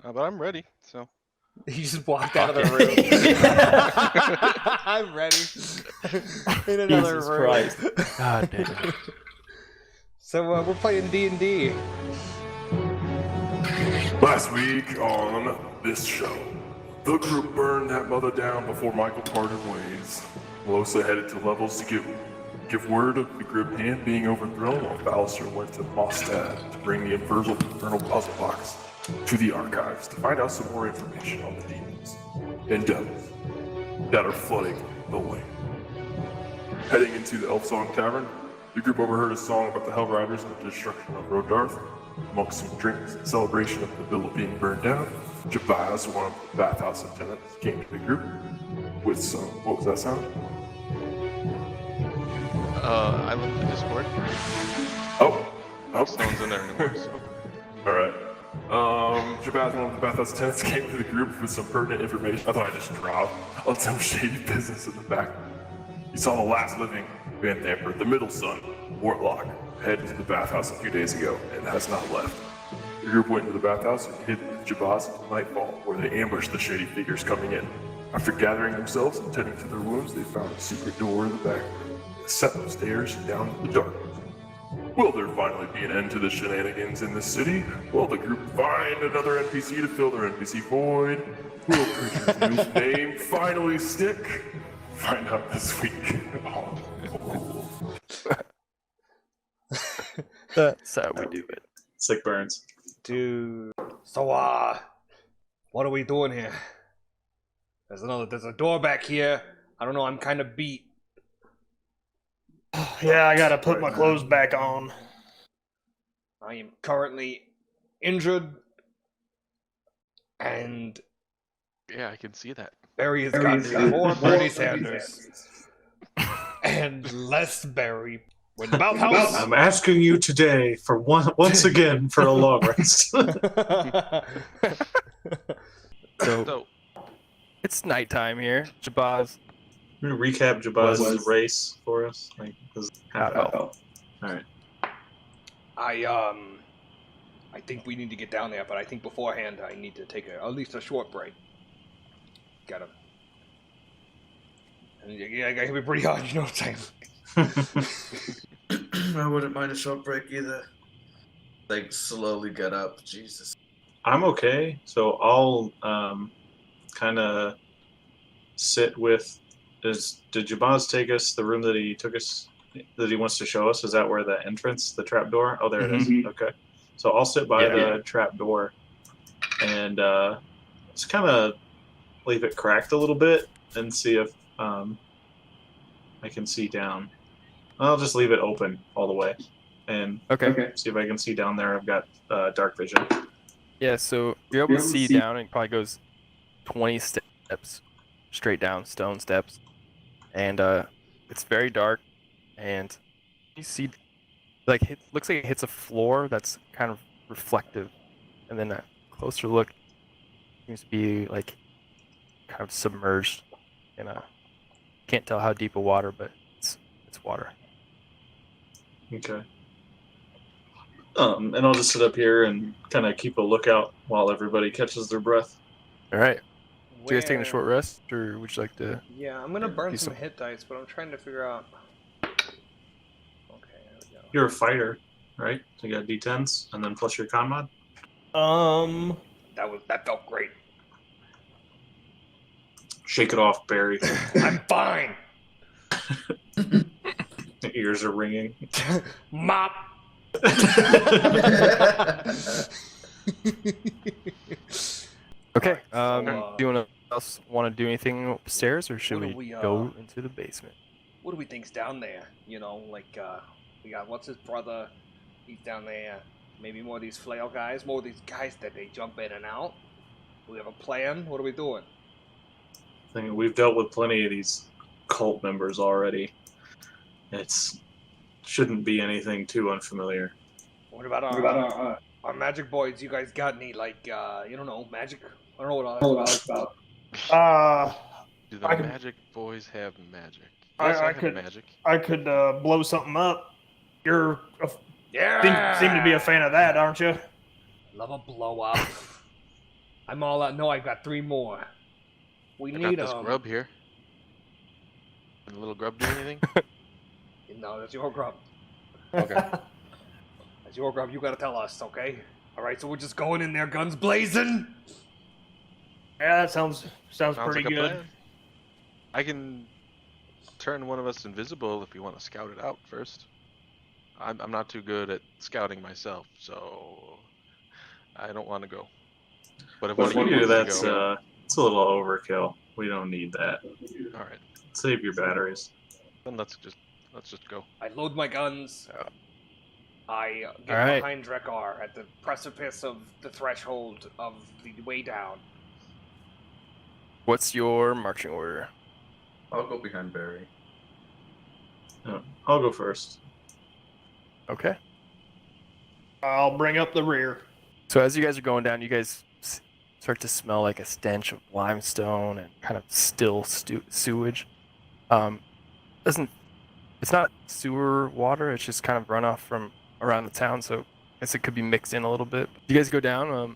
But I'm ready, so. He just walked out of the room. I'm ready. In another Jesus room. Christ. God damn it. So we're playing D&D. Last week on this show, the group burned that mother down before Michael parted ways. Melosa headed to levels to give word of the group hand being overthrown, while Ballister went to Mostad to bring the infernal puzzle box to the archives to find out some more information on the demons and devils that are flooding the land. Heading into the Elf Song Tavern, the group overheard a song about the Hell Riders and the destruction of Rodarth. Amongst some drinks in celebration of the villa being burned down, Jabaz, one of the bathhouse attendants, came to the group with some, what was that sound? I left the Discord. Oh. No one's in there anymore, so. Alright. Jabaz, one of the bathhouse attendants, came to the group with some pertinent information. I thought I just dropped on some shady business in the back. He saw the last living Van Thamper, the middle son, Warlock, head into the bathhouse a few days ago and has not left. The group went into the bathhouse and hid Jabaz until nightfall, where they ambushed the shady figures coming in. After gathering themselves and tending to their wounds, they found a secret door in the back room, a set of stairs down to the darkness. Will there finally be an end to the shenanigans in this city? Will the group find another NPC to fill their NPC void? Will Creature's new name finally stick? Find out this week. That's how we do it. Sick burns. Dude. So, what are we doing here? There's a door back here. I don't know, I'm kind of beat. Yeah, I gotta put my clothes back on. I am currently injured. And Yeah, I can see that. Barry has gotten more Bernie Sanders. And less Barry. When the bathhouse. I'm asking you today for once again for a long rest. So, it's nighttime here. Jabaz. I'm gonna recap Jabaz's race for us. Like, Half-elf. Alright. I think we need to get down there, but I think beforehand I need to take at least a short break. Gotta. Yeah, I gotta hit me pretty hard, you know what I'm saying? I wouldn't mind a short break either. Like, slowly get up. Jesus. I'm okay, so I'll kind of sit with. Did Jabaz take us the room that he took us, that he wants to show us? Is that where the entrance, the trap door? Oh, there it is. Okay. So I'll sit by the trap door and just kind of leave it cracked a little bit and see if I can see down. I'll just leave it open all the way and see if I can see down there. I've got dark vision. Yeah, so you're able to see down, and it probably goes 20 steps straight down, stone steps. And it's very dark, and you see, like, it looks like it hits a floor that's kind of reflective, and then a closer look seems to be like kind of submerged in a, can't tell how deep of water, but it's water. Okay. And I'll just sit up here and kind of keep a lookout while everybody catches their breath. All right. So you guys taking a short rest, or would you like to? Yeah, I'm gonna burn some hit dice, but I'm trying to figure out. Okay, there we go. You're a fighter, right? So you got D10s and then plus your con mod. That felt great. Shake it off, Barry. I'm fine. The ears are ringing. Mop. Okay. Do you want to do anything upstairs, or should we go into the basement? What do we think's down there? You know, like we got what's his brother? He's down there. Maybe more of these flail guys, more of these guys that they jump in and out. Do we have a plan? What are we doing? I think we've dealt with plenty of these cult members already. It's shouldn't be anything too unfamiliar. What about our magic boys? You guys got any magic? I don't know what all that's about. Do the magic boys have magic? Yes, I have magic. I could blow something up. You're Yeah. seem to be a fan of that, aren't you? Love a blow up. I'm all out. No, I've got 3 more. We I need got this grub here. Can the little grub do anything? No, that's your grub. Okay. That's your grub. You gotta tell us, okay? All right. So we're just going in there, guns blazing. Yeah, that sounds Sounds pretty like a good. plan. I can turn one of us invisible if you want to scout it out first. I'm not too good at scouting myself, so I don't want to go. But if one of you Figure wants to go, it's a little overkill. We don't need that. all right, Save your batteries. then let's just go. I load my guns. I get All right. behind Drekar at the precipice of the threshold of the way down. What's your marching order? I'll go behind Barry. I'll go first. Okay. I'll bring up the rear. So as you guys are going down, you guys start to smell like a stench of limestone and kind of still sewage. It's not sewer water. It's just kind of runoff from around the town. So I guess it could be mixed in a little bit. You guys go down.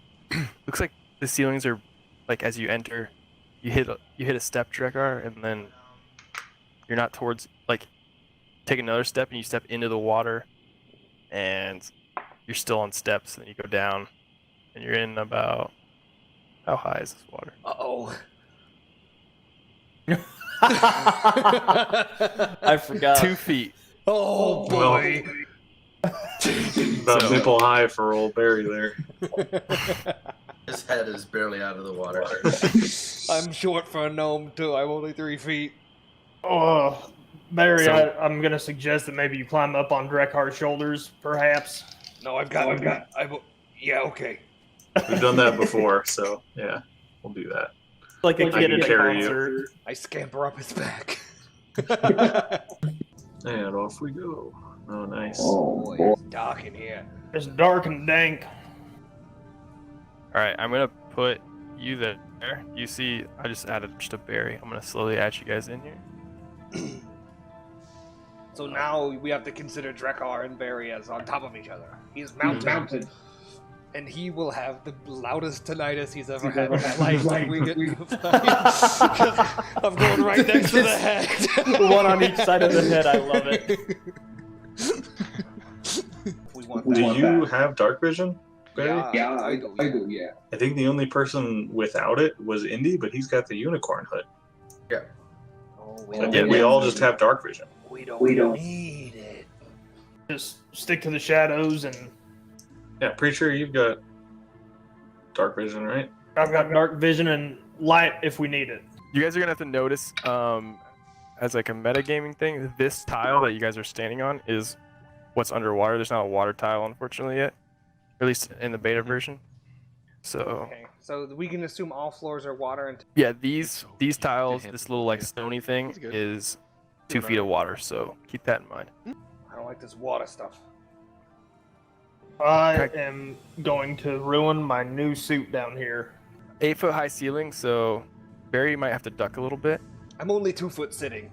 Looks like the ceilings are like as you enter, you hit a step, Drekar, and then you're not towards like take another step and you step into the water, and you're still on steps. And then you go down, and you're in about how high is this water? Uh-oh. I forgot. 2 feet. Oh, boy. About So- nipple high for old Barry there. His head is barely out of the water. I'm short for a gnome, too. I'm only 3 feet. Oh, Barry, So- I'm gonna suggest that maybe you climb up on Drekar's shoulders, perhaps. No, yeah, okay. We've done that before, so yeah, we'll do that. Like a I kid can at a carry you. concert. I scamper up his back. And off we go. Oh, nice. Boy, it's dark in here. It's dark and dank. All right, I'm gonna put you there. You see, I just added just a berry. I'm gonna slowly add you guys in here. So now we have to consider Drekar and Barry as on top of each other. He's mounted. And he will have the loudest tinnitus he's ever had in his life when we get into a fight. I'm going right next to the head. One on each side of the head. I love it. Do you have dark vision, Barry? Yeah, I do, yeah. I think the only person without it was Indy, but he's got the unicorn hood. Oh, we And don't, we all just have dark vision. we don't need it. Just stick to the shadows, and Yeah, pretty sure you've got dark vision, right? I've got dark vision and light if we need it. You guys are gonna have to notice, as like a metagaming thing, this tile that you guys are standing on is what's underwater. There's not a water tile, unfortunately, yet. Or at least in the beta version. So Okay, so we can assume all floors are water and yeah, these tiles, hit this little like yeah. stony thing That's good. is 2 feet of water. So keep that in mind. I don't like this water stuff. I am going to ruin my new suit down here. 8-foot high ceiling, so Barry might have to duck a little bit. I'm only 2 foot sitting.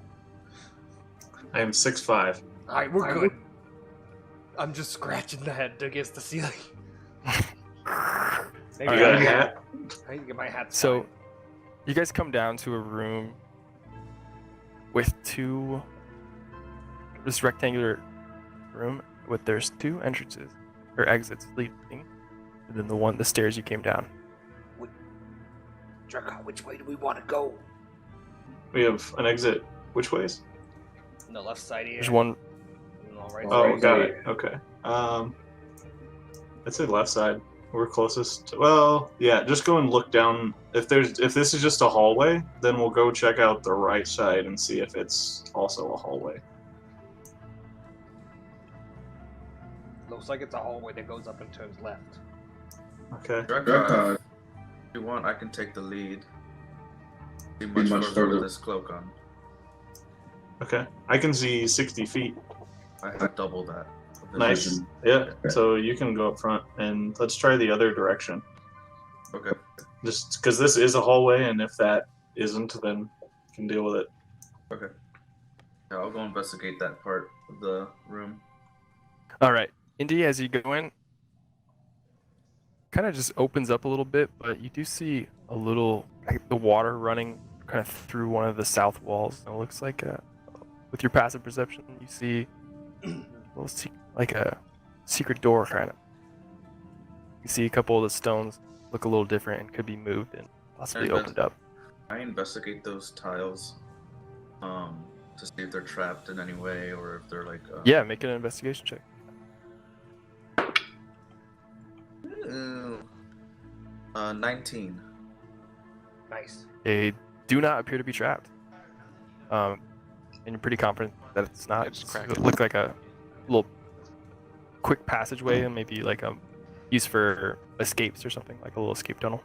I am 6'5". Alright, we're good. I'm just scratching the head against the ceiling. Maybe You got a I- hat? I can get my hat. So you guys come down to a room with this rectangular room with there's 2 entrances or exits leading, and then the stairs you came down. Drekar, which way do we want to go? We have an exit. Which ways? On the left side here. There's one. No, right Oh, side. got it. Okay. I'd say left side. We're closest. Well, yeah. Just go and look down. If this is just a hallway, then we'll go check out the right side and see if it's also a hallway. Looks like it's a hallway that goes up and turns left. Okay. Drekar, if you want, I can take the lead. Be much further with this cloak on. Okay. I can see 60 feet. I have double that. Nice. Yeah. So you can go up front and let's try the other direction. Okay. Just because this is a hallway, and if that isn't, then we can deal with it. Okay. Yeah, I'll go investigate that part of the room. All right, Indy, as you go in, kind of just opens up a little bit, but you do see a little, like, the water running kind of through one of the south walls. And it looks like, with your passive perception, you see like a secret door, kind of. You see a couple of the stones look a little different and could be moved and possibly opened up. I investigate those tiles to see if they're trapped in any way or if they're like. Yeah, make an investigation check. 19. Nice. They do not appear to be trapped. And you're pretty confident that it's not. It looked like a little quick passageway and maybe like a use for escapes or something, like a little escape tunnel.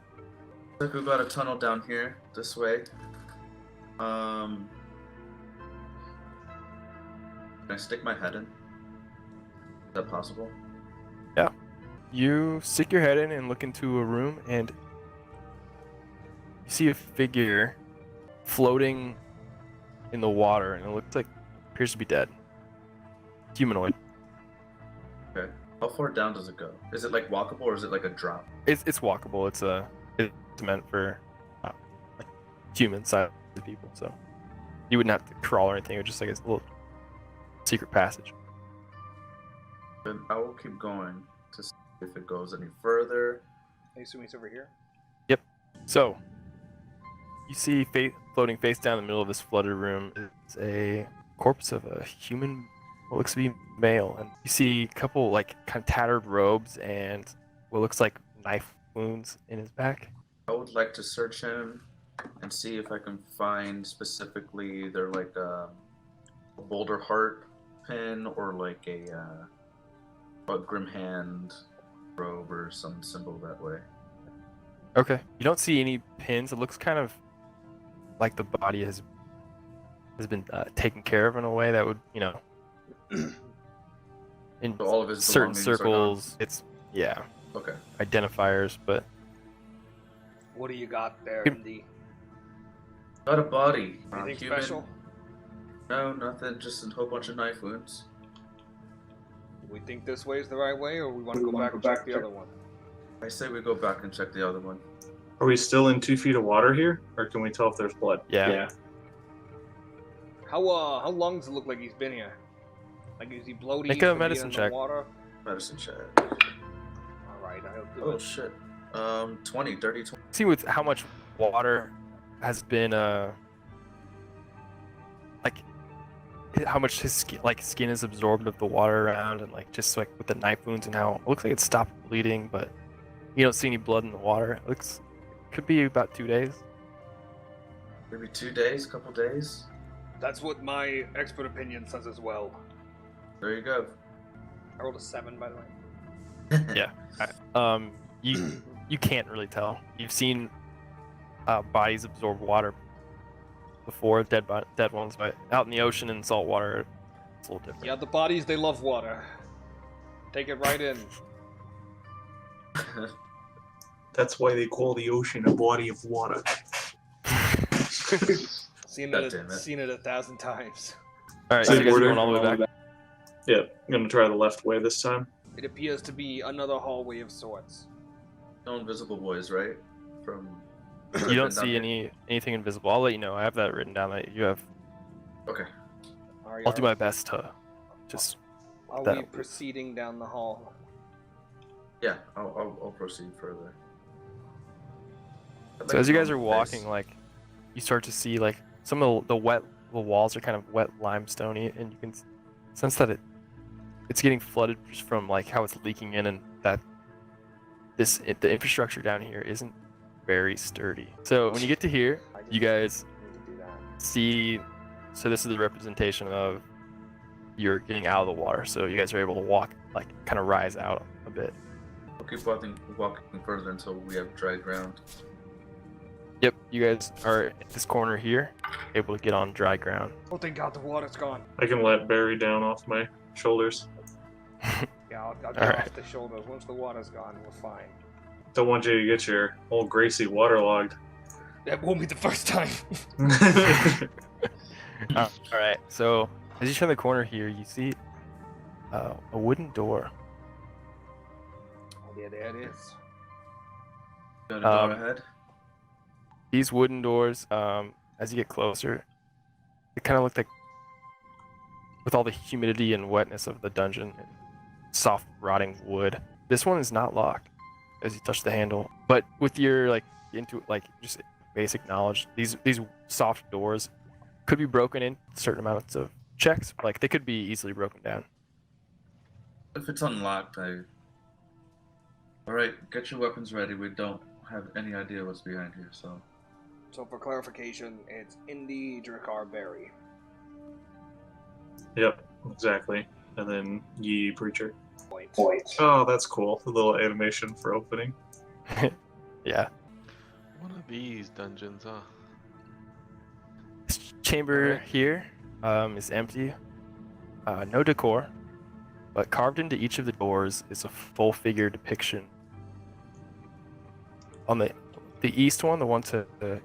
Looks like we've got a tunnel down here this way. Can I stick my head in? Is that possible? Yeah. You stick your head in and look into a room, and you see a figure floating in the water, and it looks like appears to be dead. Humanoid. Okay. How far down does it go? Is it like walkable or is it like a drop? It's walkable. It's meant for like human-sized people, so you wouldn't have to crawl or anything. It would just like a little secret passage. Then I will keep going to see if it goes any further. I assume he's over here. Yep. So you see floating face down in the middle of this flooded room is a corpse of a human, what looks to be male, and you see a couple like kind of tattered robes and what looks like knife wounds in his back. I would like to search him and see if I can find specifically either like a boulder heart pin or like a grim hand robe or some symbol that way. Okay. You don't see any pins. It looks kind of like the body has been taken care of in a way that would, in So all of his certain belongings are circles, it's Okay. identifiers, but What do you got there, Yep. Indy? Got a body. Anything Human. special? No, nothing. Just a whole bunch of knife wounds. Do we think this way is the right way, or we want to go back and check the other one? I say we go back and check the other one. Are we still in 2 feet of water here, or can we tell if there's blood? yeah. How long does it look like he's been here? Like, is he bloated? Make a from being medicine in the check. Water? Medicine check. All right, I'll do Oh it. shit. 20, dirty 20. See with how much water has been like how much his skin is absorbed of the water around, and like just like with the knife wounds and how it looks like it stopped bleeding, but you don't see any blood in the water. It looks could be about 2 days. Maybe 2 days, couple days. That's what my expert opinion says as well. There you go. I rolled a 7, by the way. Yeah. You can't really tell. You've seen bodies absorb water before, dead ones, but out in the ocean and salt water, it's a little different. Yeah, the bodies, they love water. Take it right in. That's why they call the ocean a body of water. Seen God it damn it. 1,000 times. All right, so you guys are Border. going all the way back. Yeah, I'm gonna try the left way this time. It appears to be another hallway of sorts. No invisible boys, right? From. You don't see anything invisible. I'll let you know. I have that written down. That you have. Okay. I'll do my best to just. Are that we up. proceeding down the hall? Yeah, I'll proceed further. So as you guys are walking, like, you start to see like some of the walls are kind of wet limestoney, and you can sense that it's getting flooded just from like how it's leaking in, and that the infrastructure down here isn't very sturdy. So when you get to here, I just you guys need to do that. see. So this is the representation of you're getting out of the water. So you guys are able to walk, like, kind of rise out a bit. We'll keep walking further until we have dry ground. Yep, you guys are at this corner here, able to get on dry ground. Oh, thank God the water's gone. I can let Barry down off my shoulders. Yeah, I'll get Alright. off the shoulders. Once the water's gone, we're fine. Don't want you to get your old Gracie waterlogged. That won't be the first time. All right, so as you turn the corner here, you see a wooden door. Oh, yeah, there it is. Got a door ahead. These wooden doors, as you get closer, they kind of look like, with all the humidity and wetness of the dungeon and soft rotting wood. This one is not locked as you touch the handle, but with your just basic knowledge, these soft doors could be broken in certain amounts of checks. Like, they could be easily broken down. If it's unlocked, Alright, get your weapons ready. We don't have any idea what's behind here, so... So for clarification, it's Indy Drakkar Berry. Yep, exactly. And then Ye Preacher. Point. Oh, that's cool. The little animation for opening. Yeah. One of these dungeons, huh? This chamber here is empty. No decor, but carved into each of the doors is a full figure depiction. On the east one, the one to the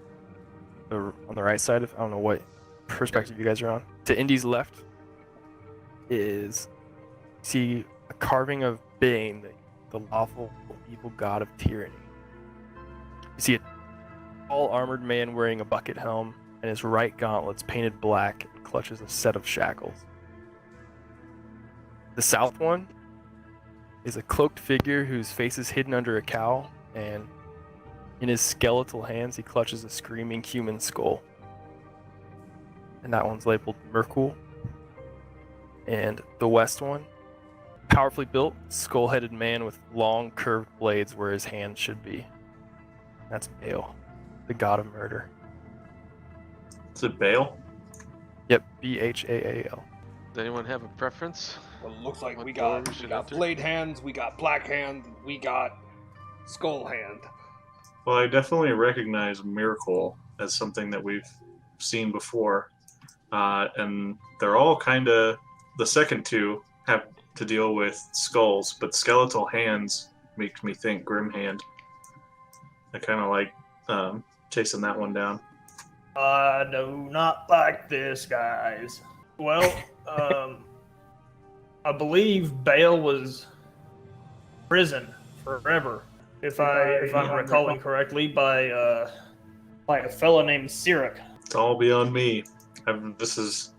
on the right side of, I don't know what perspective you guys are on. To Indy's left is, see a carving of Bane, the lawful evil god of tyranny. You see a tall armored man wearing a bucket helm, and his right gauntlets painted black and clutches a set of shackles. The south one is a cloaked figure whose face is hidden under a cowl, and in his skeletal hands he clutches a screaming human skull. And that one's labeled Merkul. And the west one, powerfully built, skull-headed man with long curved blades where his hands should be. That's Bale, the god of murder. Is it Bale? Yep, Bhaal. Does anyone have a preference? Well, it looks like What we door got we should enter? blade hands, we got black hand, we got skull hand. Well, I definitely recognize Miracle as something that we've seen before. And they're all kind of, the second two have to deal with skulls, but skeletal hands makes me think Grim Hand. I kind of like chasing that one down. I do not like this, guys. Well, I believe Bale was in prison forever, if I'm recalling correctly, by a fella named Sirik. It's all beyond me. This is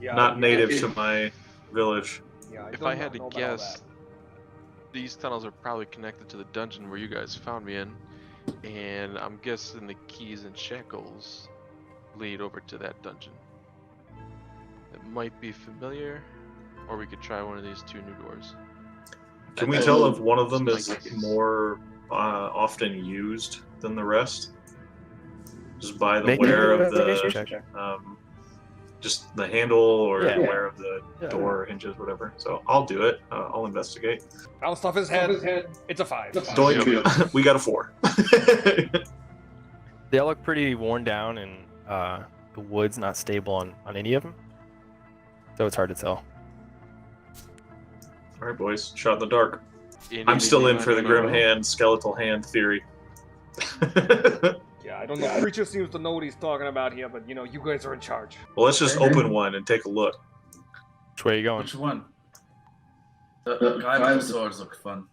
not native to my village. Yeah, If I had to guess, these tunnels are probably connected to the dungeon where you guys found me in, and I'm guessing the keys and shackles lead over to that dungeon. It might be familiar, or we could try one of these two new doors. Can we tell if one of them That's is my guess. more often used than the rest? Just by the Make wear an of the investigation check. just the handle or Yeah. the wear of the door hinges, whatever. So I'll do it. I'll investigate. Bounce off his head. It's a 5. Doink. We got a 4. They all look pretty worn down, and the wood's not stable on any of them, so it's hard to tell. All right, boys. Shot in the dark. Indy, I'm still in I for the don't grim know. hand, skeletal hand theory. Yeah, I don't know. Preacher seems to know what he's talking about here, but you guys are in charge. Well, let's just open one and take a look. Which way are you going? Which one? The guy with the swords look fun.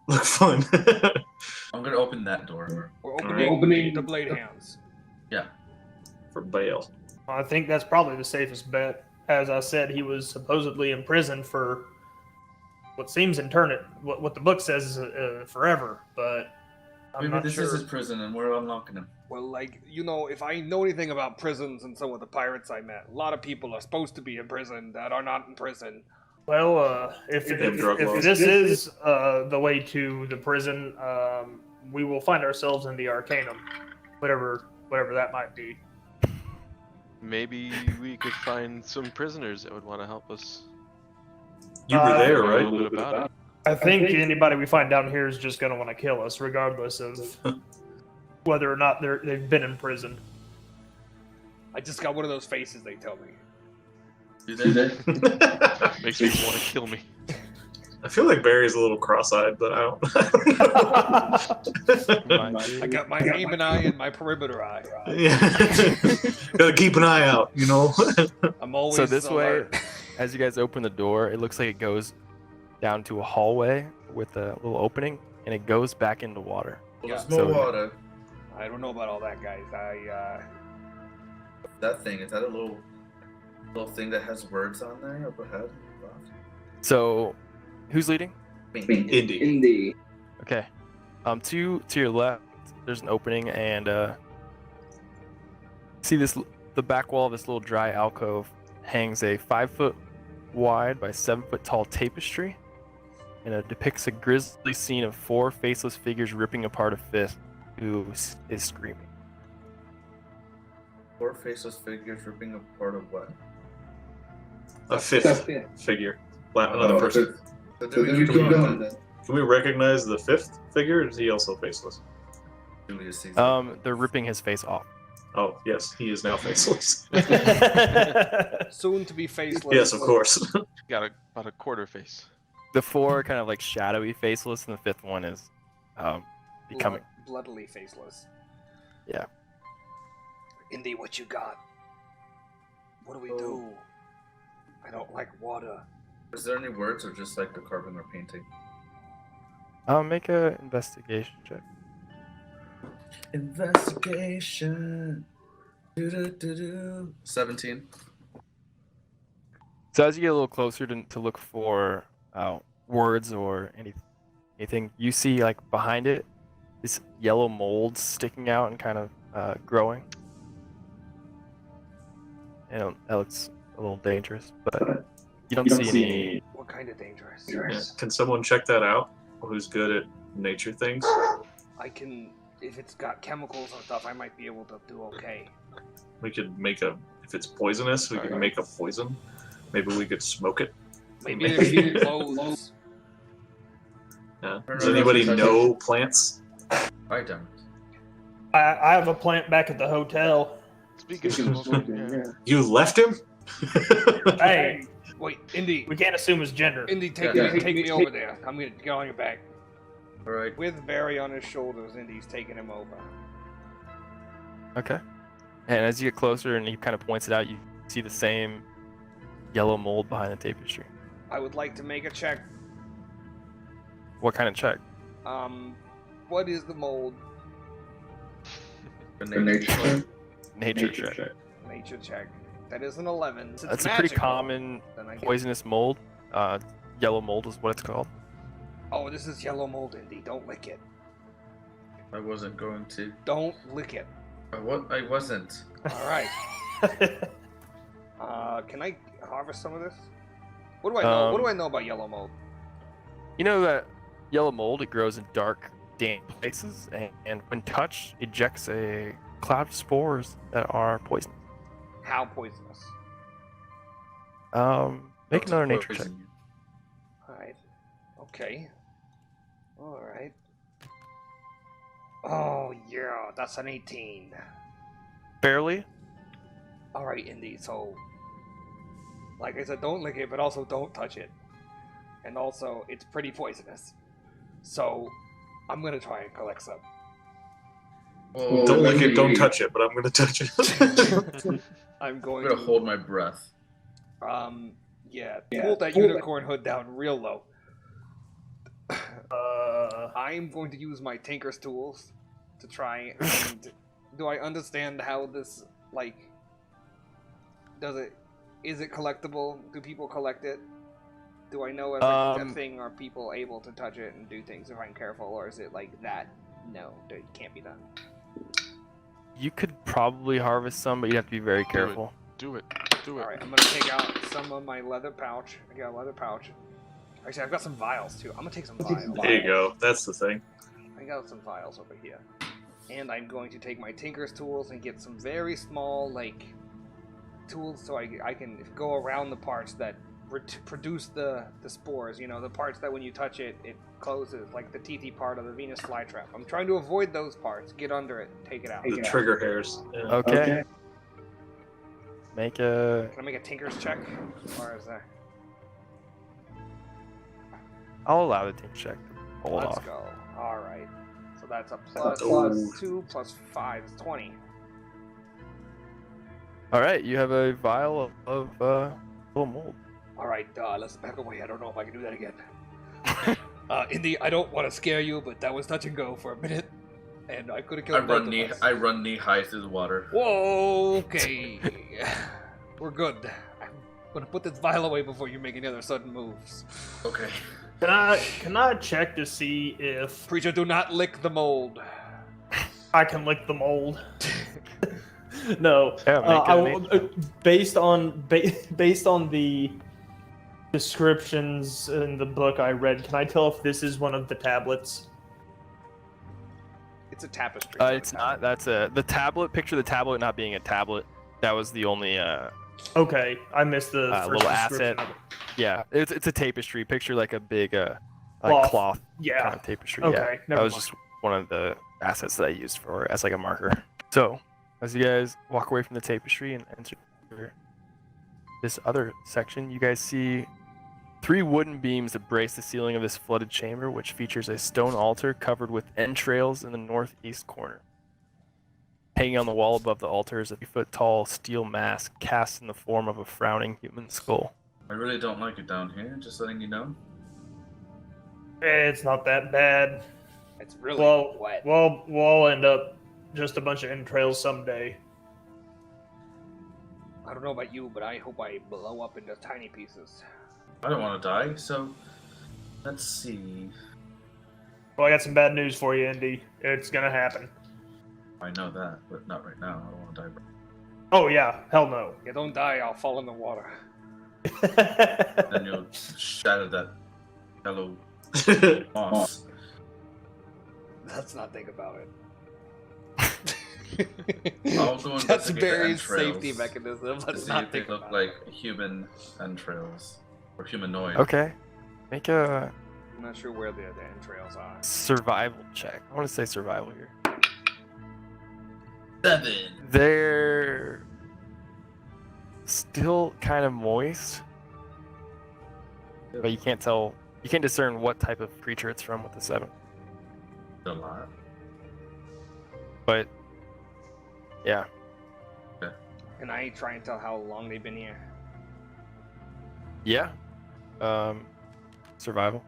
Look fun. I'm gonna open that door. We're Alright. opening the blade hands. Yeah. For Bale. I think that's probably the safest bet. As I said, he was supposedly in prison for what seems what the book says is forever, but I'm Maybe not this sure. is his prison and we're unlocking him. Well, if I know anything about prisons and some of the pirates I met, a lot of people are supposed to be in prison that are not in prison. Well, if drug laws. this is the way to the prison, we will find ourselves in the Arcanum, whatever that might be. Maybe we could find some prisoners that would want to help us. You were there, Know a right? little bit about it. I think anybody we find down here is just going to want to kill us, regardless of whether or not they've been in prison. I just got one of those faces they tell me. Do they? Makes me want to kill me. I feel like Barry's a little cross-eyed, but I don't know. I got my aim and eye and my perimeter eye. Yeah. Gotta keep an eye out, I'm always So this way, alert. as you guys open the door, it looks like it goes down to a hallway with a little opening, and it goes back into water. There's Yeah. more water. I don't know about all that, guys. That thing, is that a little thing that has words on there up ahead? So, who's leading? Indy. Okay. To your left, there's an opening, and see the back wall of this little dry alcove hangs a 5-foot wide by 7-foot tall tapestry, and it depicts a grisly scene of 4 faceless figures ripping apart a fifth who is screaming. 4 faceless figures ripping apart of what? A fifth figure. Another person. So do we keep going then? Can we recognize the 5th figure, or is he also faceless? Julius Caesar. They're ripping his face off. Oh, yes, he is now faceless. soon to be faceless. Yes, of course. Got about a quarter face. The 4 kind of like shadowy faceless, and the 5th one is becoming. Bloodily faceless. Yeah. Indy, what you got? What do we do? I don't like water. Is there any words or just like the carving or painting? Make a investigation check. Investigation. 17. So as you get a little closer to look for words or anything, you see like behind it, this yellow mold sticking out and kind of growing. And that looks a little dangerous, but you don't see any. What kind of dangerous? Yeah. Can someone check that out? Who's good at nature things? I can. If it's got chemicals and stuff, I might be able to do okay. We could make if it's poisonous, we could make a poison. Maybe we could smoke it. Maybe there's even clothes. Yeah. Does anybody know plants? I don't. I have a plant back at the hotel. Speaking of smoking, yeah. You left him? Hey, Wait, Indy. we can't assume his gender. Indy, take me over there. I'm gonna get on your back. Alright. With Barry on his shoulders, Indy's taking him over. Okay. And as you get closer and he kind of points it out, you see the same yellow mold behind the tapestry. I would like to make a check. What kind of check? What is the mold? The nature. Nature check. Nature check. That is an 11. It's That's a pretty magical, common then I get- poisonous mold. Yellow mold is what it's called. Oh, this is yellow mold, Indy. Don't lick it. I wasn't going to. Don't lick it. I wasn't. All right. Can I harvest some of this? What do I know? What do I know about yellow mold? You know that yellow mold, it grows in dark, damp places, and when touched, ejects a cloud of spores that are poisonous. How poisonous? Make another nature check. All right. Okay. All right. Oh yeah, that's an 18. Barely. All right, Indy. So, like I said, don't lick it, but also don't touch it. And also, it's pretty poisonous. So, I'm gonna try and collect some. Well, Don't lick it, don't touch it, but I'm gonna touch it. I'm I'm going gonna to hold my breath. Yeah, pull that unicorn hood down real low. I'm going to use my tinker's tools to try and... Do I understand how this, like... Is it collectible? Do people collect it? Do I know if it's a thing? Are people able to touch it and do things if I'm careful? Or is it like that? No, it can't be done. You could probably harvest some, but you have to be very careful. Do it. Alright, I'm gonna take out some of my leather pouch. I got a leather pouch. Actually, I've got some vials too. I'm gonna take some vials. There you go. That's the thing. I got some vials over here. And I'm going to take my tinker's tools and get some very small, like, tools so I can go around the parts that produce the spores. You know, the parts that when you touch it, it closes, like the teethy part of the Venus flytrap. I'm trying to avoid those parts. Get under it. Take it out. The trigger hairs. Yeah. Okay. Make a. Can I make a tinker's check? Or is that... I'll allow the team check to pull it Let's off. go. Alright. So that's a plus Ooh. 2 plus 5 is 20. All right, you have a vial of little mold. Alright, let's back away. I don't know if I can do that again. Indy, I don't want to scare you, but that was touch and go for a minute. and I could have killed both of us. I run knee high through the water. Whoa, okay. We're good. I'm gonna put this vial away before you make any other sudden moves. Okay. Can I check to see if Preacher, do not lick the mold. I can lick the mold? No. Yeah, make it, based on the descriptions in the book I read, can I tell if this is one of the tablets? It's a tapestry. It's not. That's the tablet. Picture the tablet not being a tablet. That was the only Okay, I missed the first little description asset. of it. Yeah, it's a tapestry. Picture like a big Cloth. like cloth Yeah. kind of tapestry. Okay, Yeah. never That was mind. just one of the assets that I used for as like a marker. So as you guys walk away from the tapestry and enter this other section, you guys see 3 wooden beams that brace the ceiling of this flooded chamber, which features a stone altar covered with entrails in the northeast corner. Hanging on the wall above the altar is a 3-foot-tall steel mask cast in the form of a frowning human skull. I really don't like it down here, just letting you know. It's not that bad. It's really wet. We'll all end up just a bunch of entrails someday. I don't know about you, but I hope I blow up into tiny pieces. I don't want to die, so let's see. Well, I got some bad news for you, Indy. It's gonna happen. I know that, but not right now. I don't want to die. Oh yeah, hell no. You don't die, I'll fall in the water. Then you'll shatter that fellow moss. Let's not think about it. I'll go That's investigate the Barry's entrails safety mechanism. to Let's see not if they think look about like human entrails or humanoid. Okay, make a it. I'm not sure where the entrails are. survival check. I want to say survival here. 7. They're still kind of moist, but you can't tell. You can't discern what type of creature it's from with the 7. A lot. But yeah, Can I try and tell how long they've been here? yeah. Survival.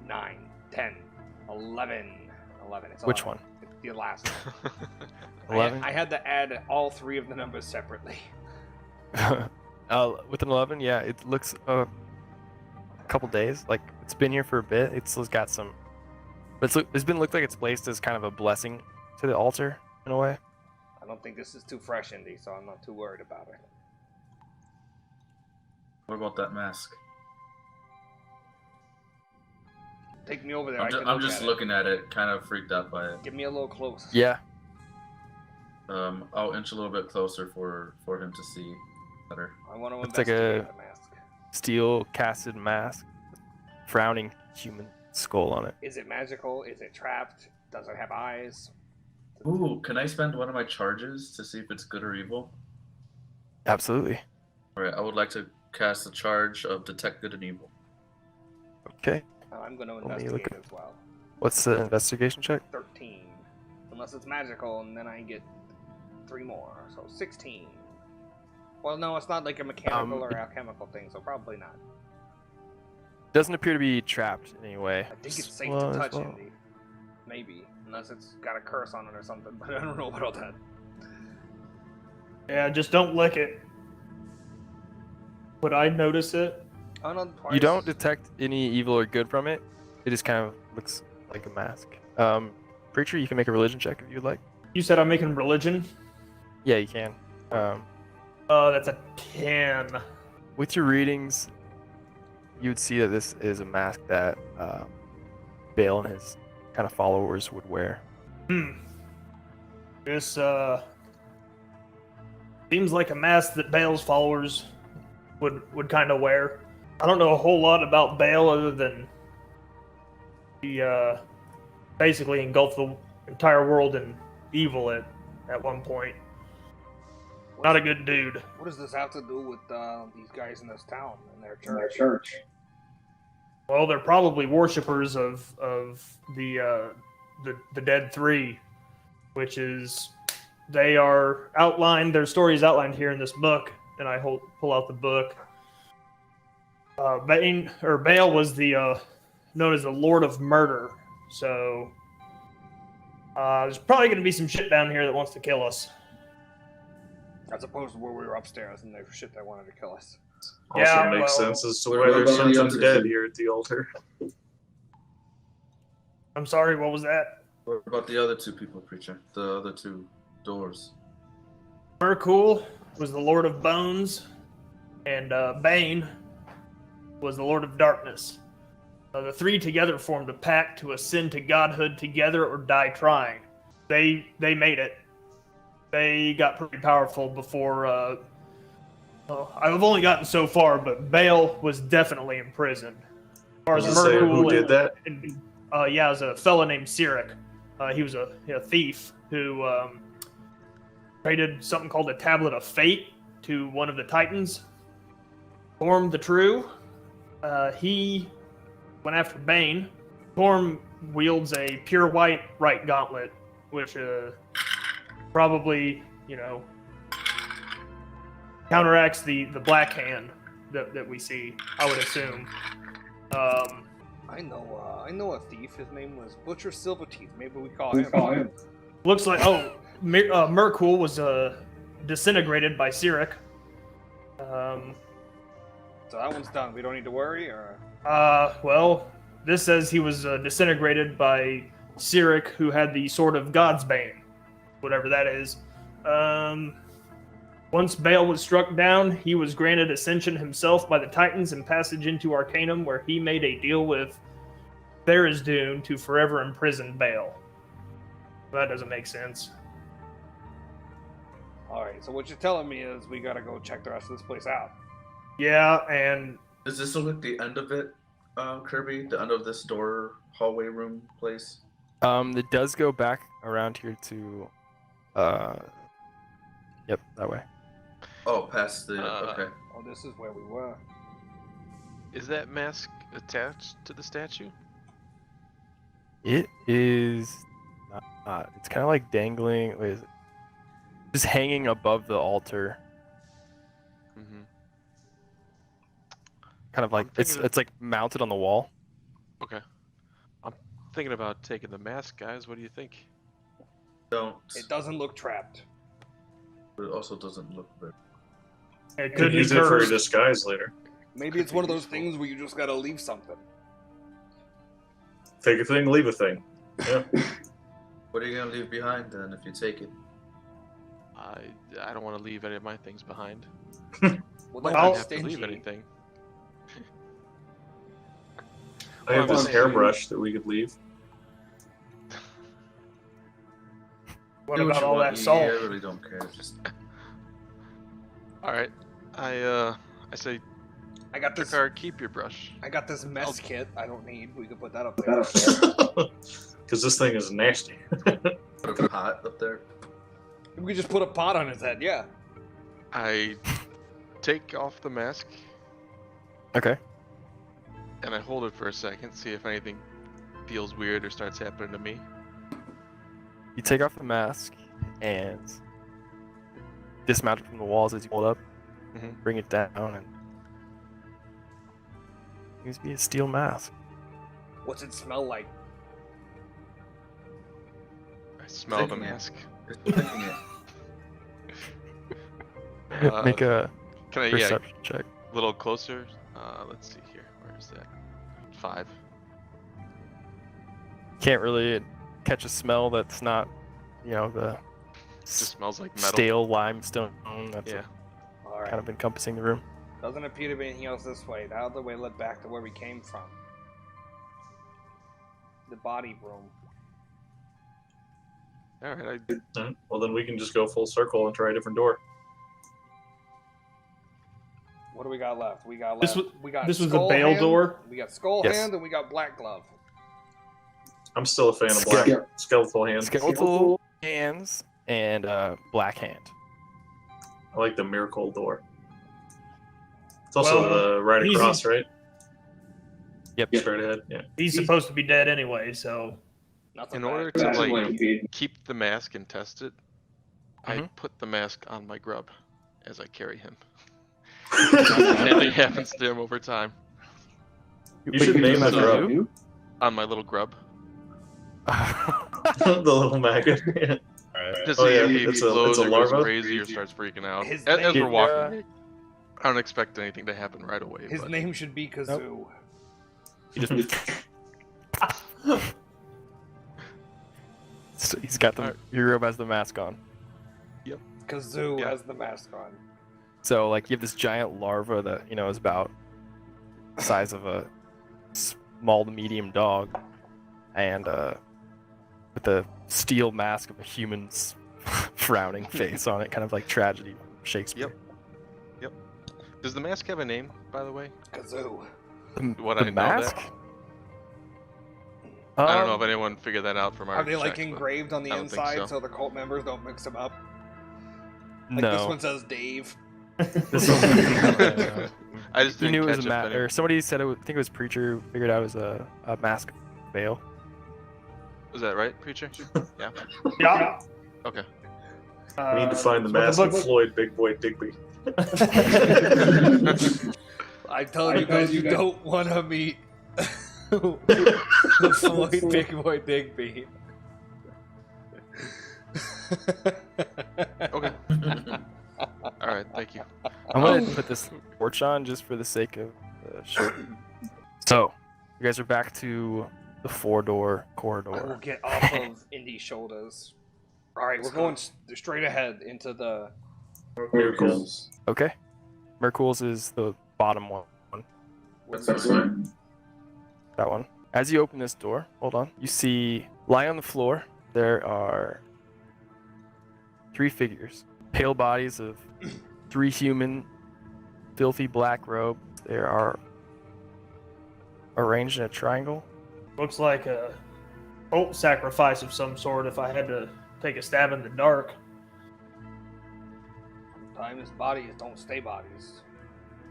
9, 10, 11. 11. It's Which 11. It's the last one. 11. I had to add all 3 of the numbers separately. With an 11, yeah, it looks a couple days. Like it's been here for a bit. It's got some, but it's been looked like it's placed as kind of a blessing to the altar in a way. I don't think this is too fresh, Indy, so I'm not too worried about it. What about that mask? Take me over there. I'm just looking at it, kind of freaked out by it. Get me a little close. Yeah. I'll inch a little bit closer for him to see better. I want to It's like investigate a- the mask. Steel casted mask, frowning human skull on it. Is it magical? Is it trapped? Does it have eyes? Ooh, can I spend one of my charges to see if it's good or evil? Absolutely. Alright, I would like to cast the charge of Detect Good and Evil. Okay. I'm going to me investigate look at- as well. What's the investigation check? 13. Unless it's magical, and then I get 3 more. So 16. Well, no, it's not like a mechanical or alchemical thing, so probably not. Doesn't appear to be trapped in any way. I think it's safe Well, to as touch, well. Indy. Maybe. Unless it's got a curse on it or something, but I don't know about all that. Yeah, just don't lick it. Would I notice it? Oh, no, You don't detect any evil or good from it. It just kind of looks like a mask. Preacher, you can make a religion check if you'd like. You said I'm making religion? Yeah, you can. That's a 10. With your readings, you would see that this is a mask that Bale and his kind of followers would wear. This, seems like a mask that Bale's followers would kind of wear. I don't know a whole lot about Bale other than he, basically engulfed the entire world in evil at one point. Not a good dude. What does this have to do with these guys in this town and their church? Well, they're probably worshippers of the Dead Three, which is they are outlined. Their story is outlined here in this book, and I pull out the book. Bale was the known as the Lord of Murder, So there's probably going to be some shit down here that wants to kill us. As opposed to where we were upstairs and there's shit that wanted to kill us. Also Yeah, makes well, sense as to what why there's about the some others? undead here at the altar. I'm sorry, what was that? What about the other two people, preacher? The other two doors. Merkul was the Lord of Bones, and Bane was the Lord of Darkness. The three together formed a pact to ascend to godhood together or die trying. They made it. They got pretty powerful before. I've only gotten so far, but Bale was definitely imprisoned. As far as Does it say who Merkul did that? yeah, it was a fella named Cyric. He was a thief who traded something called a Tablet of Fate to one of the Titans. Torm the True. He went after Bane. Torm wields a pure white right gauntlet, which probably, counteracts the black hand that we see, I would assume. I know a thief. His name was Butcher Silverteeth. Maybe we call him. Looks like Merkul was disintegrated by Cyric. So that one's done. We don't need to worry, or Well, this says he was disintegrated by Cyric, who had the Sword of God's Bane, whatever that is. Once Bale was struck down, he was granted ascension himself by the Titans and passage into Arcanum, where he made a deal with Tharizdun to forever imprison Bale. That doesn't make sense. all right. So what you're telling me is we gotta go check the rest of this place out. Yeah, and Is this look the end of it, Kirby? The end of this door, hallway room place? It does go back around here to, yep, that way. Oh, past the. Okay. Oh, this is where we were. Is that mask attached to the statue? It is not. It's kind of like dangling. Wait, is it? Just hanging above the altar. Mm-hmm. Kind of like I'm thinking it's like mounted on the wall. Okay. I'm thinking about taking the mask, guys. What do you think? Don't. It doesn't look trapped. But it also doesn't look very. it Could could be use it for a cursed. disguise later. Maybe it's one of those things where you just gotta leave something. Take a thing, leave a thing. Yeah. What are you gonna leave behind then if you take it? I don't want to leave any of my things behind. Well, I don't don't be have to leave stingy. anything. I have Well, this I'm hairbrush that we could leave. What Do about you all want. that salt? Yeah, I really don't care. Just All right. I say, I got this. Drakkar, keep your brush. I got this mess I'll- kit. I don't need. We could put that up there. Because this thing is nasty. put a pot up there. We could just put a pot on his head. Yeah. I take off the mask Okay. and I hold it for a second, see if anything feels weird or starts happening to me. You take off the mask and dismount it from the walls as you hold up. Mhm. Bring it down and seems to be a steel mask. What's it smell like? I smell the Thinking it. mask. Just thinking it. Make a Can I? Yeah, perception check. a little closer. Let's see here. Where is that? 5. Can't really catch a smell that's not, the Just smells like metal. stale limestone that's Yeah. All right. kind of encompassing the room. Doesn't appear to be anything else this way. The other way led back to where we came from. The body room. All right. Alright, well, then we can just go full circle and try a different door. What do we got left? We got This left. was- we got this was the Skull Bale Hand, door? We got Skull Yes. Hand and we got Black Glove. I'm still a fan of Skeletal. black skeletal hands. Skeletal hands and black hand. I like the miracle door. It's also Well, the right he's- across, right? Yep. Straight ahead. Yeah. He's supposed to be dead anyway, so Nothing In bad. order to like keep the mask and test it, I Mhm. put the mask on my grub as I carry him. Nothing happens to him over time. You should name that the grub. On my little grub. The little maggot. Just Oh, see yeah, if he it's a blows or goes larva? crazy or starts freaking out. His As name- we're walking, I don't expect anything to happen right away. His but... name should be Kazoo. He just so he's got the Alright. Europe as the mask on. Kazoo Yeah. has the mask on. So like you have this giant larva that is about the size of a small to medium dog, and with a steel mask of a human's frowning face on it, kind of like tragedy from Shakespeare. Yep. Does the mask have a name, by the way? Kazoo. Would The I know mask? that? I don't know if Um, anyone figured that out from our Are they like checks, but engraved on the I don't think inside so. so the cult members don't mix them up? Like no. this one says Dave. This one- I just He didn't knew it was catch a mask, any- or somebody said I think it was Preacher figured out it was a mask veil. Was that right, Preacher? Yeah. Yeah. Okay. We need to find the so mask book- of Floyd Big Boy Digby. I told you guys you don't want to meet the Floyd Big Boy Digby. Okay. All right. Thank you. I'm gonna put this torch on just for the sake of the show. So, you guys are back to the 4-door I will corridor. get off of Indy's shoulders. Alright, we're going straight ahead into the... Miracles. Okay. Merkul's is the bottom one. That's fine. That one. As you open this door, hold on. You see, lying on the floor, there are 3 figures. Pale bodies of 3 human, filthy black robes. They are arranged in a triangle. Looks like a cult sacrifice of some sort if I had to take a stab in the dark. Sometimes bodies don't stay bodies.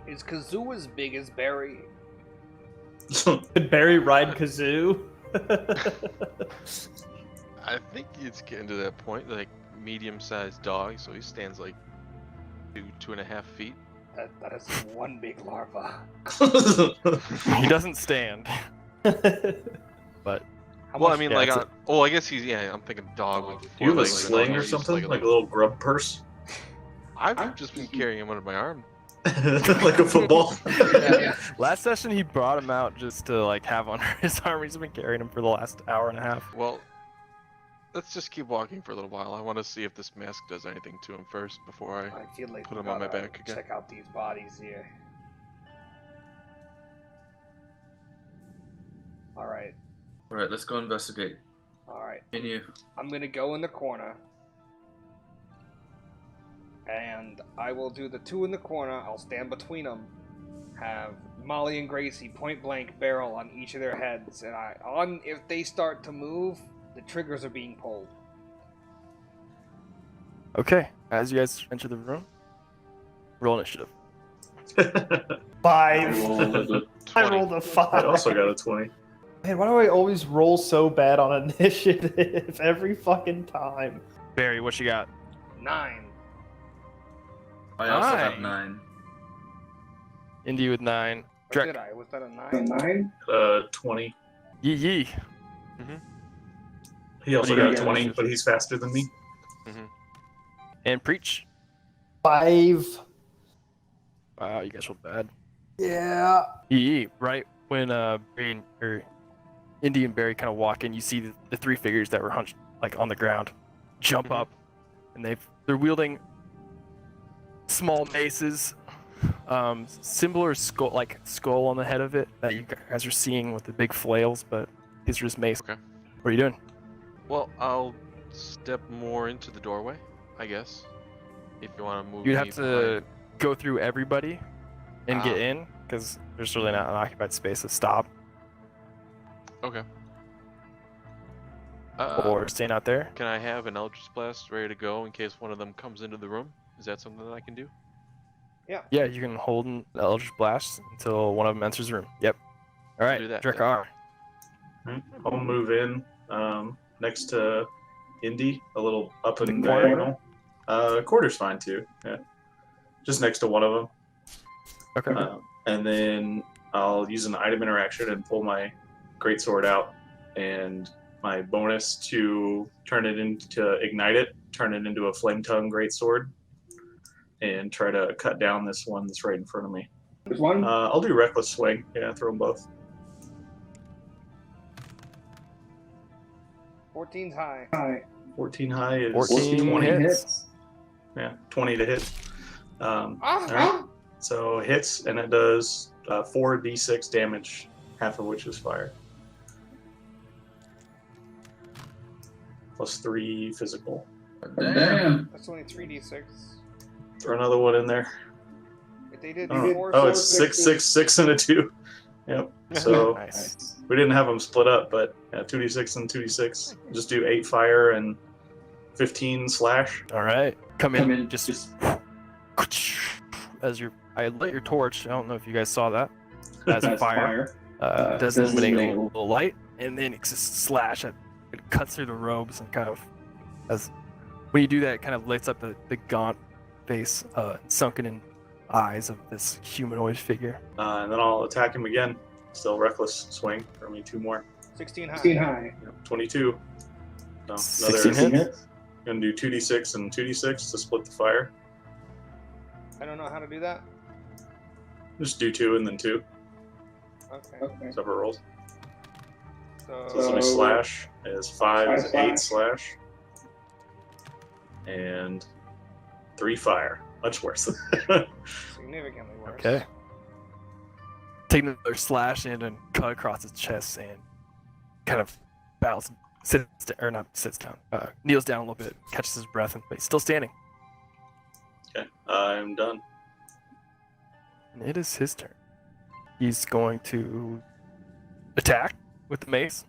Is Kazoo as big as Barry? Could Barry ride Kazoo? I think it's getting to that point, like medium-sized dog, so he stands like 2.5 feet. That is one big larva. He doesn't stand, but How Well, I much- mean, Yeah, like, it's I guess he's I'm thinking dog with Do 4 you have a legs and sling all, or he's just something? Like a little- little grub purse? I've just been carrying him under my arm. Like a football? last session he brought him out just to like have under his arm. He's been carrying him for the last hour and a half. Well, let's just keep walking for a little while. I want to see if this mask does anything to him first before I. I feel like Put we him on my gotta back again. check out these bodies here. Alright, Alright, let's go investigate. alright. Can you? I'm gonna go in the corner. And I will do the 2 in the corner. I'll stand between them. Have Molly and Gracie point blank barrel on each of their heads. And if they start to move, the triggers are being pulled. Okay, as you guys enter the room, roll initiative. 5. I 20. rolled a I 5. also got a 20. Man, why do I always roll so bad on initiative every fucking time? Barry, what you got? 9. I also have 9. 9. Indy with 9. What Drek. did I? Was that a 9? 20. Yee yee. He also What do you got a got? 20, but he's faster than me. And preach. 5. Wow, you guys rolled bad. Yeah. Yee yee. Right when Indy and Barry kind of walk in, you see the 3 figures that were hunched like on the ground jump up, and they're wielding small maces, similar skull on the head of it that you guys are seeing with the big flails, but these are just mace. Okay. What are you doing? Well, I'll step more into the doorway, I guess. If you want to move. You'd me have to behind. go through everybody and get Ah. in, because there's really not an occupied space to stop Okay. or stand out there. Can I have an Eldritch Blast ready to go in case one of them comes into the room? Is that something that I can do? Yeah, you can hold an Eldritch Blast until one of them enters the room. Yep. All right, do that, Drekar. I'll move in next to Indy, a little up and The corner? diagonal. Quarter's fine too. Yeah, just next to one of them. Okay. And then I'll use an item interaction and pull my greatsword out and my bonus to turn it into ignite it, turn it into a flame tongue greatsword, and try to cut down this one that's right in front of me. There's one. I'll do reckless swing. Yeah, throw them both. 14's high. Hi. 14 high is 14 20. hits. Yeah, 20 to hit. All Ah, right. So it hits, and it does 4d6 damage, half of which is fire. Plus 3 physical. Damn. That's only 3d6. Throw another one in there. If they did Oh, 4, oh, it's 6, 6, 6, and a 2. Yep. So Nice. we didn't have them split up, but 2d6 and 2d6. Just do 8 fire and 15 slash. All right. Come in. Just as I lit your torch. I don't know if you guys saw that. As fire does illuminate a little light, and then it just slash it. It cuts through the robes and kind of, as when you do that, it kind of lights up the gaunt face, sunken in eyes of this humanoid figure. And then I'll attack him again. Still reckless swing. Throw me 2 more. 16 high. 16 high. 22. No, 16 hits. Gonna do 2d6 and 2d6 to split the fire. I don't know how to do that. Just do 2 and then 2. Okay. Separate rolls. So, So let me slash is 5 is 8 5. slash. And 3 fire. Much worse. significantly worse. Okay. Take another slash in and cut across his chest and kind of bows, kneels down a little bit, catches his breath, but he's still standing. Okay, I'm done. And it is his turn. He's going to attack with the mace.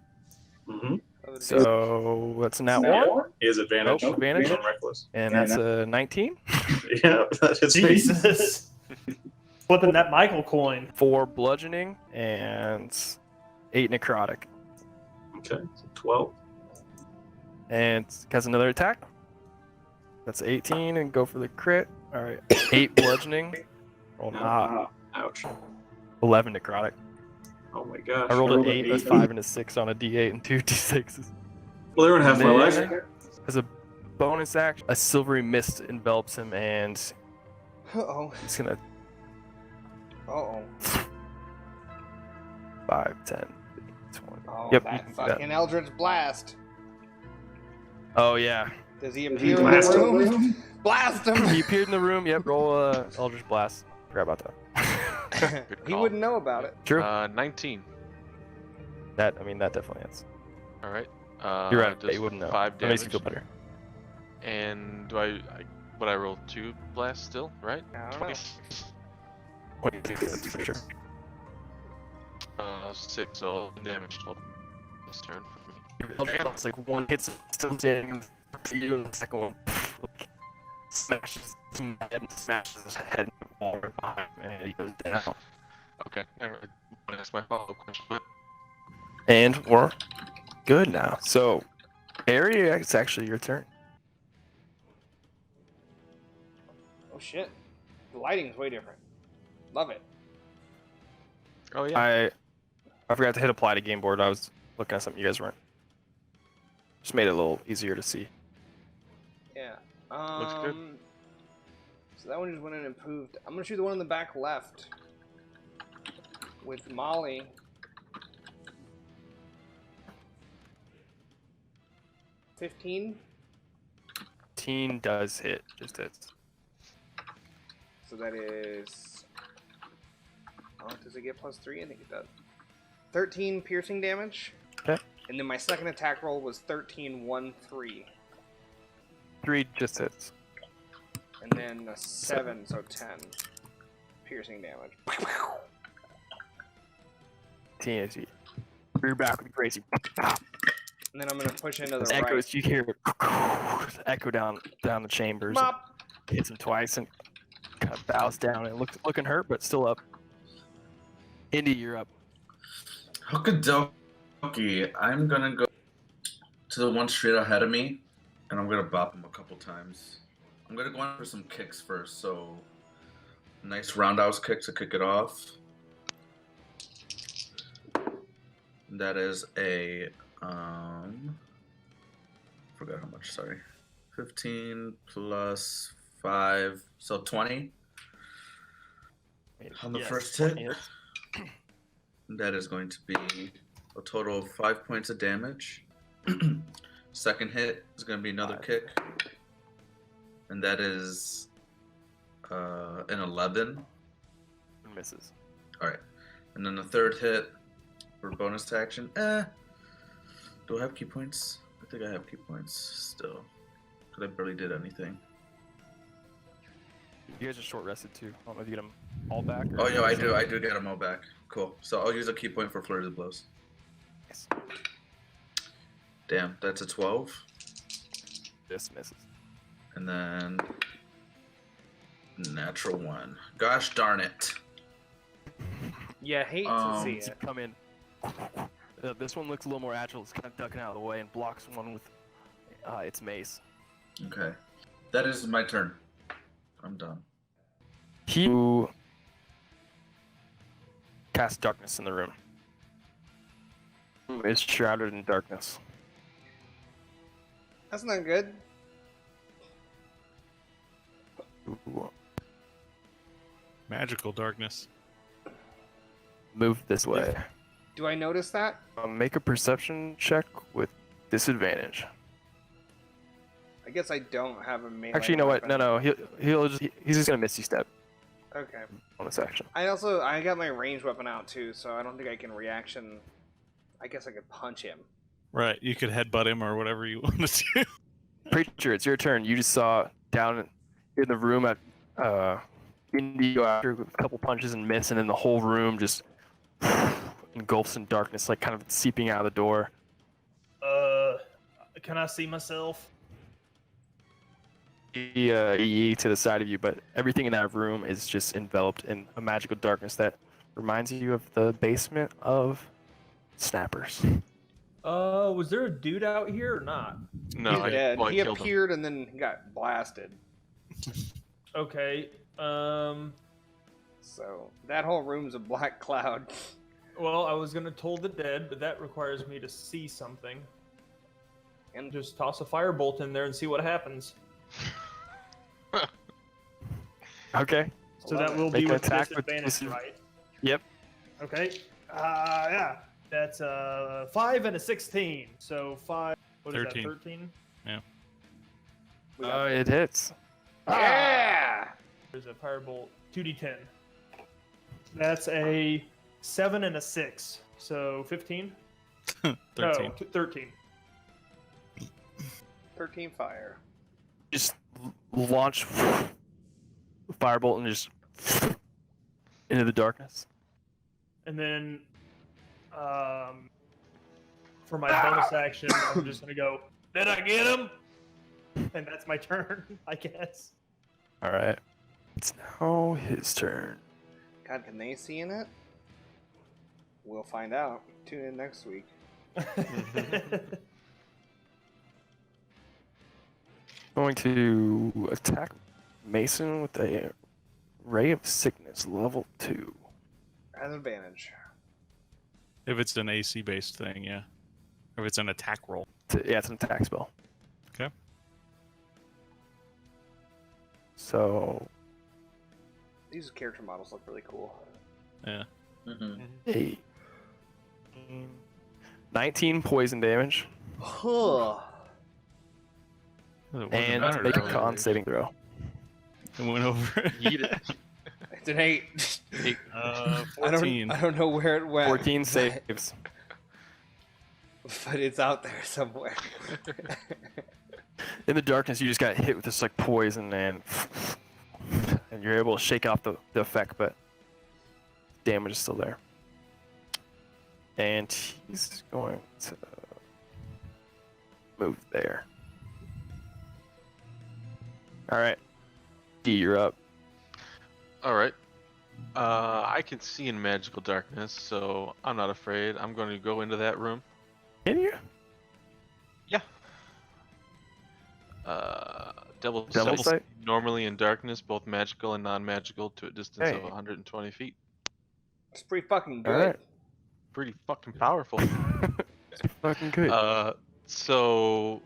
Mm-hmm. So that's an one. He has advantage. Nope, advantage. On reckless. And that's a 19. Yeah, that is me. Jesus. Flipping that Michael coin. 4 bludgeoning and 8 necrotic. Okay, so 12. And has another attack. That's 18 and go for the crit. All right, 8 bludgeoning. Roll not. Ouch. 11 necrotic. Oh my gosh. I rolled an 8, a 5, and a 6 on a d8 and 2 d6s. Well, they were in half my And life. then, as a bonus action, a silvery mist envelops him, and Uh-oh. he's gonna Uh-oh. 5, 10, 20. Oh, Yep, you that can do that. fucking Eldritch Blast. Oh yeah, Does he appear in blast the him? room? Blast him! he appeared in the room. Yep, roll Eldritch Blast. Forgot about that. Good He call. wouldn't know about it. True. 19. That definitely hits. All right. You're right. Does You wouldn't know. 5 That makes damage. you feel better. And do I roll 2 blasts still, right? I don't know. what do you think that's for sure? 6, so damage total this turn for me. Your Eldritch Blast, like one hits still standing for you, and the second one like, smashes him head and smashes his head in the wall right behind him, and he goes down. Okay. Alright. That's my follow-up question. But And we're good now. So, Ari, it's actually your turn. Oh shit. The lighting's way different. Love it. oh yeah. I forgot to hit apply to game board. I was looking at something you guys weren't. Just made it a little easier to see. Yeah. Looks good. So that one just went in and improved. I'm gonna shoot the one in the back left with Molly. $15. 15 does hit. Just hits. So that is. Oh, does it get +3? I think it does. 13 piercing damage. Okay. And then my second attack roll was 13-1-3. 3 just hits. And then a 7, so 10 piercing damage. 10 as you rear back with crazy. And then I'm gonna push into As the echoes, right. you hear it echo down the chambers. Mop. Hits him twice and kind of bows down and looking hurt, but still up. Indy, you're up. Okie I'm gonna go to the one straight ahead of me, and I'm gonna bop him a couple times. I'm gonna go in for some kicks first, so nice roundhouse kick to kick it off. That is a Forgot how much. Sorry, 15 plus 5, so 20 on the Yes, first 20 hit. hits. That is going to be a total of 5 points of damage. Second hit is going to be another 5. kick, and that is an 11. Misses. All right, and then the third hit for bonus to action. Do I have key points? I think I have key points still, because I barely did anything. You guys are short rested too. I don't know if you get them all back. Or Oh yeah, I do. I do get them all back. Cool. So I'll use a key point for flurry of blows. Yes. Damn, that's a 12, This misses. and then natural 1. Gosh darn it! Yeah, hate to see So you it. come in. This one looks a little more agile. It's kind of ducking out of the way and blocks one with its mace. Okay, that is my turn. I'm done. He casts darkness in the room. It's shrouded in darkness. That's not good. Ooh. Magical darkness. Move this way. Do I notice that? Make a perception check with disadvantage. I guess I don't have a melee. Actually, you know what? weapon. No. He's just gonna misty step Okay. on this action. I got my ranged weapon out too, so I don't think I can reaction. I guess I could punch him. Right. You could headbutt him or whatever you want to do. Preacher, it's your turn. You just saw down in the room at Indy go after with a couple punches and miss, and then the whole room just engulfs in darkness, like kind of seeping out of the door. Can I see myself? He to the side of you, but everything in that room is just enveloped in a magical darkness that reminds you of the basement of Snappers. Was there a dude out here or not? No, He's I dead. well, I He killed him. appeared and then he got blasted. Okay. So that whole room's a black cloud. Well, I was gonna toll the dead, but that requires me to see something. And just toss a firebolt in there and see what happens. Okay. So that will Make be an with attack with disadvantage, right? Yep. Okay. Yeah. That's 5 and a 16. So 5. What is 13. that? 13. It hits. Yeah! There's a firebolt. 2d10. That's a 7 and a 6. So 15. 13. No, 13. 13 fire. Just launch firebolt and just into the darkness. And then, for my bonus action, I'm just gonna go. Did I get him? And that's my turn, I guess. All right. It's now his turn. God, can they see in it? We'll find out. Tune in next week. Going to attack Mason with a Ray of Sickness, level 2. Has advantage. If it's an AC based thing, yeah. If it's an attack roll. Yeah, it's an attack spell. Okay. So, These character models look really cool. Yeah. Mm-hmm. 8, 19 poison damage, Huh. It wasn't and better make a than con that. saving throw. It went over. Eat it. It's an 8. 14. I don't know where it went. 14 saves. But it's out there somewhere. In the darkness, you just got hit with this like poison, and you're able to shake off the effect, but damage is still there. And he's going to move there. All right, D, you're up. All right. I can see in magical darkness, so I'm not afraid. I'm going to go into that room. Can you? Yeah. Devil Devil sight. sight? Normally in darkness, both magical and non-magical, to a distance Hey. of 120 feet. It's pretty fucking good. All right. Pretty fucking powerful. Fucking good. So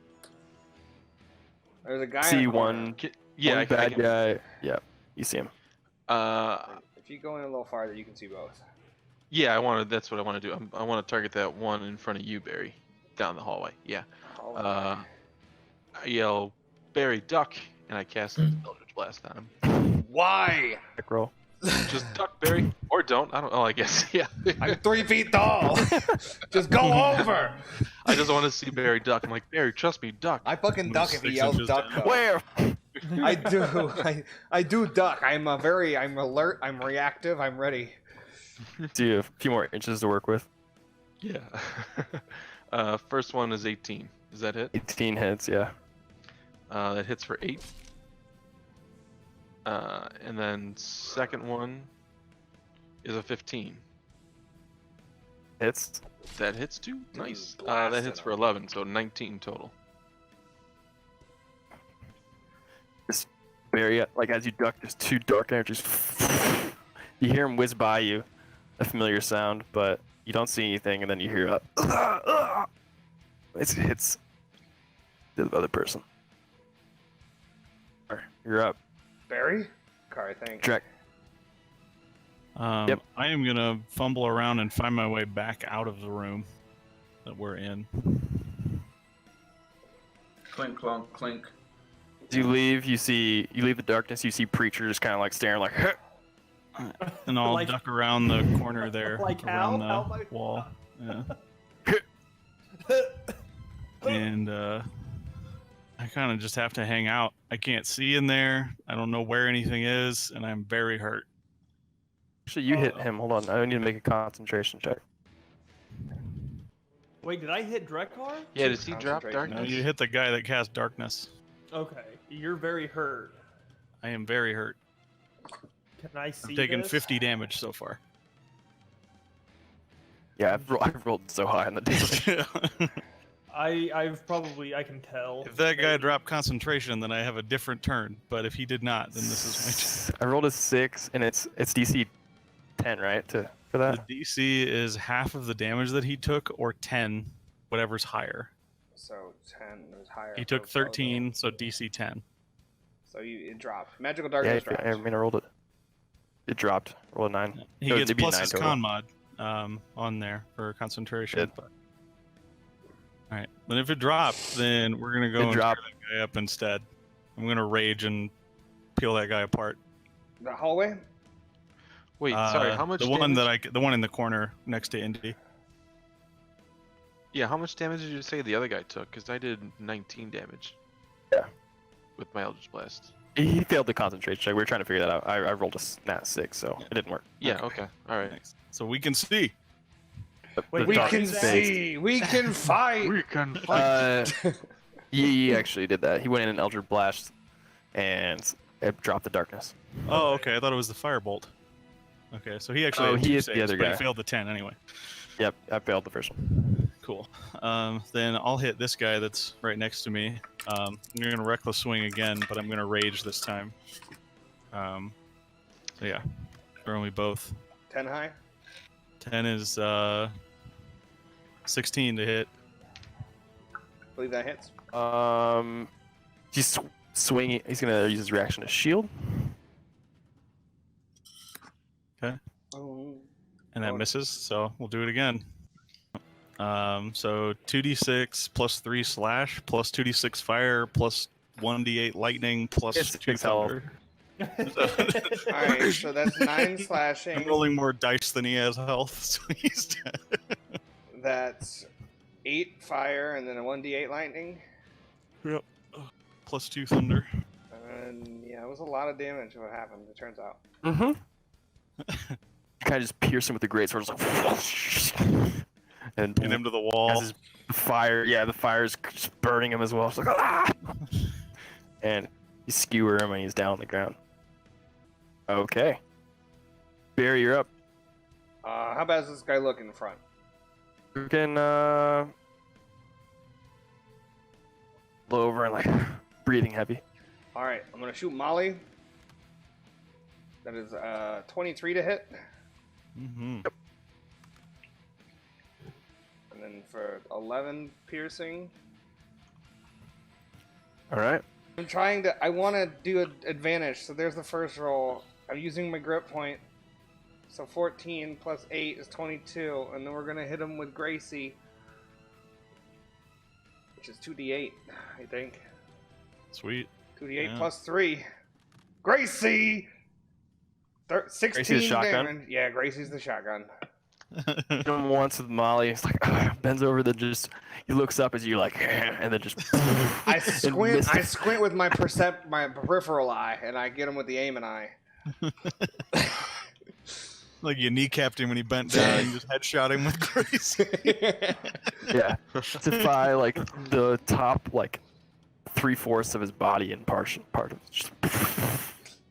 There's a guy. See in the corner. one. yeah, One I bad can, guy. Yeah, you see him. If you go in a little farther, you can see both. Yeah, that's what I want to do. I want to target that one in front of you, Barry, down the hallway. Yeah. I yell, Barry, duck, and I cast Eldritch Blast on him. Why? Back roll. Just duck, Barry, or don't. I don't. Oh, I guess. Yeah. I'm 3 feet tall. Just go over. I just want to see Barry duck. I'm like, Barry, trust me, duck. I fucking duck if he 6 yells inches duck. down. Though. Where? I do. I do duck. I'm alert. I'm reactive. I'm ready. Do you have a few more inches to work with? Yeah. First one is 18. Does that hit? 18 hits, yeah. That hits for 8. And then second one is a 15. Hits. That hits too. Nice. That blasted hits for him. 11, so 19 total. Barry, like as you duck, there's 2 dark energies. You hear him whiz by you, a familiar sound, but you don't see anything, and then you hear it hits the other person. You're up. Barry? Car, I think. Drek. I am gonna fumble around and find my way back out of the room that we're in. Clink, clunk, clink. As you leave, you leave the darkness, you see Preacher just kind of like staring like, And I'll Like- duck around the corner there, Like around how? the How wall. Yeah. And I kind of just have to hang out. I can't see in there. I don't know where anything is, and I'm very hurt. actually, you hit him. Hold on, I need to make a concentration check. Wait, did I hit Drekar? Yeah, does he drop Concentration. No, darkness? you hit the guy that cast darkness. Okay, you're very hurt. I am very hurt. Can I see I've taken this? 50 damage so far. Yeah, I've rolled so high on the damage. I can tell. If that guy dropped concentration, then I have a different turn. But if he did not, then this is I rolled a 6, and it's DC 10, right? For my that. The DC is half of the damage that he took, or 10, whatever's higher. So 10 is higher. He took for both. 13, so DC 10. So it dropped. Magical Yeah, darkness dropped. I mean, I rolled it. It dropped. Rolled a 9. He No, gets it'd be plus 9 his total. con mod on there for concentration. Did. But... All right, but if it dropped, then we're gonna go It and dropped. tear that guy up instead. I'm gonna rage and peel that guy apart. The hallway? Wait, sorry, how much The one damage? the one in the corner next to Indy. Yeah, how much damage did you say the other guy took? Because I did 19 damage. Yeah. With my Eldritch Blast. He failed the concentration check. We were trying to figure that out. I rolled a nat 6, so it didn't work. Yeah, okay. Alright. Thanks. So we can see. Wait, We dark can phase. see. We can fight. We can fight. He actually did that. He went in an Eldritch Blast, and it dropped the darkness. Oh, okay. I thought it was the firebolt. Okay, so he actually Oh, had he two hit the saves, other but guy. he failed the 10 anyway. Yep, I failed the first one. Cool. Then I'll hit this guy that's right next to me. I'm gonna reckless swing again, but I'm gonna rage this time. So yeah, throw me both. 10 high? 10 is 16 to hit. Believe that hits. He's swinging. He's gonna use his reaction to shield. Oh. And that Oh. misses, so we'll do it again. So 2d6 plus 3 slash plus 2d6 fire plus 1d8 lightning plus It's 2 6 health. thunder. Alright, so that's 9 I'm slashing. rolling more dice than he has health, so he's dead. That's 8 fire and then a 1d8 lightning. Yep. Plus 2 thunder. And yeah, it was a lot of damage what happened, it turns out. Mm-hmm. Kind of just pierce him with the greatsword, just like, and Pin him to the wall. as his fire. Yeah, the fire's just burning him as well. It's like, ah! And you skewer him, and he's down on the ground. Okay, Barry, you're up. How bad does this guy look in the front? You can low over and like breathing heavy. Alright, I'm gonna shoot Molly. That is 23 to hit. Mm-hmm. And then for 11 piercing, All right. I'm trying to. I want to do an advantage. So there's the first roll. I'm using my grip point. So 14 plus 8 is 22, and then we're gonna hit him with Gracie, which is 2d8, I think. Sweet. 2d8 Yeah. plus 3. Gracie. 16 Gracie's the shotgun? damage. Yeah, Gracie's the shotgun. Hit him once with Molly. It's like bends over. Then just he looks up as you like, and then just. I and squint. missed I it. squint with my my peripheral eye, and I get him with the aiming eye. Like you kneecapped him when he bent down and you just headshot him with grace. Yeah. Defy like the top like 3/4 of his body and part of it. Just,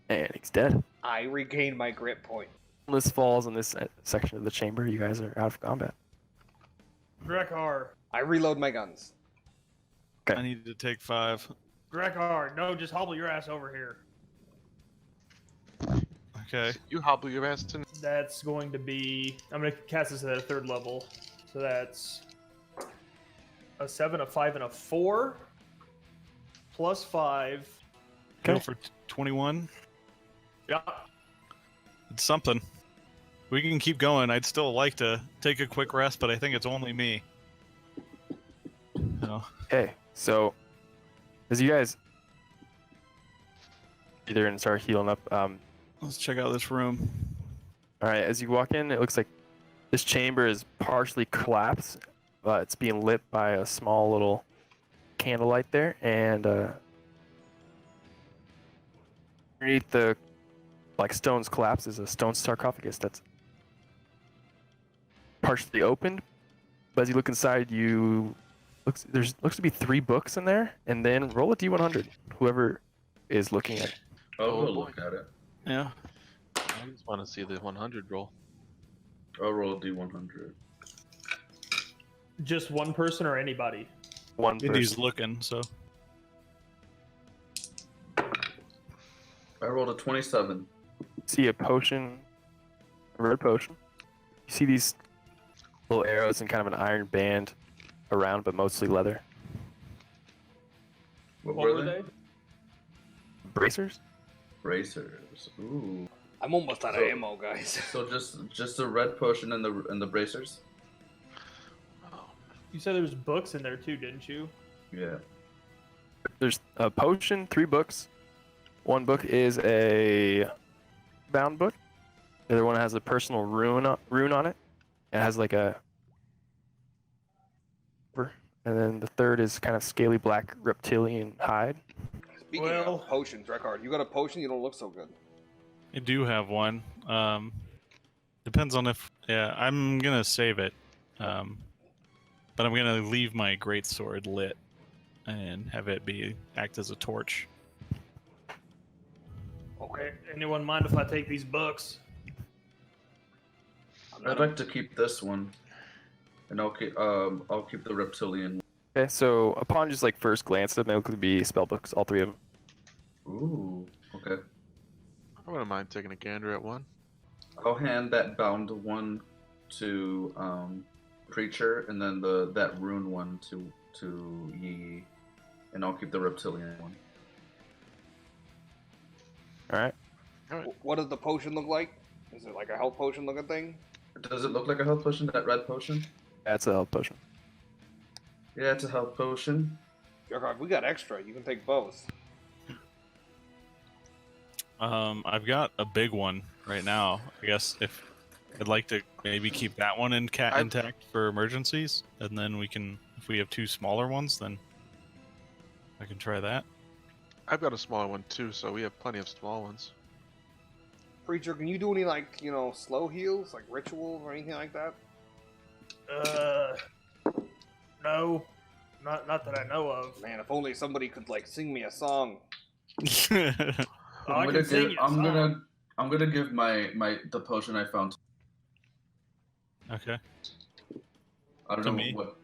and he's dead. I regain my grip point. This falls in this section of the chamber. You guys are out of combat. Drekar. I reload my guns. I need to take 5. Drekar, no, just hobble your ass over here. Okay. You hobble your ass to. That's going to be. I'm going to cast this at a 3rd level. So that's a 7, a 5, and a 4. Plus 5. Go for 21. Yeah. It's something. We can keep going. I'd still like to take a quick rest, but I think it's only me. No. Okay, so as you guys either and start healing up, Let's check out this room. all right, as you walk in, it looks like this chamber is partially collapsed, but it's being lit by a small little candlelight there, and underneath the like stone's collapse is a stone sarcophagus that's partially opened. But as you look inside, looks to be 3 books in there, and then roll a d100. Whoever is looking at it. I'll Oh, go boy. look at it. Yeah. I just want to see the 100 roll. I'll roll a d100. Just one person or anybody? One Indy's person. looking, so. I rolled a 27. See a potion, a red potion. You see these little arrows and kind of an iron band around, but mostly leather. What What were they? Bracers? Bracers. Ooh. I'm almost out of So- ammo, guys. So just a red potion and the bracers. You said there was books in there too, didn't you? Yeah. There's a potion, 3 books. One book is a bound book. The other one has a personal rune on it. It has like a. And then the third is kind of scaly black reptilian hide. Speaking Well- of potions, Rekard, you got a potion? You don't look so good. I do have one. Depends on if. Yeah, I'm gonna save it. But I'm gonna leave my greatsword lit and have it act as a torch. Okay. Anyone mind if I take these books? I'd like to keep this one, and I'll keep the reptilian. Okay, so upon just like first glance at them, they look to be spell books, all 3 of them. Ooh. Okay. I wouldn't mind taking a gander at one. I'll hand that bound one to preacher, and then that rune one to Yi, and I'll keep the reptilian one. All right. What does the potion look like? Is it like a health potion looking thing? Does it look like a health potion? That red potion? That's a health potion. Yeah, it's a health potion. Rekard, we got extra. You can take both. I've got a big one right now. I guess if I'd like to maybe keep that one intact for emergencies, and then we can, if we have 2 smaller ones, then I can try that. I've got a smaller one too, so we have plenty of small ones. Preacher, can you do any like slow heals, like rituals or anything like that? No, not that I know of. Man, if only somebody could like sing me a song. Oh, I can sing you a song. I'm gonna give my the potion I found. Okay. I don't To know me? what.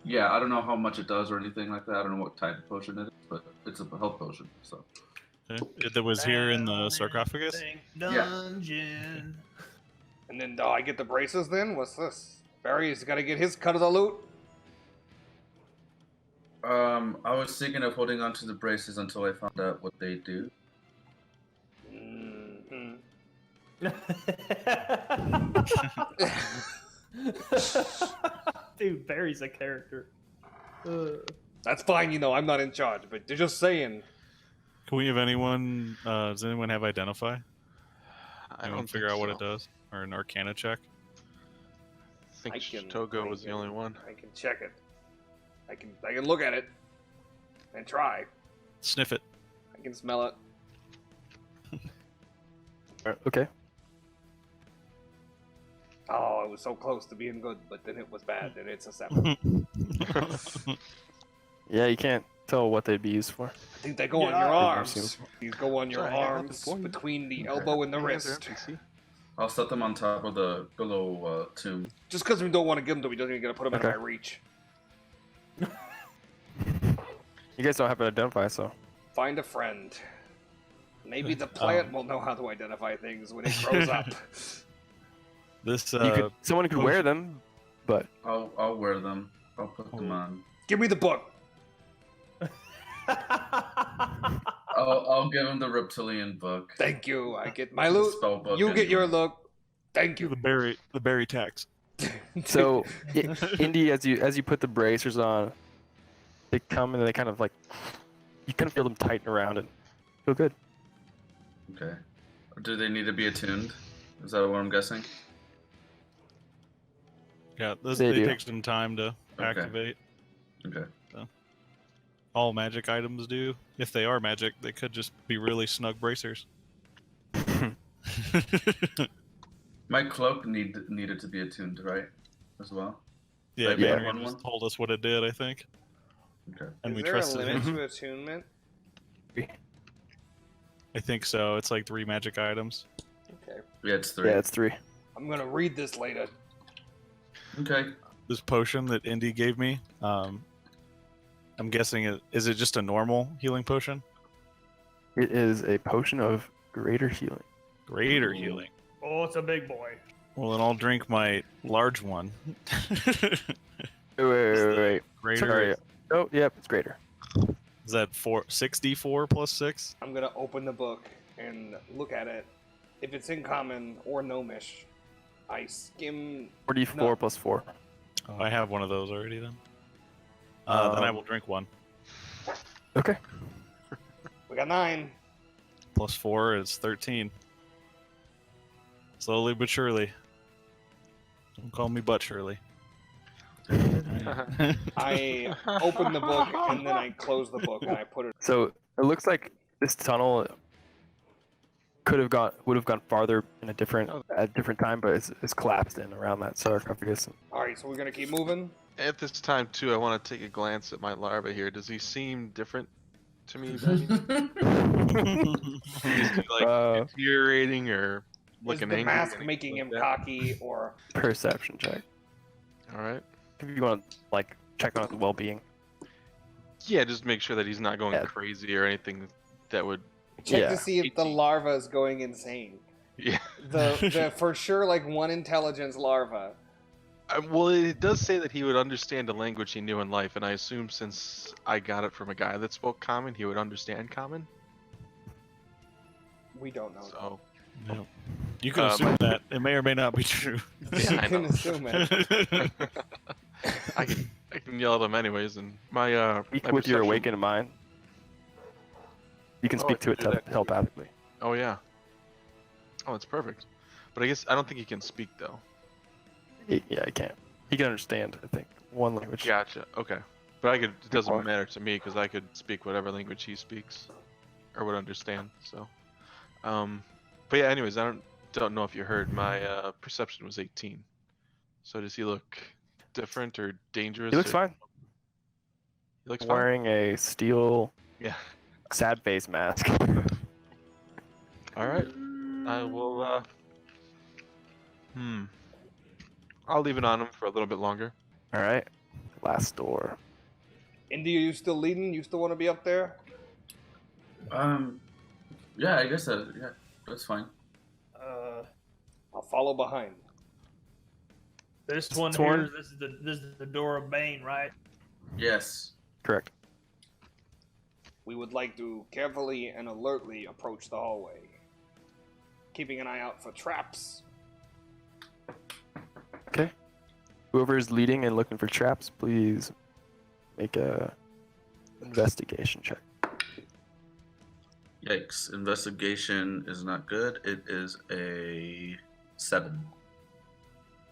Yeah, I don't know how much it does or anything like that. I don't know what type of potion it is, but it's a health potion. So Okay. That was here in the sarcophagus? Dungeon. And then I get the braces then? What's this? Barry's got to get his cut of the loot. I was thinking of holding on to the braces until I found out what they do. Mm-hmm. Dude, Barry's a character. That's fine, you know, I'm not in charge, but they're just saying. Can we have anyone? Does anyone have identify? I Anyone don't figure think out what so. it does, or an Arcana check? I think I can- Togo I was the can- only one. I can check it. I can look at it and try. Sniff it. I can smell it. Okay. Oh, it was so close to being good, but then it was bad, and it's a 7. Yeah, you can't tell what they'd be used for. I think they go on Yeah. your I've arms. seen These go on your Sorry, I got arms, this for you. between the Okay. elbow and the Yeah, they're wrist. empty, see? I'll set them on top of the below tomb. Just because we don't want to give them to me doesn't mean we're going to put them Okay. in my reach. You guys don't have an identify, so. Find a friend. Maybe the plant will know how to identify things when it grows up. This Someone could wear them, but I'll wear them. I'll put them on. Give me the book. I'll give him the reptilian book. Thank you. I get my The loot. spell book You get anyway. your look. Thank you. the berry tax. so Indy, as you put the bracers on, they come and they kind of like you kind of feel them tighten around and feel good. Okay. Do they need to be attuned? Is that what I'm guessing? Yeah, They they do. take some time to Okay. activate. Okay. All magic items do. If they are magic, they could just be really snug bracers. My cloak needed to be attuned, right? As well. Yeah, Like, Banner one just one? told us what it did, I think, Okay. and Is we there trusted a limit him. to attunement? I think so. It's like 3 magic items. Okay. Yeah, it's 3. Yeah, it's 3. I'm going to read this later. Okay. This potion that Indy gave me, I'm guessing is it just a normal healing potion? It is a potion of greater healing. Greater healing. Oh, it's a big boy. Well, then I'll drink my large one. Wait. Greater. Sorry. Oh, yep, it's greater. Is that 6d4 plus 6? I'm going to open the book and look at it. If it's in common or gnomish, I skim. 4d4 No. plus 4. Oh, I have one of those already then. Then I will drink one. Okay. We got 9. Plus 4 is 13. Slowly but surely. Don't call me but surely. I open the book and then I close the book and I put it. So it looks like this tunnel would have gone farther in at a different time, but it's collapsed in around that sarcophagus. All right, so we're gonna keep moving. At this time, too, I want to take a glance at my larva here. Does he seem different to me? Is he, like, deteriorating or Is looking the angry? mask or making him anything like cocky or? Perception check. that? All right. If you want to like check on his well-being. Yeah, just make sure that he's not going Yeah. crazy or anything that would. Check Yeah. to see if the 18. larva is going insane. Yeah. The for sure like 1 intelligence larva. Well, it does say that he would understand a language he knew in life, and I assume since I got it from a guy that spoke Common, he would understand Common. We don't know. So. No. You can assume that. It may or may not be true. Yeah, You I can know. assume it. I can yell at him anyways, and my Speak my with your perception- awakened mind. You can Oh, speak I to it can do that. telepathically. Oh yeah. Oh, it's perfect. But I guess I don't think he can speak though. Yeah, I can't. He can understand, I think, one language. Gotcha. Okay. But I could. It doesn't Or- matter to me because I could speak whatever language he speaks, or would understand. So, but yeah. Anyways, I don't know if you heard my perception was 18. So does he look different or dangerous? He looks or- fine. He looks fine. Wearing a steel Yeah. sad face mask. All right. I will. I'll leave it on him for a little bit longer. All right. Last door. Indy, are you still leading? You still want to be up there? Yeah, I guess that's fine. I'll follow behind. This one This here, one? this is the door of Bane, right? Yes. Correct. We would like to carefully and alertly approach the hallway, keeping an eye out for traps. Okay. Whoever is leading and looking for traps, please make a investigation check. Yikes. Investigation is not good. It is a 7.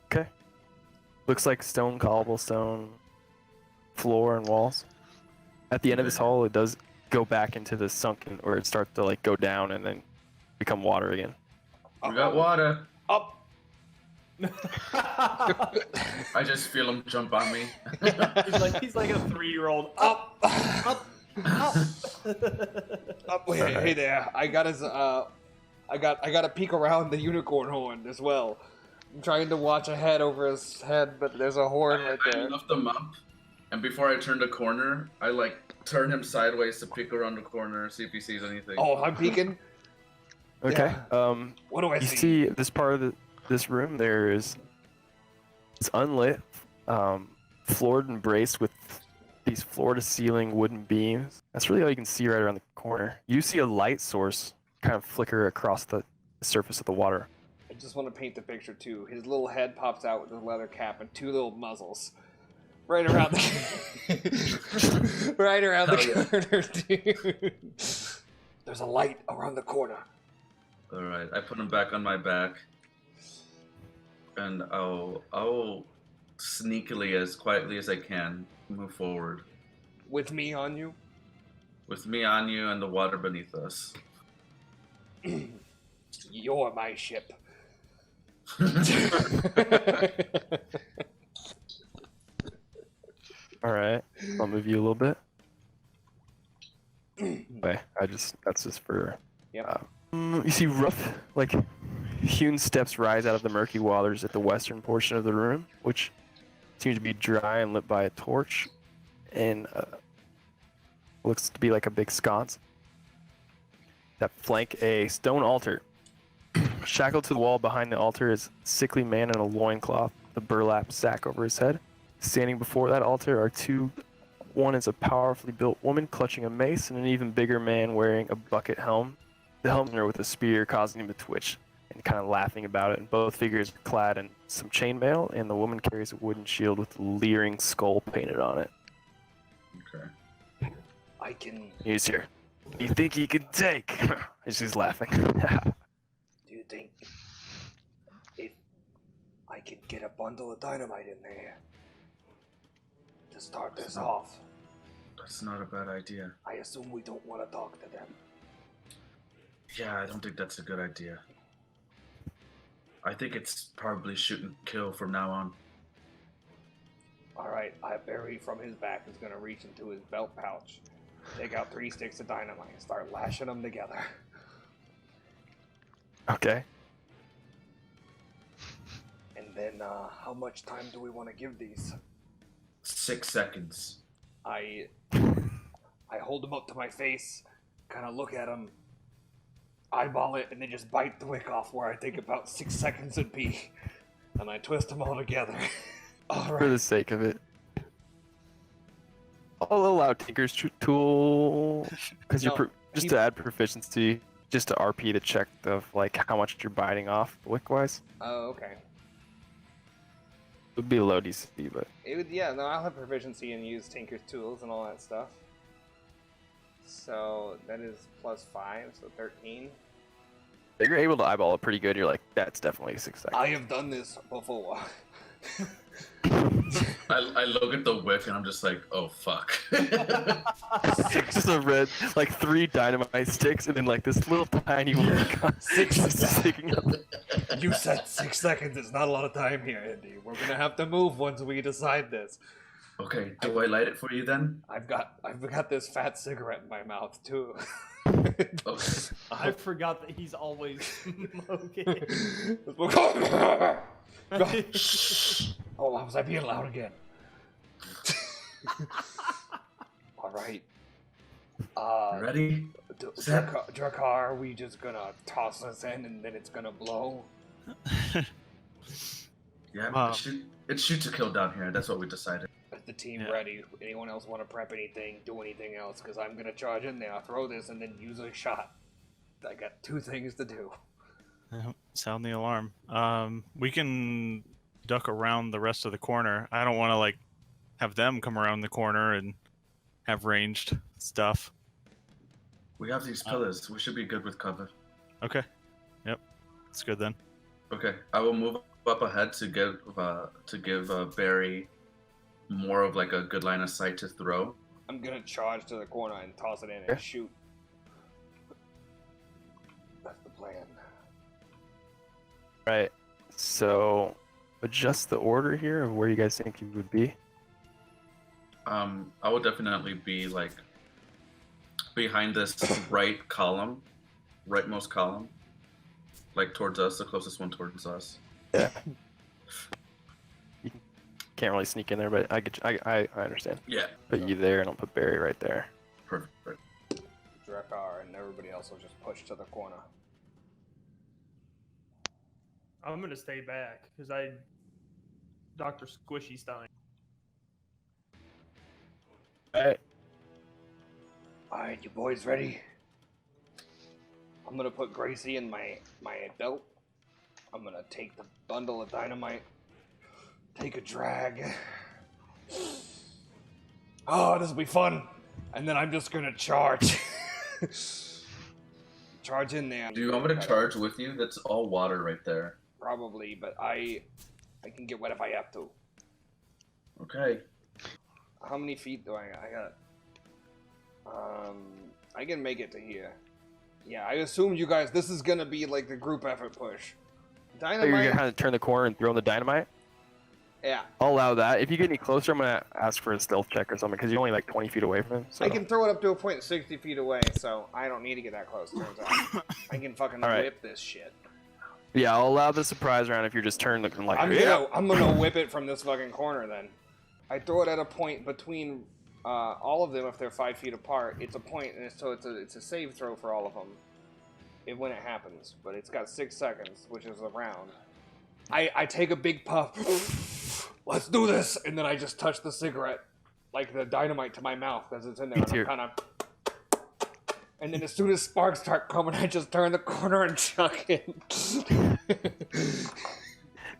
Okay. Looks like stone, cobblestone, floor, and walls. At the end of this hall, it does go back into the sunken, or it starts to like go down and then become water again. We got water. Up! I just feel him jump on me. he's like a 3-year-old. Up! Up! Up! Up! Wait, hey there! I got his. I got a peek around the unicorn horn as well. I'm trying to watch ahead over his head, but there's a horn right I there. lift him up, and before I turn the corner, I like turn him sideways to peek around the corner, see if he sees anything. Oh, I'm peeking. Okay. What do I You see? see this part of this room. It's unlit, floored and braced with these floor-to-ceiling wooden beams. That's really all you can see right around the corner. You see a light source kind of flicker across the surface of the water. I just want to paint the picture too. His little head pops out with a leather cap and 2 little muzzles. Right around the right around the corner, dude. There's a light around the corner. Alright, I put him back on my back. And I'll sneakily, as quietly as I can, move forward. With me on you? With me on you and the water beneath us. You're my ship. Alright, I'll move you a little bit. Okay, that's just for... Yep. You see rough, like, hewn steps rise out of the murky waters at the western portion of the room, which seems to be dry and lit by a torch, and looks to be like a big sconce that flank a stone altar. Shackled to the wall behind the altar is a sickly man in a loincloth, a burlap sack over his head. Standing before that altar are 2. One is a powerfully built woman clutching a mace, and an even bigger man wearing a bucket helm. The helmer with a spear, causing him to twitch and kind of laughing about it. And both figures are clad in some chainmail, and the woman carries a wooden shield with a leering skull painted on it. Okay. I can. He's here. You think you can take? She's laughing. Do you think if I could get a bundle of dynamite in there to start this off? That's not a bad idea. I assume we don't want to talk to them. Yeah, I don't think that's a good idea. I think it's probably shoot and kill from now on. Alright, Barry from his back is going to reach into his belt pouch, take out 3 sticks of dynamite, and start lashing them together. Okay. And then, how much time do we want to give these? 6 seconds. I hold them up to my face, kind of look at them, eyeball it, and then just bite the wick off where I think about 6 seconds would be. And I twist them all together. Alright. For the sake of it. I'll allow Tinker's tool, because No, just he- to add proficiency, just to RP to check the like how much you're biting off wick wise. Oh, okay. It would be a low DC, but It would, yeah, no, I'll have proficiency and use Tinker's tools and all that stuff. So that is +5, so 13. if you're able to eyeball it pretty good, you're like, that's definitely 6 seconds. I have done this before. I look at the wick and I'm just like, oh fuck. Just a red, like 3 dynamite sticks, and then like this little tiny wick. 6 sticking up. You said 6 seconds. It's not a lot of time here, Andy. We're gonna have to move once we decide this. Okay, do I light it for you then? I've got this fat cigarette in my mouth too. Okay. I forgot that he's always smoking. Oh, was I being loud again? All right. Ready? Set. Drakar, are we just gonna toss this in and then it's gonna blow? Yeah, it's shoot to kill down here. That's what we decided. Is the team Yeah. ready? Anyone else want to prep anything? Do anything else? Because I'm gonna charge in there, throw this, and then use a shot. I got 2 things to do. Sound the alarm. We can duck around the rest of the corner. I don't want to like have them come around the corner and have ranged stuff. We have these pillars. We should be good with cover. Okay. Yep. That's good then. Okay, I will move up ahead to give Barry more of like a good line of sight to throw. I'm gonna charge to the corner and toss it in and shoot. That's the plan. Right. So, adjust the order here of where you guys think you would be. I would definitely be like behind this right column, rightmost column, like towards us, the closest one towards us. Yeah. You can't really sneak in there, but I understand. Yeah. Put you there, and I'll put Barry right there. Perfect. Drakkar and everybody else will just push to the corner. I'm gonna stay back because Dr. Squishy Stein. Alright. Alright, you boys ready? I'm gonna put Gracie in my belt. I'm gonna take the bundle of dynamite. Take a drag. Oh, this will be fun. And then I'm just gonna charge. Charge in there. Do you want me to charge with you? That's all water right there. Probably, but I can get wet if I have to. Okay. How many feet do I got? I can make it to here. Yeah, I assumed you guys, this is gonna be like the group effort push. So you're Dynamite? gonna have to turn the corner and throw in the dynamite? Yeah. I'll allow that. If you get any closer, I'm gonna ask for a stealth check or something, because you're only like 20 feet away from him. So. I can throw it up to a point 60 feet away, so I don't need to get that close, turns out. I can fucking whip this shit. Yeah, I'll allow the surprise round if you're just turned looking like, I'm gonna whip it from this fucking corner then. I throw it at a point between all of them if they're 5 feet apart. It's a point, and so it's a save throw for all of them when it happens. But it's got 6 seconds, which is a round. I take a big puff. Let's do this, and then I just touch the cigarette, like the dynamite, to my mouth as it's in there. And I'm kind of. And then as soon as sparks start coming, I just turn the corner and chuck it.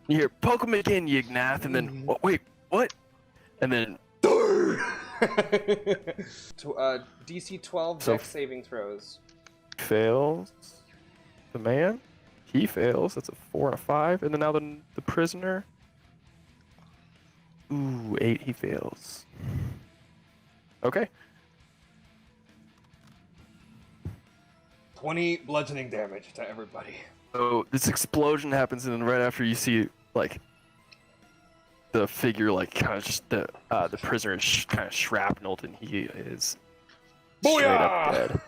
You hear, poke him again, you Ignath, and then, wait, what? And then... DC 12 So- dex saving throws. Fails. The man? He fails. That's a 4 and a 5. And then now the prisoner. Ooh, 8. He fails. Okay. 20 bludgeoning damage to everybody. So this explosion happens, and then right after you see, like, the figure, like, kind of just the prisoner is kind of shrapneled, and he is straight up dead.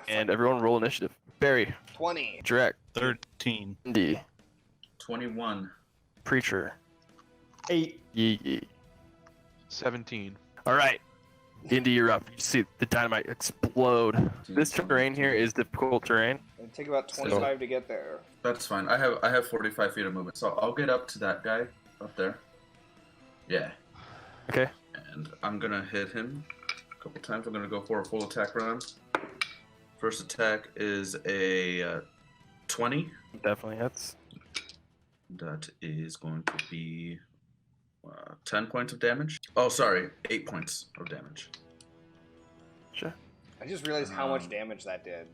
And everyone roll initiative. Barry. 20. Drek. 13. D. 21. Preacher. 8. Yee. 17. All right. Indy, you're up. You see the dynamite explode. This terrain here is difficult terrain. It'll take about 25 to get there. That's fine. I have 45 feet of movement, so I'll get up to that guy up there. Yeah. Okay. And I'm gonna hit him a couple times. I'm gonna go for a full attack round. First attack is a 20. Definitely hits. That is going to be 10 points of damage. Oh, sorry, 8 points of damage. Sure. I just realized how much damage that did.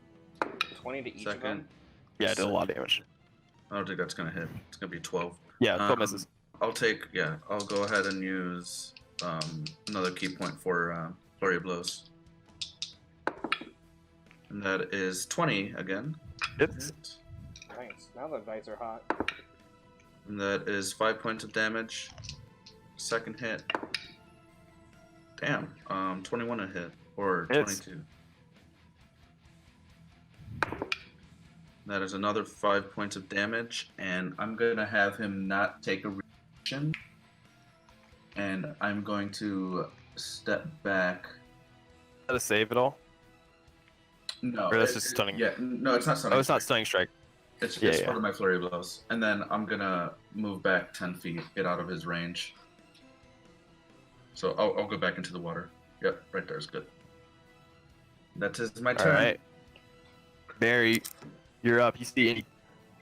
20 to each of them? Yeah, it did a lot of damage. I don't think that's gonna hit. It's gonna be 12. Yeah, 12 misses. I'll go ahead and use another key point for flurry of blows. And that is 20 again. Hits. Nice. Now the dice are hot. And that is 5 points of damage. Second hit. Damn. 21 a hit. Or Hits. 22. That is another 5 points of damage. And I'm going to have him not take a reaction. And I'm going to step back. Is that a save at all? No. Or that's just stunning? Yeah, no, it's not stunning. Oh, it's not stunning strike. It's Yeah, part of my flurry of blows. And then I'm gonna move back 10 feet, get out of his range. So I'll go back into the water. Yep, right there is good. That is my All turn. right. Barry, you're up. You see any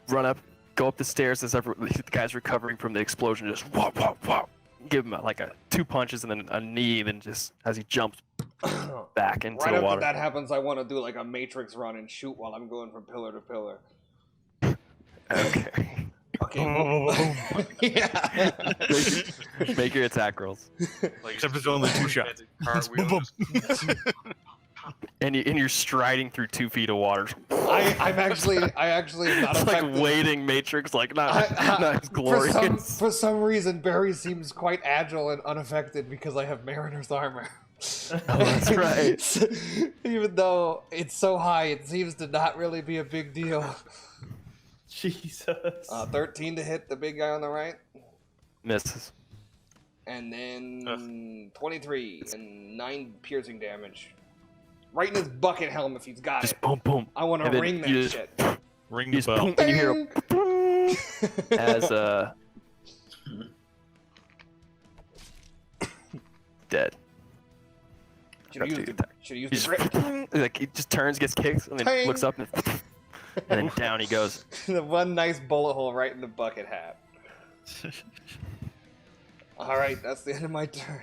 run up, go up the stairs as the guy's recovering from the explosion. Just whop, whop, whop. Give him like 2 punches and then a knee, then just as he jumps back into Right the after water. that happens, I want to do like a Matrix run and shoot while I'm going from pillar to pillar. Okay. Okay. Yeah. Make your attack rolls. Like, Except it's only 2 shots. Cartwheel, just- And you're striding through 2 feet of water. I actually am not It's like affected. wading Matrix, like not as glorious. For some reason, Barry seems quite agile and unaffected because I have Mariner's armor. Oh, that's right. Even though it's so high, it seems to not really be a big deal. Jesus. 13 to hit the big guy on the right. Misses. And then 23 and 9 piercing damage. Right in his bucket helm if he's got Just it. boom, boom. I want to And then ring that you just- shit. Ring You the just bell. boom, and you hear a boom as dead. Should have used, He the just, grip. like he just turns, gets kicks, and then Ting. looks up, and then down he goes. The one nice bullet hole right in the bucket hat. Alright, that's the end of my turn.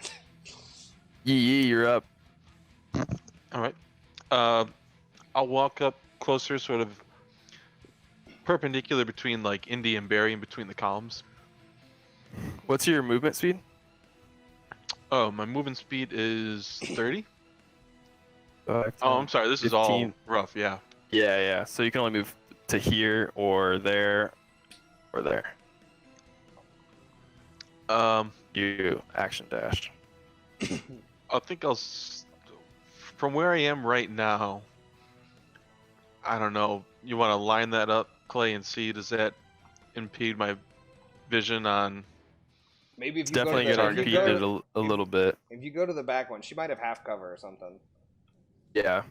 Yee, you're up. All right. I'll walk up closer, sort of perpendicular between like Indy and Barry, in between the columns. What's your movement speed? Oh, my movement speed is 30. 5, Oh, I'm sorry. This is all 15. rough. Yeah. Yeah. So you can only move to here or there or there. You action dash. I think from where I am right now. I don't know. You want to line that up, Clay, and see does that impede my vision on? Maybe if It's you definitely go to gonna the, impede it a little bit. if you go to the back one, she might have half cover or something. Yeah.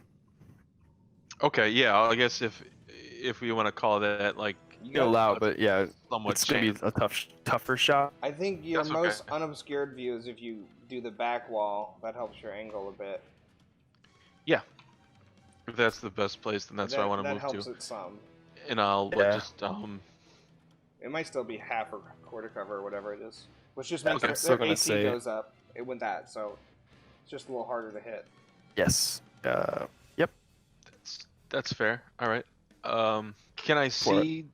Okay, yeah. I guess if we want to call that like You You can allow, but yeah, somewhat it's gonna be chance. a tougher shot. I think your That's okay. most unobscured view is if you do the back wall. That helps your angle a bit. If that's the best place, then that's where I want to that move helps to. it some. And I'll Yeah. just It might still be half or quarter cover or whatever it is. Which just Okay, means I'm their still gonna AC say- goes up. It went that, so it's just a little harder to hit. Yes. Yep. that's fair. All right. Can I For it. see?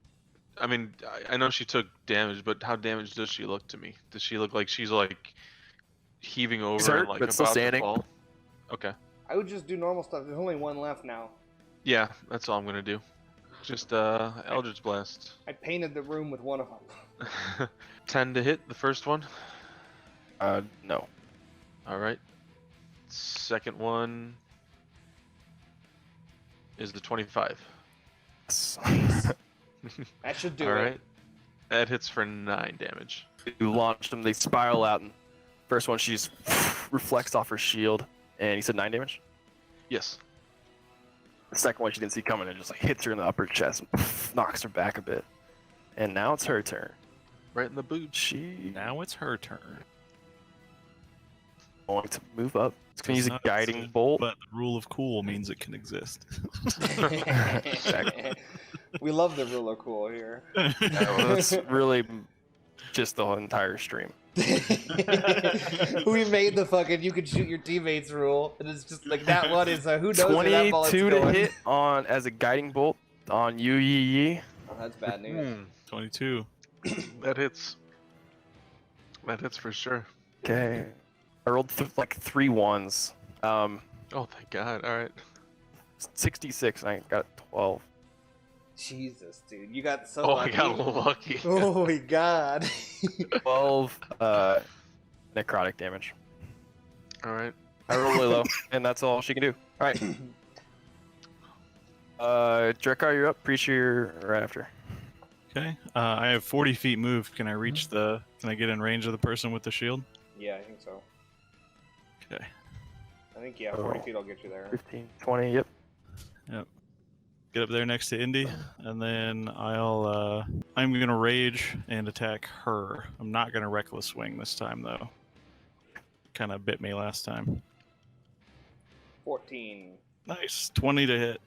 I mean, I know she took damage, but how damaged does she look to me? Does she look like she's like heaving over hurt, and like but about still to standing. fall? Okay. I would just do normal stuff. There's only one left now. Yeah, that's all I'm gonna do. Just Eldritch Blast. I painted the room with one of them. 10 to hit the first one. No. All right. Second one is the 25. Yes. That should do All it. right. That hits for 9 damage. You launch them, they spiral out, and first one she just reflects off her shield, and you said 9 damage? Yes. The second one she didn't see coming and just like hits her in the upper chest and knocks her back a bit. And now it's her turn. Right in the boot. She Now it's her turn. going to move up. It's going to use a Not guiding exist, bolt. But the rule of cool means it can exist. Exactly. We love the rule of cool here. That's really just the whole entire stream. We made the fucking you can shoot your teammates rule, and it's just like that one is who knows where that bullet's 22 to going. hit on as a guiding bolt on you, Yi. Oh, that's bad news. 22. That hits. That hits for sure. Okay. I rolled like 3 ones. Oh, thank God. All right. 66, and I got 12. Jesus, dude, you got so Oh, lucky. I got lucky. Oh my God. 12 necrotic damage. All right. I rolled really low, and that's all she can do. All right. Drekar, you're up. Pretty sure you're right after. Okay. I have 40 feet moved. Can I reach the? Can I get in range of the person with the shield? Yeah, I think so. Okay. I think 40 feet will get you there. 15, 20, yep. Yep. get up there next to Indy, and then I'm gonna rage and attack her. I'm not gonna reckless swing this time though. Kind of bit me last time. 14. Nice, 20 to hit.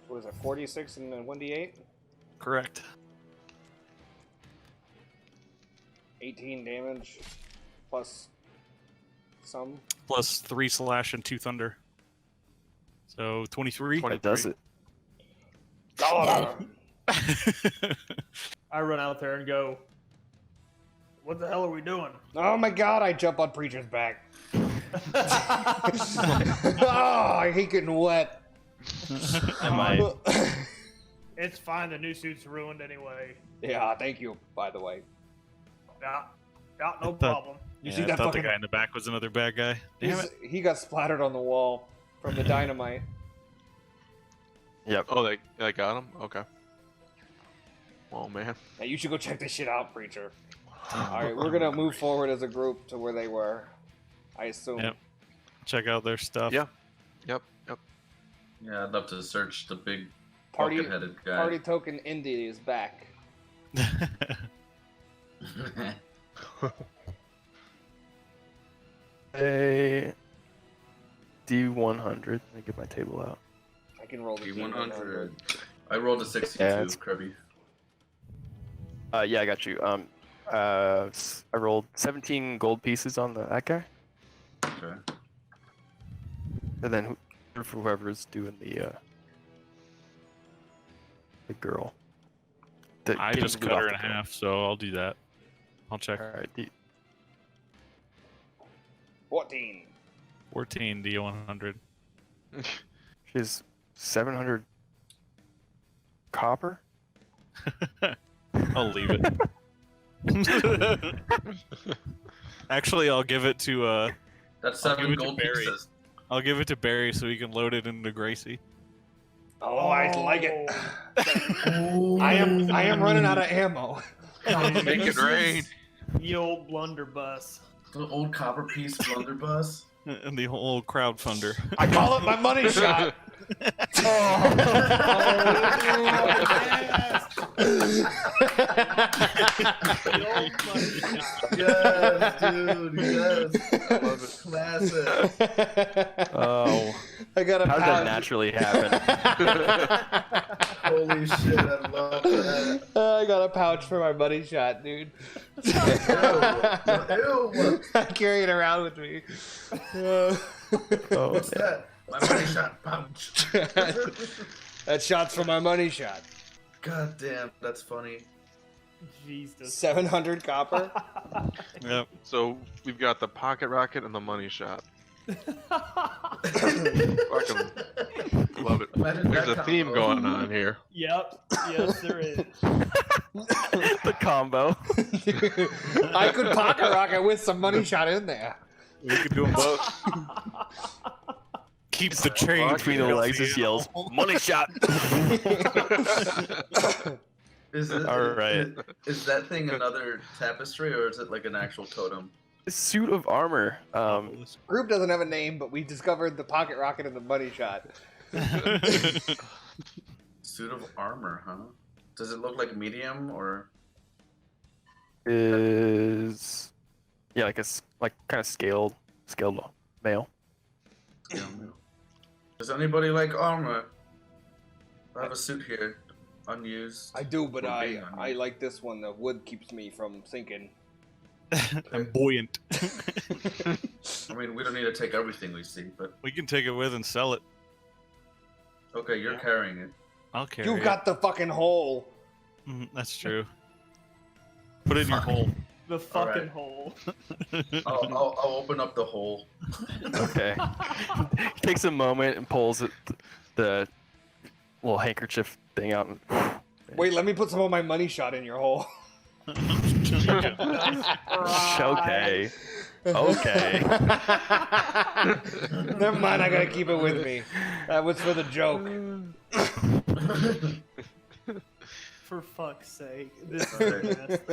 What is it? 46 and then 1d8. Correct. 18 damage plus some. Plus 3 slash and 2 thunder. So 23. That does it. I run out there and go, what the hell are we doing? Oh my god, I jump on Preacher's back. Oh, I hate getting wet. Am I? It's fine, the new suit's ruined anyway. Yeah, thank you, by the way. Yeah, no problem. You Yeah, see I that thought fucking... the guy in the back was another bad guy. Damn it. He got splattered on the wall from the dynamite. Yep. Oh, they got him? Okay. Oh, man. Now you should go check this shit out, Preacher. Alright, we're gonna move forward as a group to where they were. I assume. Yep. Check out their stuff. Yeah. Yep. Yeah, I'd love to search the big Party, bucket-headed guy. party token Indy is back. A D100. Let me get my table out. I can roll the D100. I rolled a 62, Yeah, it's- Kirby. Yeah, I got you. I rolled 17 gold pieces on that guy, Okay. and then whoever's doing the girl. I getting just loot cut off her the in girl. half, so I'll do that. I'll check. All right. 14. 14 D100. She's 700 copper. I'll leave it. Actually, I'll give it to That's I'll give 7 it to gold Barry. pieces. I'll give it to Barry so he can load it into Gracie. Oh, I like it. I am running out of ammo. Make it rain. The old blunderbuss. The old copper piece blunderbuss. And the whole crowdfunder. I call it my money shot. Yes, dude. Yes. I love it. Classic. Oh, I got a how did that pouch. naturally happen? Holy shit, I love that. I got a pouch for my money shot, dude. Ew. I carry it around with me. Oh, What's that? My money shot pouch. That shot's for my money shot. God damn, that's funny. Jesus. 700 copper. Yep. So we've got the pocket rocket and the money shot. Fucking love it. Imagine There's that a theme combo. going on here. Yep. Yes, there is. the combo. I could pocket rocket with some money shot in there. We could do them both. Keep the change Between the legs, just yells, "Money shot!" Is it, All right. Is that thing another tapestry or is it like an actual totem? Suit of armor. Group doesn't have a name, but we discovered the pocket rocket and the money shot. Suit of armor, huh? Does it look like medium or? Is like kind of scaled mail. Does anybody like armor? I have a suit here, unused. I do, but From I being unused. like this one. The wood keeps me from sinking. I'm buoyant. I mean, we don't need to take everything we see, but We can take it with and sell it. okay, you're carrying it. I'll carry You it. got the fucking hole. That's true. Put it in your hole. The fucking right. hole. I'll open up the hole. Okay. He takes a moment and pulls the little handkerchief thing out. And, Wait, let me put some of my money shot in your hole. okay. Okay. Never mind, I gotta keep it with me. That was for the joke. For fuck's sake. This Okay. is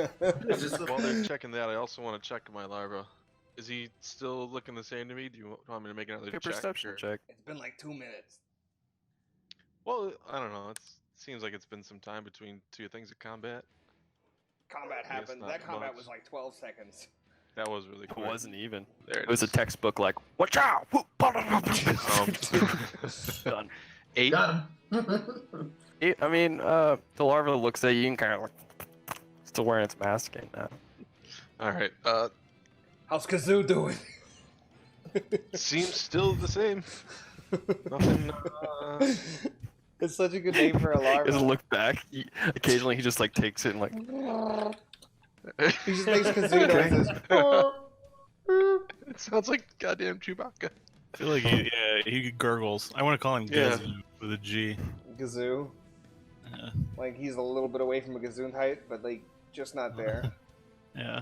It's just While they're checking that, I also want to check my larva. Is he still looking the same to me? Do you want me to make another Okay, check? perception or- check. It's been like 2 minutes. Well, I don't know. It seems like it's been some time between two things of combat. Combat Yes, happened. not That combat much. was like 12 seconds. That was really It quick. wasn't even. There It was a is. textbook like, watch out! Whoop, Done. 8. Got him. I mean, the larva looks at you and kind of like, still wearing its mask and All right. How's Kazoo doing? Seems still the same. Nothing. It's such a good name for a he doesn't larva. look back. Occasionally, he just like takes it and like, He just makes Kazoo noises. It sounds like goddamn Chewbacca. I feel like he gurgles. I want to call him Yeah. Gazoo with a G. Kazoo. Yeah. Like he's a little bit away from a Gazoon height, but like just not there. Yeah.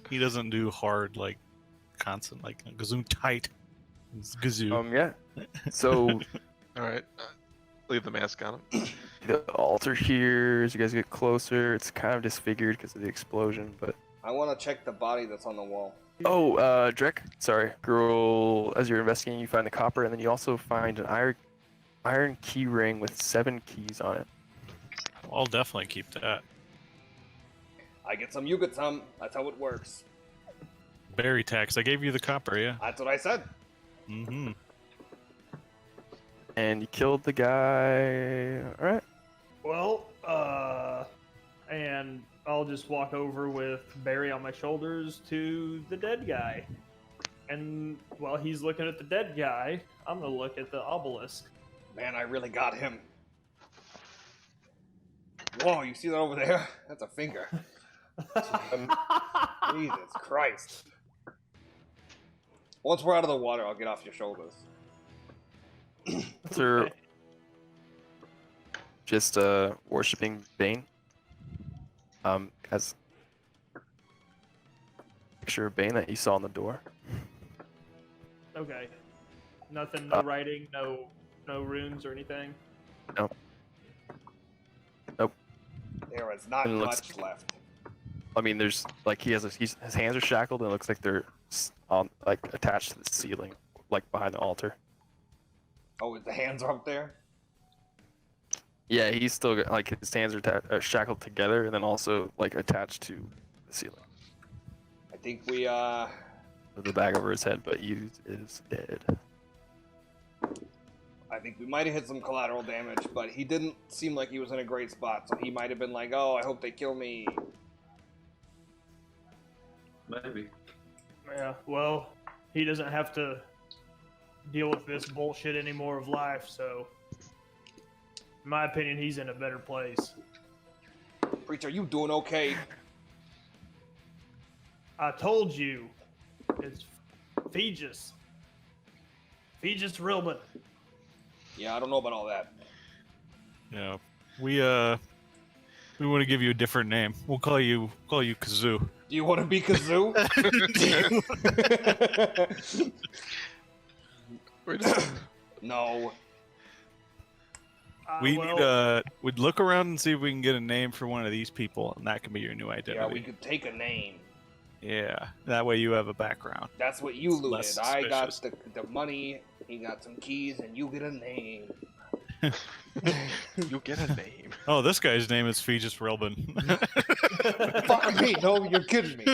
He doesn't do hard like constant like Gazoo tight. It's Gazoo. yeah. So All right. Leave the mask on him. the altar here, as you guys get closer, it's kind of disfigured because of the explosion, but. I want to check the body that's on the wall. Oh, Drek, sorry. Girl, as you're investigating, you find the copper, and then you also find an iron key ring with 7 keys on it. I'll definitely keep that. I get some, you get some. That's how it works. Berry tax. I gave you the copper, yeah. That's what I said. Mm-hmm. And you killed the guy. Alright. Well, and I'll just walk over with Barry on my shoulders to the dead guy. And while he's looking at the dead guy, I'm gonna look at the obelisk. Man, I really got him. Whoa, you see that over there? That's a finger. Jesus Christ. Once we're out of the water, I'll get off your shoulders. They're just worshipping Bane. As picture of Bane that you saw on the door. Okay. Nothing, no writing, no runes or anything. Nope. There is not It looks- much left. I mean, there's like his hands are shackled, and it looks like they're on like attached to the ceiling, like behind the altar. Oh, the hands are up there? Yeah, he's still got, like his hands are shackled together, and then also like attached to the ceiling. I think we, With the bag over his head, but he is dead. I think we might have hit some collateral damage, but he didn't seem like he was in a great spot, so he might have been like, oh, I hope they kill me. Maybe. Yeah, well, he doesn't have to deal with this bullshit anymore of life, so in my opinion, he's in a better place. Preacher, you doing okay? I told you, it's Fegus. Fegus Rilman. Yeah, I don't know about all that. Yeah. We want to give you a different name. We'll call you Kazoo. Do you want to be Kazoo? No. We'd look around and see if we can get a name for one of these people, and that can be your new identity. Yeah, we could take a name. Yeah, that way you have a background. That's what you looted. Less I got suspicious. the money, he got some keys, and you get a name. You get a name. Oh, this guy's name is Fegus Relbin. Fuck me, no, you're kidding me.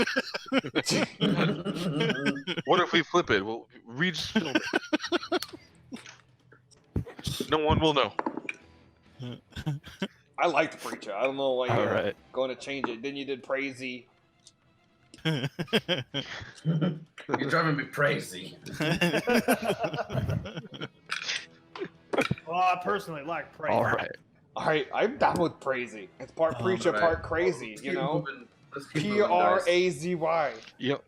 What if we flip it? Well, read film it. No one will know. I liked Preacher. I don't know why you're Alright. going to change it. Then you did Praisey. You're driving me crazy. Well, I personally like Praise. Alright. Alright, I'm down with Praisey. It's part Preacher, Alright. part crazy, Let's you keep know? moving. Let's keep moving, guys. P-R-A-Z-Y. Yep.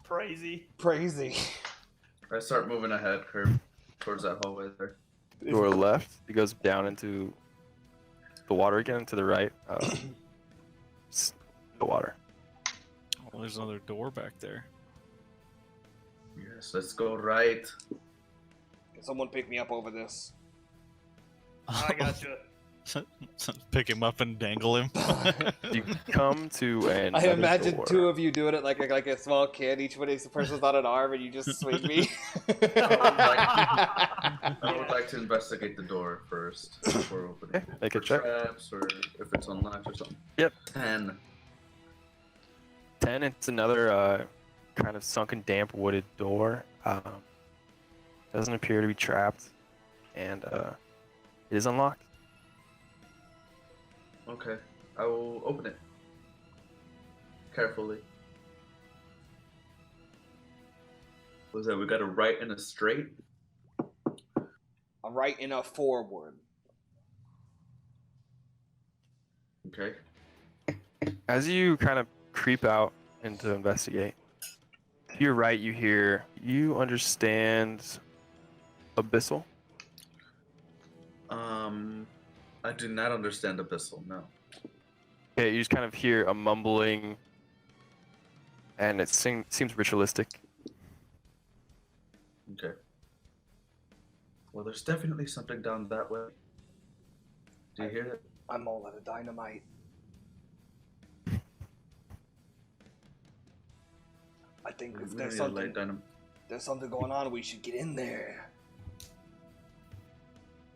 Crazy. Praisey. I start moving ahead, Curb, towards that hallway there. Door left, it goes down into the water again, to the right. The water. Oh, there's another door back there. Yes, let's go right. Can someone pick me up over this? I gotcha. Pick him up and dangle him. You come to an. I imagine door. two of you doing it like a small kid. Each one of the person's on an arm, and you just swing me. I would like to investigate the door first before opening. Okay, make a For check. traps or if it's unlocked or something. Yep. 10. 10. It's another kind of sunken, damp, wooded door. Doesn't appear to be trapped, and it is unlocked. Okay. I will open it. Carefully. What was that? We got a right and a straight? A right and a forward. Okay. As you kind of creep out and to investigate, to your right, you understand abyssal. I do not understand abyssal, no. Okay, you just kind of hear a mumbling, and it seems ritualistic. Okay. Well, there's definitely something down that way. Do you hear it? I'm all out of dynamite. I think if there's something, there's something going on, we should get in there.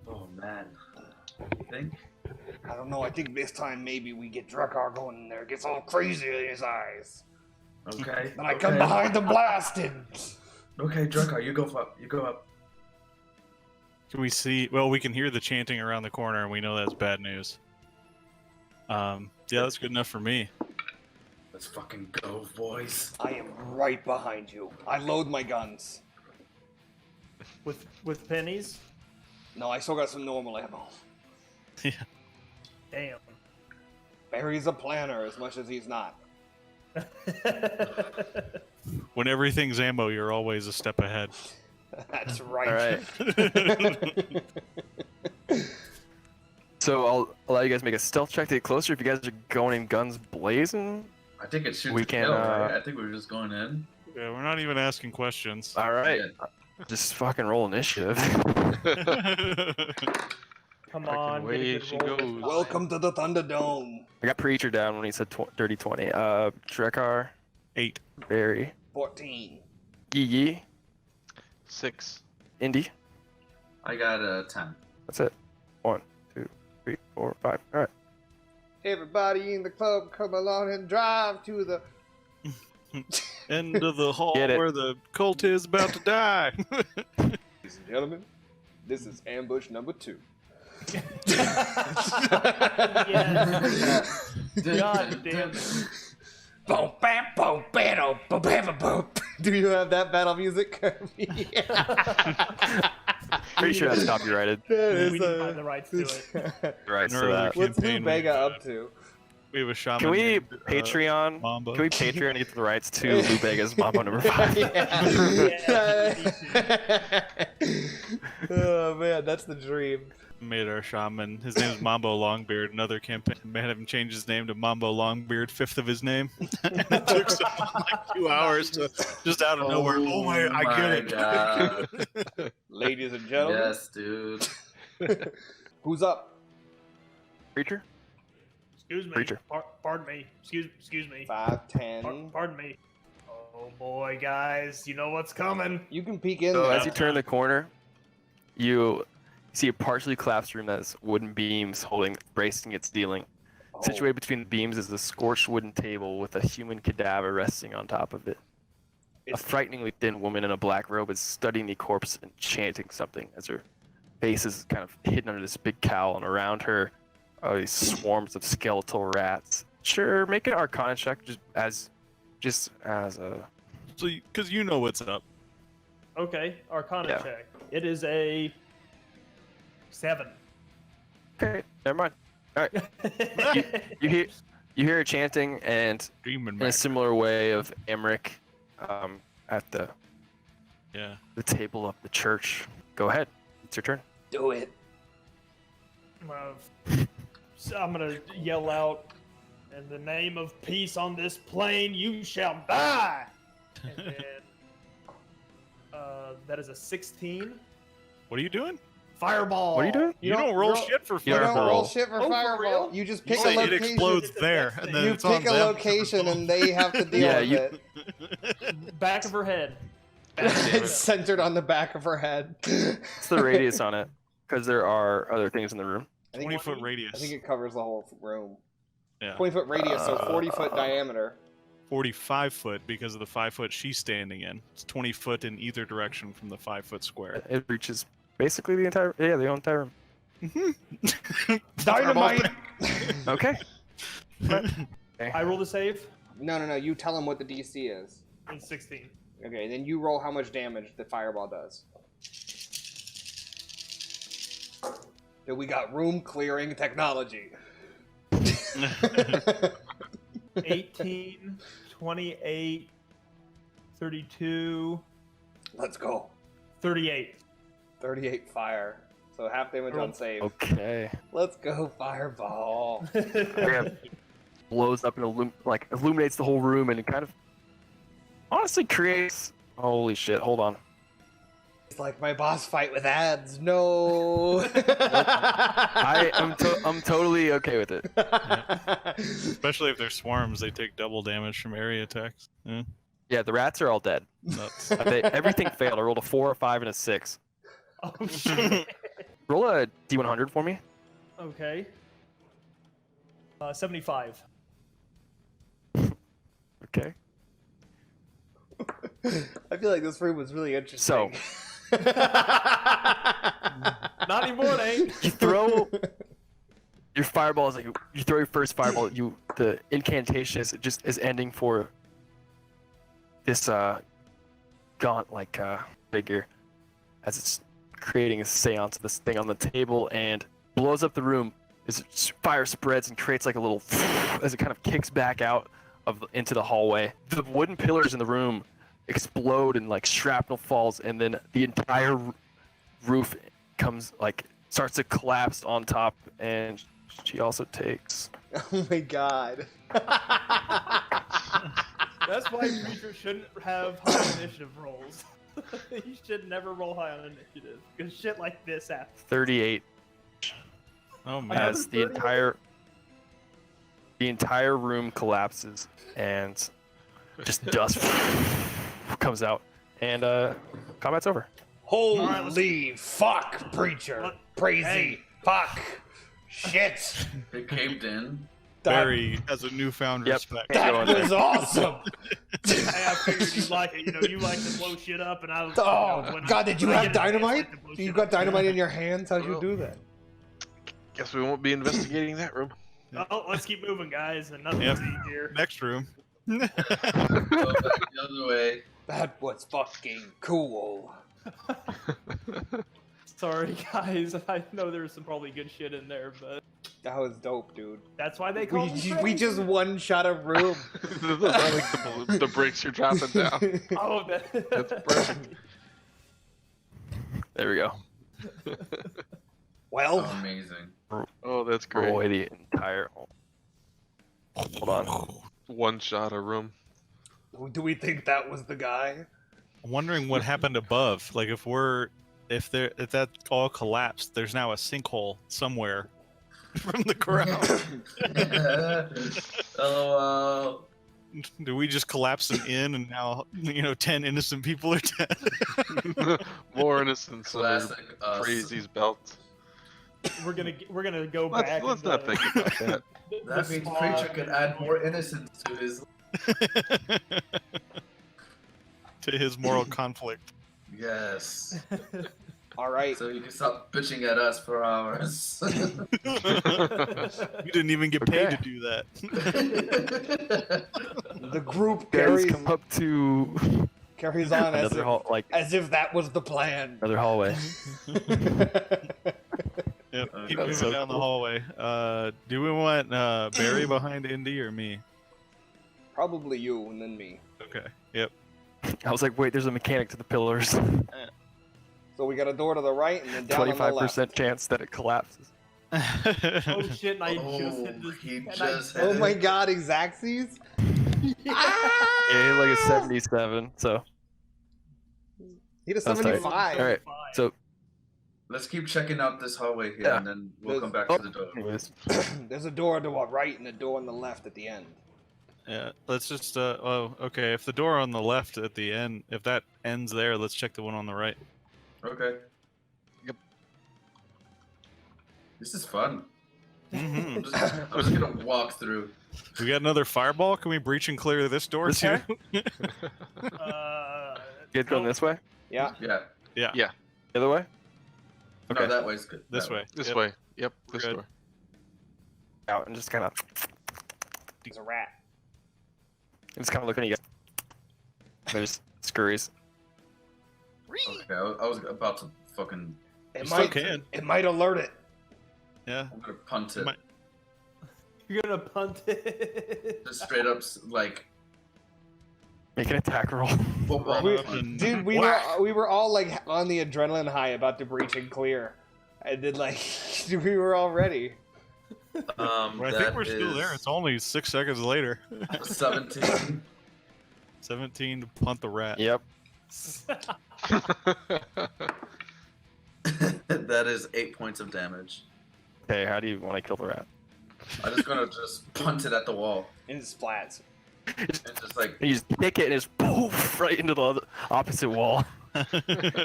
Oh man. You think? I don't know. I think this time maybe we get Drekar going in there. Gets all crazy in his eyes. Okay. And I come behind the blasting. Okay, Drekar, you go up. You go up. Can we see? Well, we can hear the chanting around the corner, and we know that's bad news. Yeah, that's good enough for me. Let's fucking go, boys. I am right behind you. I load my guns. With pennies? No, I still got some normal ammo. Yeah. Damn. Barry's a planner as much as he's not. When everything's ammo, you're always a step ahead. That's right. All right. So I'll allow you guys to make a stealth check to get closer. If you guys are going in guns blazing, I think it shoots we to can. kill, right? I think we're just going in. Yeah, we're not even asking questions. All right. Yeah. Just fucking roll initiative. Come I on, can get a wait, good she roll this goes. time. Welcome to the Thunderdome. I got Preacher down when he said dirty 20. Drekar, 8. Barry, 14. Yee, 6. Indy. I got a 10. That's it. 1, 2, 3, 4, 5. All right. Everybody in the club, come along and drive to the. End of the hall Get it. where the cult is about to die. Ladies and gentlemen, this is ambush number 2. Yes. God damn it. Boom, bam, boom, bam, boom, bam, boom. Do you have that battle music? Pretty sure that's copyrighted. We need to find the rights to it. Right. An So earlier that. What's Lou campaign, Bega up to? We have a shaman. Can we named, Patreon? Mambo. Can we Patreon and get the rights to Lou Bega's Mambo number 5? Oh man, that's the dream. Made our shaman. His name is Mambo Longbeard. Another campaign made him change his name to Mambo Longbeard, 5th of his name. And it took someone like 2 hours to just out of nowhere. Oh my, I get it. God. Ladies and gentlemen, Yes, dude. who's up? Preacher. Excuse me. Preacher. Pardon me. Excuse me. 5, 10. Pardon me. Oh boy, guys, you know what's coming. You can peek in So there. as you turn the corner, you see a partially collapsed room that has wooden beams bracing its ceiling. Oh. Situated between the beams is a scorched wooden table with a human cadaver resting on top of it. A frighteningly thin woman in a black robe is studying the corpse and chanting something as her face is kind of hidden under this big cowl, and around her are these swarms of skeletal rats. Sure, make an Arcana check just as a. So, because you know what's up. Okay, Arcana Yeah. check. It is a 7. Okay, never mind. All right. You hear her chanting, and Demon in a Mac. similar way of Emmerich at the Yeah. table of the church. Go ahead. It's your turn. Do it. So I'm gonna yell out, "In the name of peace on this plane, you shall die!" And then, that is a 16. What are you doing? Fireball. What are you doing? You don't roll shit for You don't fireball. roll shit for Oh, for fireball. real? You just You pick a say it location. explodes there, and then You it's on pick a them. location, and they have to deal Yeah, with you- it. Back of her head. It's centered on the back of her head. What's the radius on it? Because there are other things in the room. 20-foot radius. I think it covers the whole room. Yeah. 20-foot radius, so 40-foot diameter. 45 foot because of the 5 foot she's standing in. It's 20 foot in either direction from the 5 foot square. It reaches basically the entire room. Dynamite! Okay. I roll the save. No. You tell him what the DC is. It's 16. Okay, then you roll how much damage the fireball does. Then we got room clearing technology. 18, 28, 32, Let's go. 38. 38 fire. So half damage on save. Okay. Let's go, fireball. Yeah. Blows up and illuminates the whole room, and it kind of honestly creates. Holy shit! Hold on. It's like my boss fight with ads. No. I'm totally okay with it. Especially if they're swarms, they take double damage from area attacks. Yeah. Yeah, the rats are all dead. Nuts. Everything failed. I rolled a 4, a 5, and a 6. Oh, shit. Roll a D100 for me. Okay. 75. Okay. I feel like this room was really interesting. So, Not anymore, eh? you throw your fireballs. You throw your first fireball. The incantation is ending for this gaunt figure as it's creating a seance of this thing on the table and blows up the room. As fire spreads and creates like a little as it kind of kicks back out into the hallway. The wooden pillars in the room explode and like shrapnel falls, and then the entire roof starts to collapse on top, and she also takes. Oh my god. That's why creatures shouldn't have high initiative rolls. You should never roll high on initiative, because shit like this happens. 38 Oh man. as the entire room collapses and just dust comes out, and combat's over. Holy fuck, preacher. Crazy. Hey. Fuck. Shit. It caved in. Barry has a newfound Yep. respect. That was awesome. I figured you'd like it. You like to blow shit up, and I was. Oh, when God, did you when I have get a chance, I dynamite? like to blow You shit got up. dynamite in your hands? How'd you do that? Guess we won't be investigating that room. Oh, let's keep moving, guys, and nothing's Yep. easier. Next room. Go back the other way. That was fucking cool. Sorry, guys. I know there's some probably good shit in there, but That was dope, dude. that's why they call me We just one shot a room. Those are like the bricks you're dropping down. Oh, That's perfect. There we go. Well, Amazing. Oh, that's Roll great. away the entire. Hold on. One shot a room. do we think that was the guy? I'm wondering what happened above. Like if that all collapsed, there's now a sinkhole somewhere from the ground. LOL. Do we just collapse them in, and now 10 innocent people are dead? More innocence under Classic us. Crazy's belt. we're gonna go back. Let's and, not think about that. That means Preacher could add more innocence to his. To his moral conflict. Yes. All right. So you can stop bitching at us for hours. You didn't even get paid Okay. to do that. The group Guys, come up to carries on as another as if that was the plan. another hallway. Yep. Keep That's moving so down the cool. hallway. Do we want Barry behind Indy or me? Probably you and then me. Okay. Yep. I was like, wait, there's a mechanic to the pillars. So we got a door to the right and then down on the left. 25% chance that it collapses. Oh shit! And I just Oh, hit this. he and just I, hit Oh my it. god, Exacxies? Yeah, like a 77. So He did That's tight. 75. all right. So Let's keep checking out this hallway here, Yeah. and then we'll come back Oh, to the door. anyways. There's a door on the right and a door on the left at the end. Yeah, let's just. Oh, okay. If the door on the left at the end, if that ends there, let's check the one on the right. Okay. Yep. This is fun. Mm-hmm. I'm just gonna walk through. We got another fireball. Can we breach and clear this door This too? You guys going this way? Yeah. Yeah. Yeah. The other way? No, that way's good. This That way. This Yep. way. Yep, We're this good. door. Out and just kind of, There's a rat. just kind of looking at you guys. There's scurries. Okay, I was about to fucking. It still might. can. It might alert it. Yeah. I'm gonna punt it. Might- You're gonna punt it. Just straight up, like. Make an attack roll. Football. We- And Dude, we were all like on the adrenaline high about to breach and clear, and then like we were all ready. Well, I think we're still there. It's only 6 seconds later. 17. 17 to punt the rat. Yep. That is 8 points of damage. Okay, how do you want to kill the rat? I'm just gonna just punt it at the wall. And it splats. And just like. And you just kick it and it's poof right into the opposite wall.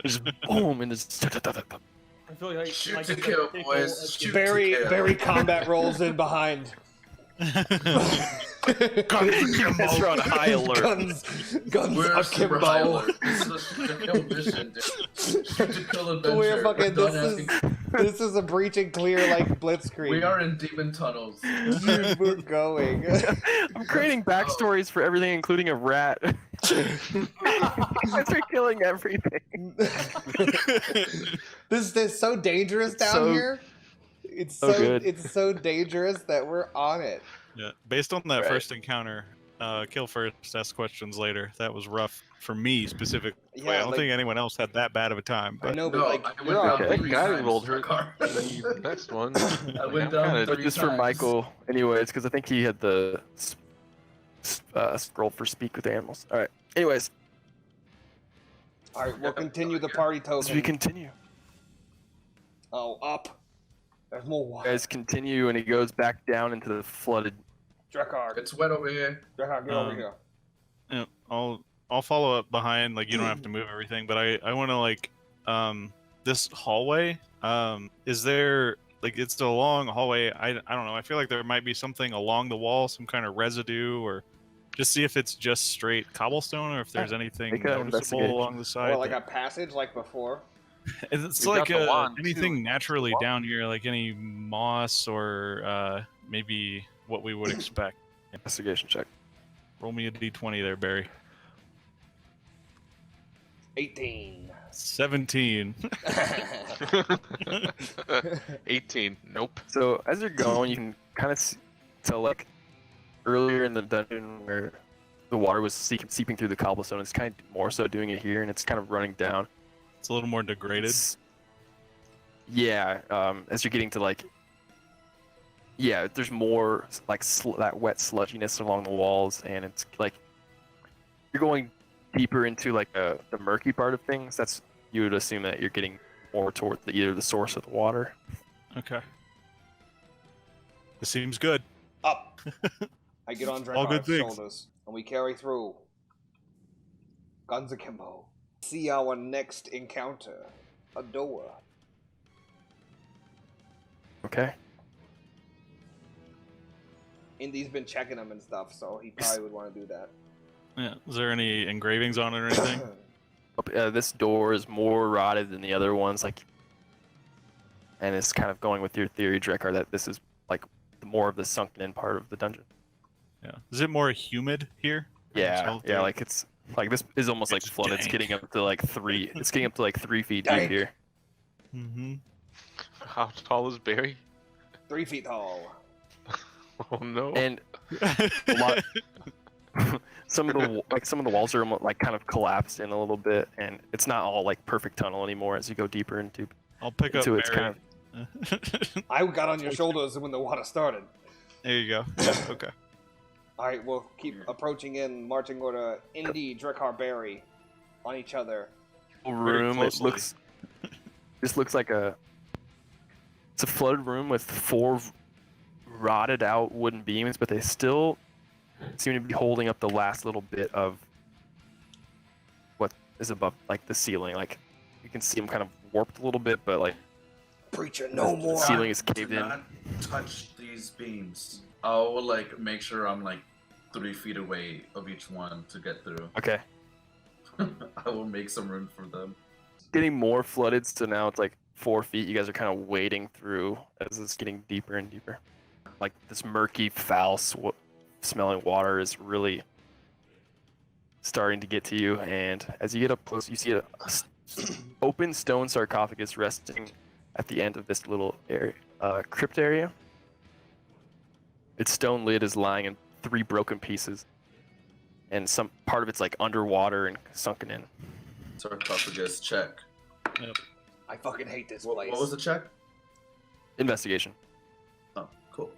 Just boom and just. I feel like Shoot like to it's a kill, pickle boys. at Shoot. Barry combat rolls in behind. Guys are on high alert. Guns We're super high akimbo. alert. This is a shoot to kill mission, dude. Shoot to kill adventure. We're fucking. We're done asking- This is a breach and clear like blitzkrieg. We are in demon tunnels. Dude, we're going. I'm creating backstories for everything, including a rat. You guys are killing everything. This is so dangerous down So- here. It's so so good. it's so dangerous that we're on it. Yeah. Based on that Right. first encounter, kill first, ask questions later. That was rough for me specifically. Yeah, I don't like- think anyone else had that bad of a time. I But know, but No, like I you're went on. down That 3 guy times, rolled her. Drakkar. The next one. I went I'm down kinda- 3 But just for times. Michael, anyways, because I think he had the scroll for speak with animals. All right. Anyways, All right, we'll continue the party as we token. continue, Oh, up. There's more you water. guys continue, and he goes back down into the flooded. Drakkar, It's wet over here. Drakkar, get over here. yeah, I'll follow up behind. Like you don't have to move everything, but I want to like this hallway. Is there like it's a long hallway? I don't know. I feel like there might be something along the wall, some kind of residue, or just see if it's just straight cobblestone or if there's anything make a noticeable investigation. along the side. Or like that- a passage like before. It's We've like got the wand, too. anything naturally down here, like any moss or maybe what we would expect. Investigation check. Roll me a d20 there, Barry. 18. 17. 18. Nope. So as you're going, you can kind of tell like earlier in the dungeon where the water was seeping through the cobblestone. It's kind of more so doing it here, and it's kind of running down. It's a little more degraded. Yeah, as you're getting to like, yeah, there's more like that wet sludginess along the walls, and it's like you're going deeper into like the murky part of things. That's you would assume that you're getting more toward either the source of the water. Okay. This seems good. Up. I get on All good Drakkar's things. shoulders, and we carry through. Guns akimbo. See our next encounter. A door. Okay. Indy's been checking them and stuff, so he probably would want to do that. Yeah. Is there any engravings on it or anything? This door is more rotted than the other ones, like, and it's kind of going with your theory, Drakkar, that this is like more of the sunken-in part of the dungeon. Yeah. Is it more humid here? Yeah, yeah, like it's like this is almost like It's flooded. It's dank. getting up to like 3. It's getting up to like 3 feet Dank. deep here. Mm-hmm. How tall is Barry? 3 feet tall. Oh no. And a lot. some of the walls are almost, like kind of collapsed in a little bit, and it's not all like perfect tunnel anymore as you go deeper into. I'll pick up Into its Barry. I got on your shoulders when the water started. There you go. Yeah, okay. Alright, we'll keep approaching in marching order. Indy, Drakkar, Barry on each other. Room. It closely. looks This looks like it's a flooded room with 4 rotted out wooden beams, but they still seem to be holding up the last little bit of what is above, like the ceiling. Like you can see them kind of warped a little bit, but like Preacher, no the more. ceiling is caved Do in. not touch these beams. I'll like make sure I'm like 3 feet away of each one to get through. Okay. I will make some room for them. Getting more flooded, so now it's like 4 feet. You guys are kind of wading through as it's getting deeper and deeper. Like this murky, foul smelling water is really starting to get to you, and as you get up close, you see a open stone sarcophagus resting at the end of this little area, crypt area. Its stone lid is lying in 3 broken pieces, and some part of it's like underwater and sunken in. Sarcophagus check. I fucking hate this What place. was the check? Investigation. Oh, cool.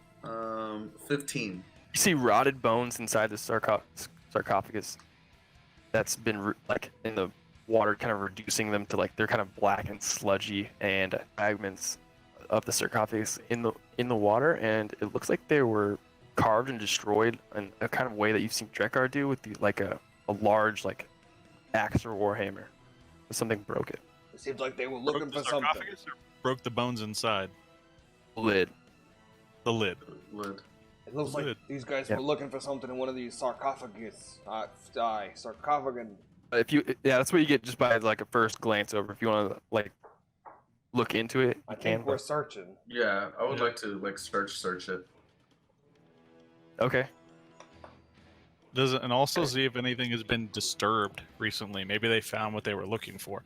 15. You see rotted bones inside the sarcophagus that's been like in the water, kind of reducing them to like they're kind of black and sludgy, and fragments of the sarcophagus in the water, and it looks like they were carved and destroyed in a kind of way that you've seen Drekar do with like a large like axe or warhammer. Something broke it. It seems like they were Broke looking the for something. sarcophagus or broke the bones inside? Lid. The lid. Lid. It looks like Good. these guys Yeah. were looking for something in one of these sarcophagus. Sarcophagan. If you, yeah, that's what you get just by like a first glance over. If you want to like look into it, I you think can. we're searching. Yeah, I would Yeah. like to like search it. Okay. Does it, and also see if anything has been disturbed recently. Maybe they found what they were looking for.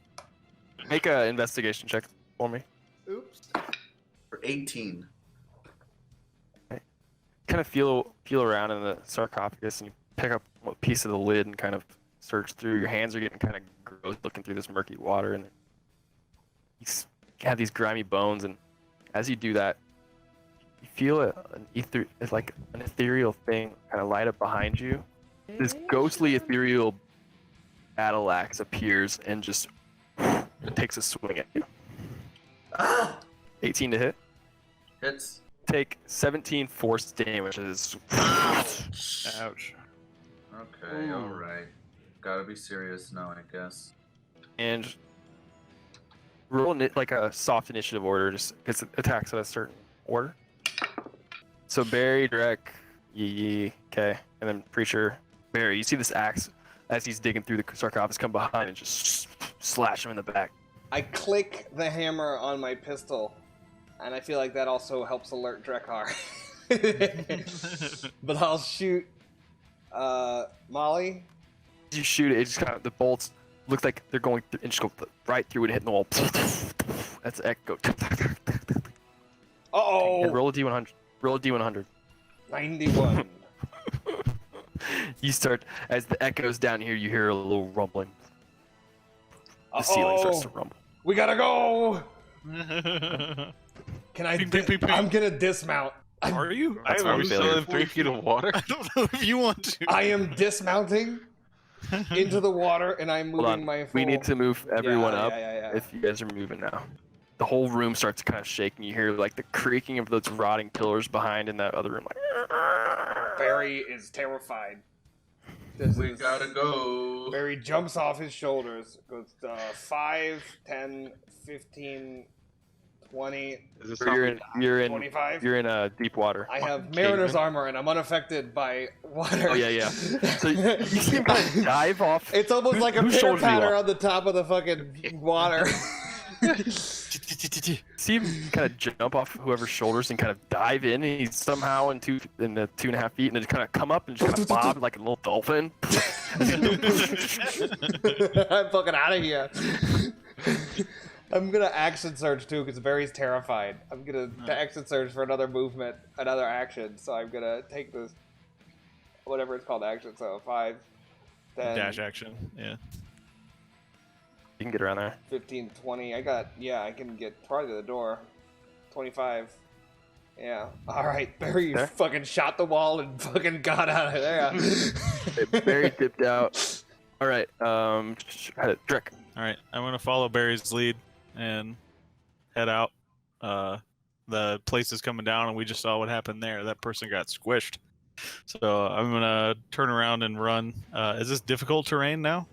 Make an investigation check for me. Oops. For 18. Kind of feel around in the sarcophagus, and you pick up a piece of the lid and kind of search through. Your hands are getting kind of gross looking through this murky water, and you have these grimy bones. And as you do that, you feel an ethereal thing kind of light up behind you. This ghostly ethereal battle axe appears and just takes a swing at you. Ah! 18 to hit. Hits. Take 17 force damage. Ouch. Ouch. Okay, Ooh. alright. Gotta be serious now, I guess. And roll like a soft initiative order, just because it attacks at a certain order. So Barry, Drek, Yee, okay, and then Preacher. Barry, you see this axe as he's digging through the sarcophagus come behind and just slash him in the back. I click the hammer on my pistol, and I feel like that also helps alert Drekar. But I'll shoot Molly. As you shoot it, it just kind of, the bolts look like they're going through, and just go right through and hitting the wall. That's echo. Uh-oh! And roll a d100. Roll a d100. 91. You start, as the echoes down here, you hear a little rumbling. The ceiling starts to rumble. We gotta go! Can I? Ping, ping, ping, ping. I'm gonna dismount. Are you? That's Are why we we still failed. in 3 feet of water? I don't know if you want to. I am dismounting into the water, and I'm Hold moving on. my. We need full- to move everyone up. Yeah. If you guys are moving now. The whole room starts kind of shaking. You hear like the creaking of those rotting pillars behind in that other room. Like, Barry is terrified. This We is- gotta go. Barry jumps off his shoulders. Goes 5, 10, 15, 20. Is this you're in 25? You're in deep water. I have mariner's armor and I'm unaffected by water. Oh, yeah. So you see him kind of dive off. It's almost like a Whose pitter shoulders are you patter on? on the top of the fucking water. See him kind of jump off whoever's shoulders and kind of dive in. And he's somehow in the 2.5 feet, and then kind of come up and just kind of bob like a little dolphin. I'm fucking out of here. I'm gonna action surge too because Barry's terrified. I'm gonna action surge for another movement, another action. So I'm gonna take this, whatever it's called, action. So 5, 10, Dash action. Yeah. You can get around there. 15, 20. I can get probably to the door. 25. Yeah. All right. Barry Okay. fucking shot the wall and fucking got out of there. Barry dipped out. All right. Drek. All right. I'm gonna follow Barry's lead and head out. The place is coming down, and we just saw what happened there. That person got squished. So I'm gonna turn around and run. Is this difficult terrain now?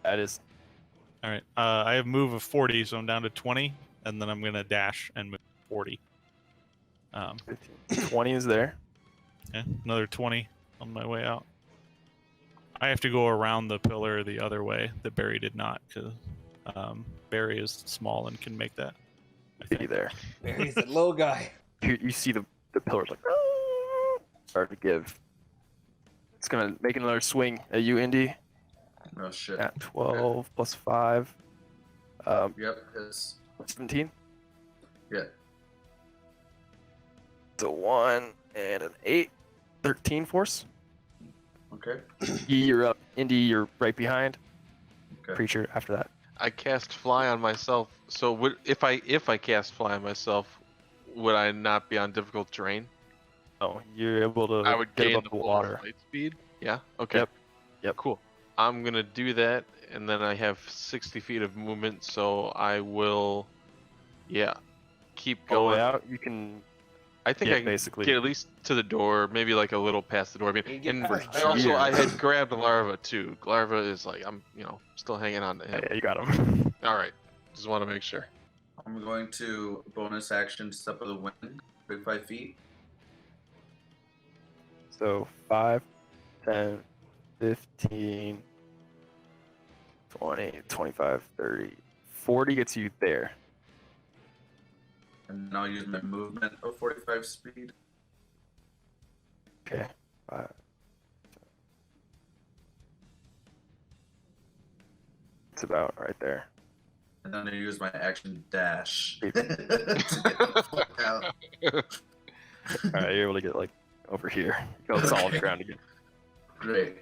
That is. All right. I have move of 40, so I'm down to 20, and then I'm gonna dash and move 40. 20 is there. Yeah, another 20 on my way out. I have to go around the pillar the other way that Barry did not, because Barry is small and can make that. Be there. Barry's that little guy. You see the pillars like start to give. It's gonna make another swing at you, Indy. Oh shit. At 12 plus 5. Yep. His. 17. Yeah. It's a 1 and an 8. 13 force. Okay. You're up. Indy, you're right behind. Okay. Preacher after that. I cast fly on myself. So if I cast fly on myself, would I not be on difficult terrain? Oh, you're able to I would get gain above the the full water. flight speed. Yeah. Okay. Yep. Cool. I'm gonna do that, and then I have 60 feet of movement, so I will. Yeah. Keep All the way going. out. You can. I think Yeah, I can basically. get at least to the door, maybe like a little past the door. I mean, You get and past I also here. I had grabbed Larva too. Larva is like I'm still hanging on to him. Yeah, you got him. All right, just want to make sure. I'm going to bonus action step of the wind, 35 feet. So 5, 10, 15, 20, 25, 30, 40 gets you there. And then I'll use my movement of 45 speed. Okay. 5. It's about right there. And then I'll use my action dash. All to get the fuck out. right, you're able to get like over here. Go solid ground again. Great.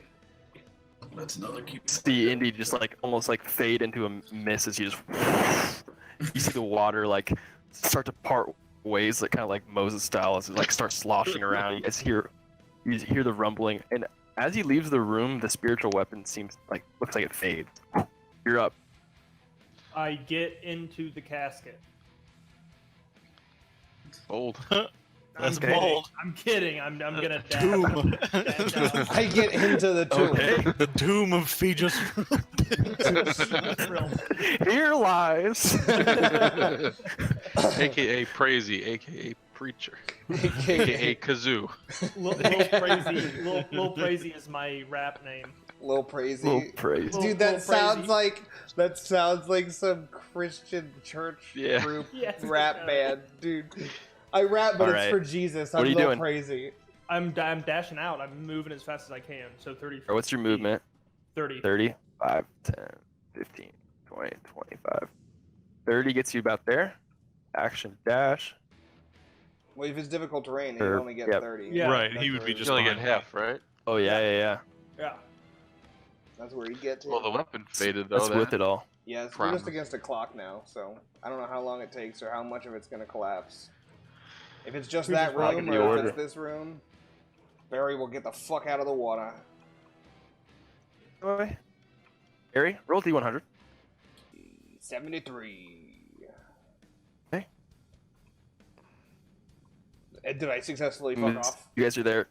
That's another cute. See Indy just like almost like fade into a mist as you just you see the water like start to part ways, like kind of like Moses style, as it like starts sloshing around. You hear the rumbling, and as he leaves the room, the spiritual weapon looks like it fades. You're up. I get into the casket. Bold. That's I'm bold. Kidding. I'm kidding. I'm gonna Tomb. dash out. I get into the tomb. Okay. The tomb of Fetus. Here lies. AKA Praisey, AKA Preacher, AKA Kazoo. Lil Praisey is my rap name. Lil Praisey. Little praise. Dude, that Lil sounds Praisey. like some Christian church Yeah. group Yes, it rap does. band, dude. I rap, but All it's right. for Jesus. What I'm are you Lil doing? Praisey. I'm dashing out. I'm moving as fast as I can. So 30. What's your movement? 30. 30, 5, 10, 15, 20, 25. 30 gets you about there. Action dash. Well, if it's difficult terrain, you Or- only get yep. 30. Yeah. Right, That's he would where be you- just You only get behind half, right? Oh yeah. Yeah. That's where you get to. Well, the weapon faded though. That's that- with it all. Yes, we're Promise. just against a clock now, so I don't know how long it takes or how much of it's going to collapse. If it's just We that just rock room in the or if order. it's this room, Barry will get the fuck out of the water. Anyway, Harry, roll D100. 73. Okay. Did I successfully fuck Moves. off? You guys are there.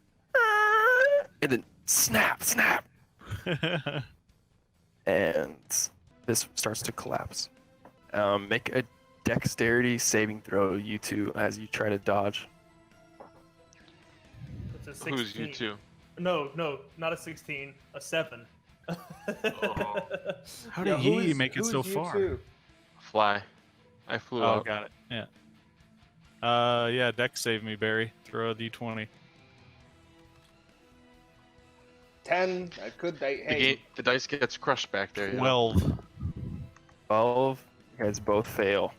And then snap. And this starts to collapse. Make a dexterity saving throw, you two, as you try to dodge. It's a 16. Who's you two? No, not a 16. A 7. How did he make it who's so you far? two? Fly. I flew Oh, out. got it. Yeah. Yeah, Dex saved me, Barry. Throw a d20. 10. I could. Hey, The dice gets crushed back there. 12. 12. You guys both fail,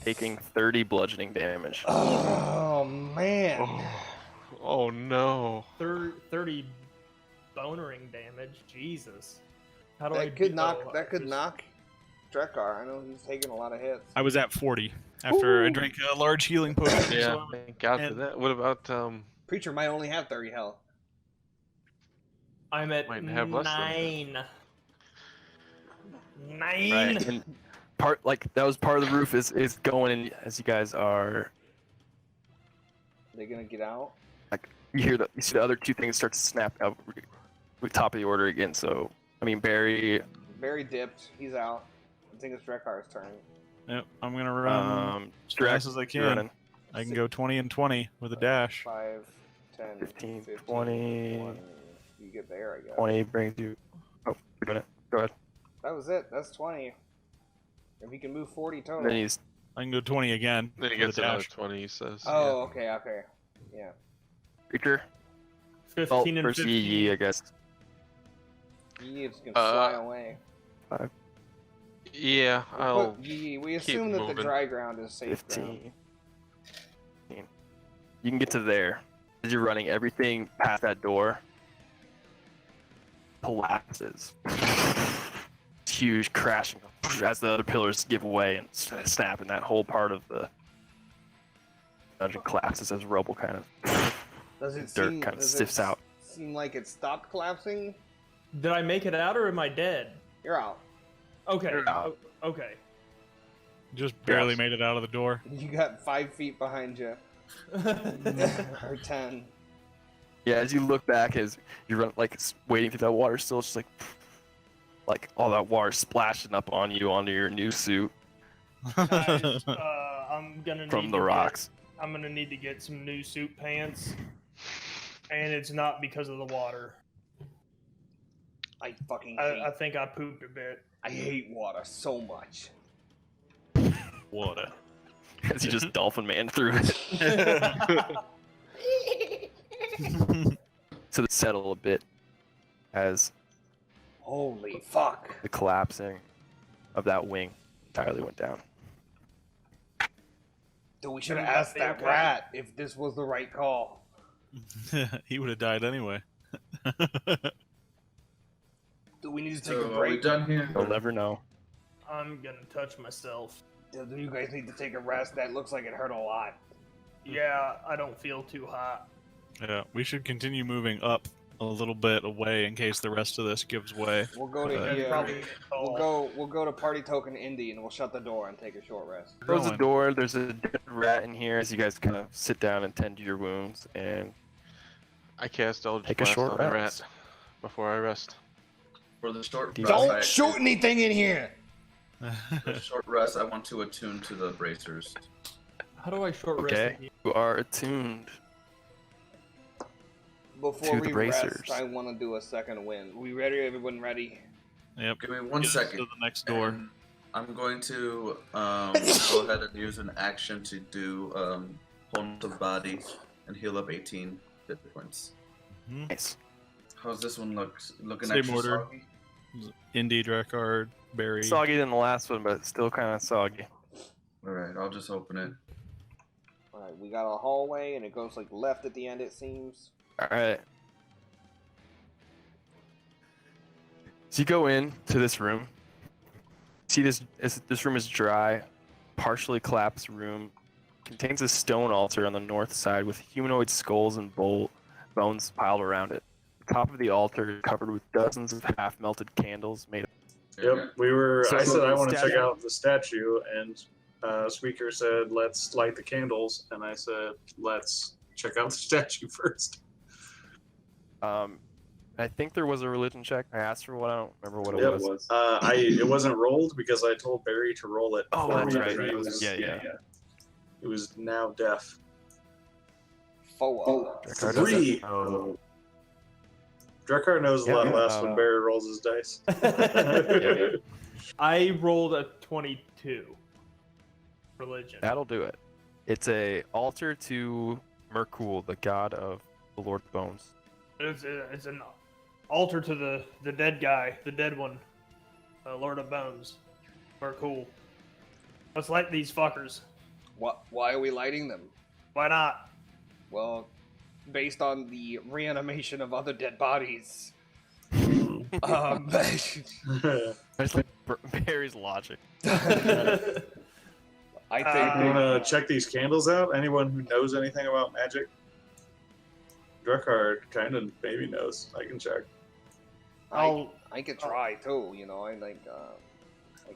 taking 30 bludgeoning damage. oh man. Oh no. 30 bonering damage. Jesus. How do I That could beat- knock. oh, That could just- knock Drekar. I know he's taking a lot of hits. I was at 40 after I drank a large healing potion. Yeah. so Thank God for and- that. What about Preacher might only have 30 health. I'm at Might have less than that. 9. 9. Right. And that was part of the roof is going in as you guys are. They gonna get out? You see the other two things start to snap out with top of the order again. So I mean Barry. Barry dipped. He's out. I think it's Drekkar's turn. Yep, I'm gonna run as fast as I can. Running. I can go 20 and 20 with a dash. 5, 10, 15, 15, 20. 20. You get there, I guess. 20 brings you. Oh, you're doing it. Go ahead. That was it. That's 20. If he can move 40 total. Then he's I can go 20 again. Then he with gets a another dash. 20, he says. Oh, okay, okay. Yeah. creature. 15 and versus 15. Yi, I guess. Yi is gonna fly away. Yeah, I'll. But Yi, we keep assume that the moving. dry ground is safe ground. 15. You can get to there. As you're running, everything past that door collapses. It's huge crashing as the other pillars give way and snap, and that whole part of the dungeon collapses as rubble kind of Does it dirt seem, kind of does stiffs it out. seem like it stopped collapsing? Did I make it out or am I dead? You're out. Okay. You're out. Okay. Just barely Yes. made it out of the door. You got 5 feet behind you. Or 10. Yeah, as you look back, as you run, like it's waiting through that water, still it's just like all that water splashing up on you onto your new suit Guys, I'm gonna from need the to rocks. I'm gonna need to get some new suit pants, and it's not because of the water. I fucking hate. I think I pooped a bit. I hate water so much. Water. As you just dolphin man through it. So they settle a bit as Holy fuck. the collapsing of that wing entirely went down. Dude, we should have Maybe asked that's that the rat if this was the right call. He would have died anyway. Do we need to take So a are we break? done here? You'll never know. I'm gonna touch myself. Do you guys need to take a rest? That looks like it hurt a lot. Yeah, I don't feel too hot. Yeah, we should continue moving up a little bit away in case the rest of this gives way. We'll go to That's here. probably We'll go to Party Token Indy and we'll shut the door and take a short rest. Close the Going. door. There's a dead rat in here as you guys kind of sit down and tend to your wounds. And I cast Eldritch Take a Blast short on the rat rest. before I rest. For the short Don't rest, Don't shoot anything in here! For the short rest, I want to attune to the bracers. How do I short rest? okay, again? you are attuned. Before To the we bracers. rest, I want to do a second win. We ready? Everyone ready? Yep. Give me one Get us second. to the next door. And I'm going to go ahead and use an action to do wholeness of body and heal up 18 hit points. Nice. How's this one looking Same extra order. soggy? Indy, Drekard, Barry. Soggy than the last one, but still kind of soggy. Alright, I'll just open it. Alright, we got a hallway and it goes like left at the end, it seems. All right. So you go in to this room. See this room is dry, partially collapsed room. Contains a stone altar on the north side with humanoid skulls and bones piled around it. The top of the altar is covered with dozens of half-melted candles made of. Yep, we were. So I said I want to statue- check out the statue, and Squeaker said, "Let's light the candles," and I said, "Let's check out the statue first." I think there was a religion check. I asked for one. I don't remember what it Yep. was. It wasn't rolled because I told Barry to roll it. Oh, for that's me. right. It was, Yeah. It was now deaf. 4. Drekard does Three. it. Oh. Drekar knows a lot Yeah, less when Barry rolls his dice. I rolled a 22. Religion. That'll do it. It's a altar to Merkul, the god of the Lord of Bones. It's an altar to the dead guy, the dead one, Lord of Bones. Or cool. Let's light these fuckers. Why are we lighting them? Why not? Well, based on the reanimation of other dead bodies. I just like Barry's logic. I think You want to check these candles out? Anyone who knows anything about magic? Drekard kind of maybe knows. I can check. I'll I could try too, you know.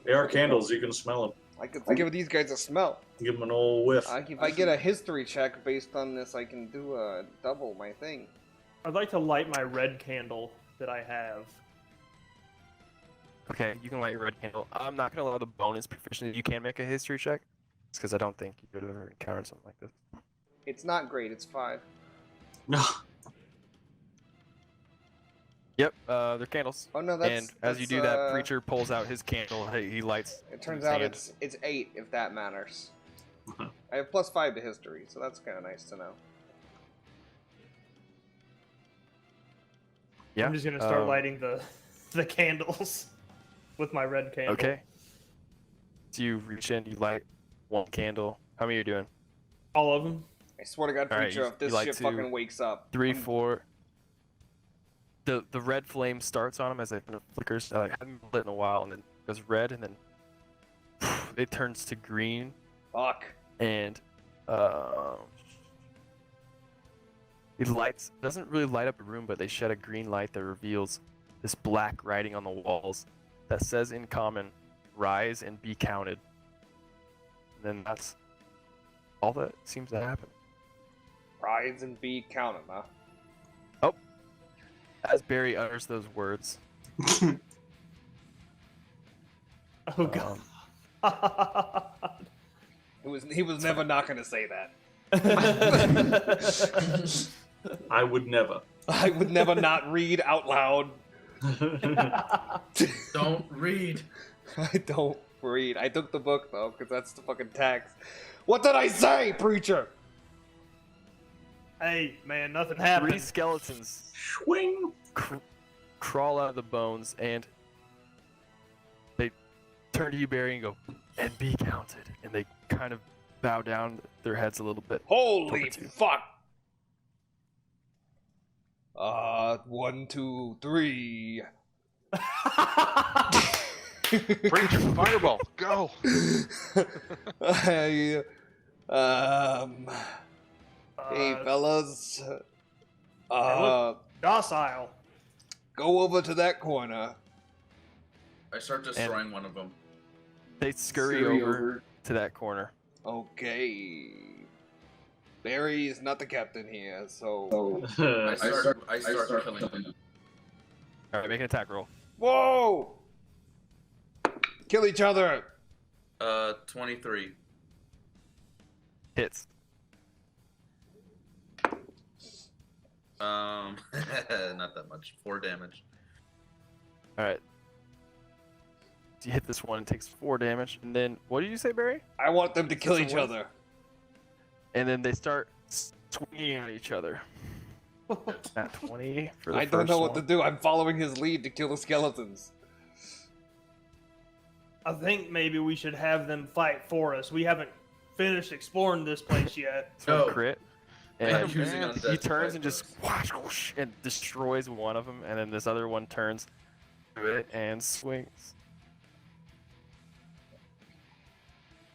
They are candles. You can smell them. I could give these guys a smell. Give them an old whiff. If I get a history check based on this, I can do double my thing. I'd like to light my red candle that I have. Okay, you can light your red candle. I'm not gonna allow the bonus proficiency. You can make a history check. It's because I don't think you've ever encountered something like this. It's not great. It's 5. No. Yep, they're candles. Oh no, that's. And as you do that, Preacher pulls out his candle. He lights. It turns his out hand. it's 8 if that matters. I have +5 to history, so that's kind of nice to know. Yeah. I'm just gonna start lighting the candles with my red candle. Okay. So you reach in, you light one candle. How many are you doing? All of them. I swear to God, All right, Preacher, if this you light shit 2, fucking wakes up. 3, 4. The red flame starts on them as it flickers. I haven't lit in a while, and then it goes red, and then it turns to green. Fuck. And it lights. Doesn't really light up a room, but they shed a green light that reveals this black writing on the walls that says in common, "Rise and be counted." And then that's all that seems to happen. Rise and be counted, huh? Oh, as Barry utters those words. Oh god. He was never not gonna say that. I would never. I would never not read out loud. Don't read. I don't read. I took the book though, because that's the fucking text. What did I say, Preacher? Hey, man, nothing happened. 3 skeletons Swing. crawl out of the bones, and they turn to you, Barry, and go, "And be counted." And they kind of bow down their heads a little bit. Holy Over to you. fuck! 1, 2, 3. Preacher, fireball, go! Hey, fellas. Docile. Go over to that corner. I start destroying one of them. They scurry over to that corner. Okay. Barry is not the captain here, so. I start killing them. All right, make an attack roll. Whoa! Kill each other! 23. Hits. Not that much. 4 damage. All right. So you hit this one, it takes 4 damage, and then what did you say, Barry? I want them to kill That's each a win. other. And then they start swinging at each other. At 20 for the I don't first know what to one. do. I'm following his lead to kill the skeletons. I think maybe we should have them fight for us. We haven't finished exploring this place yet. So No. crit. I'm And choosing undead he to turns fight and just first. whoosh, and destroys one of them, and then this other one turns to it and swings.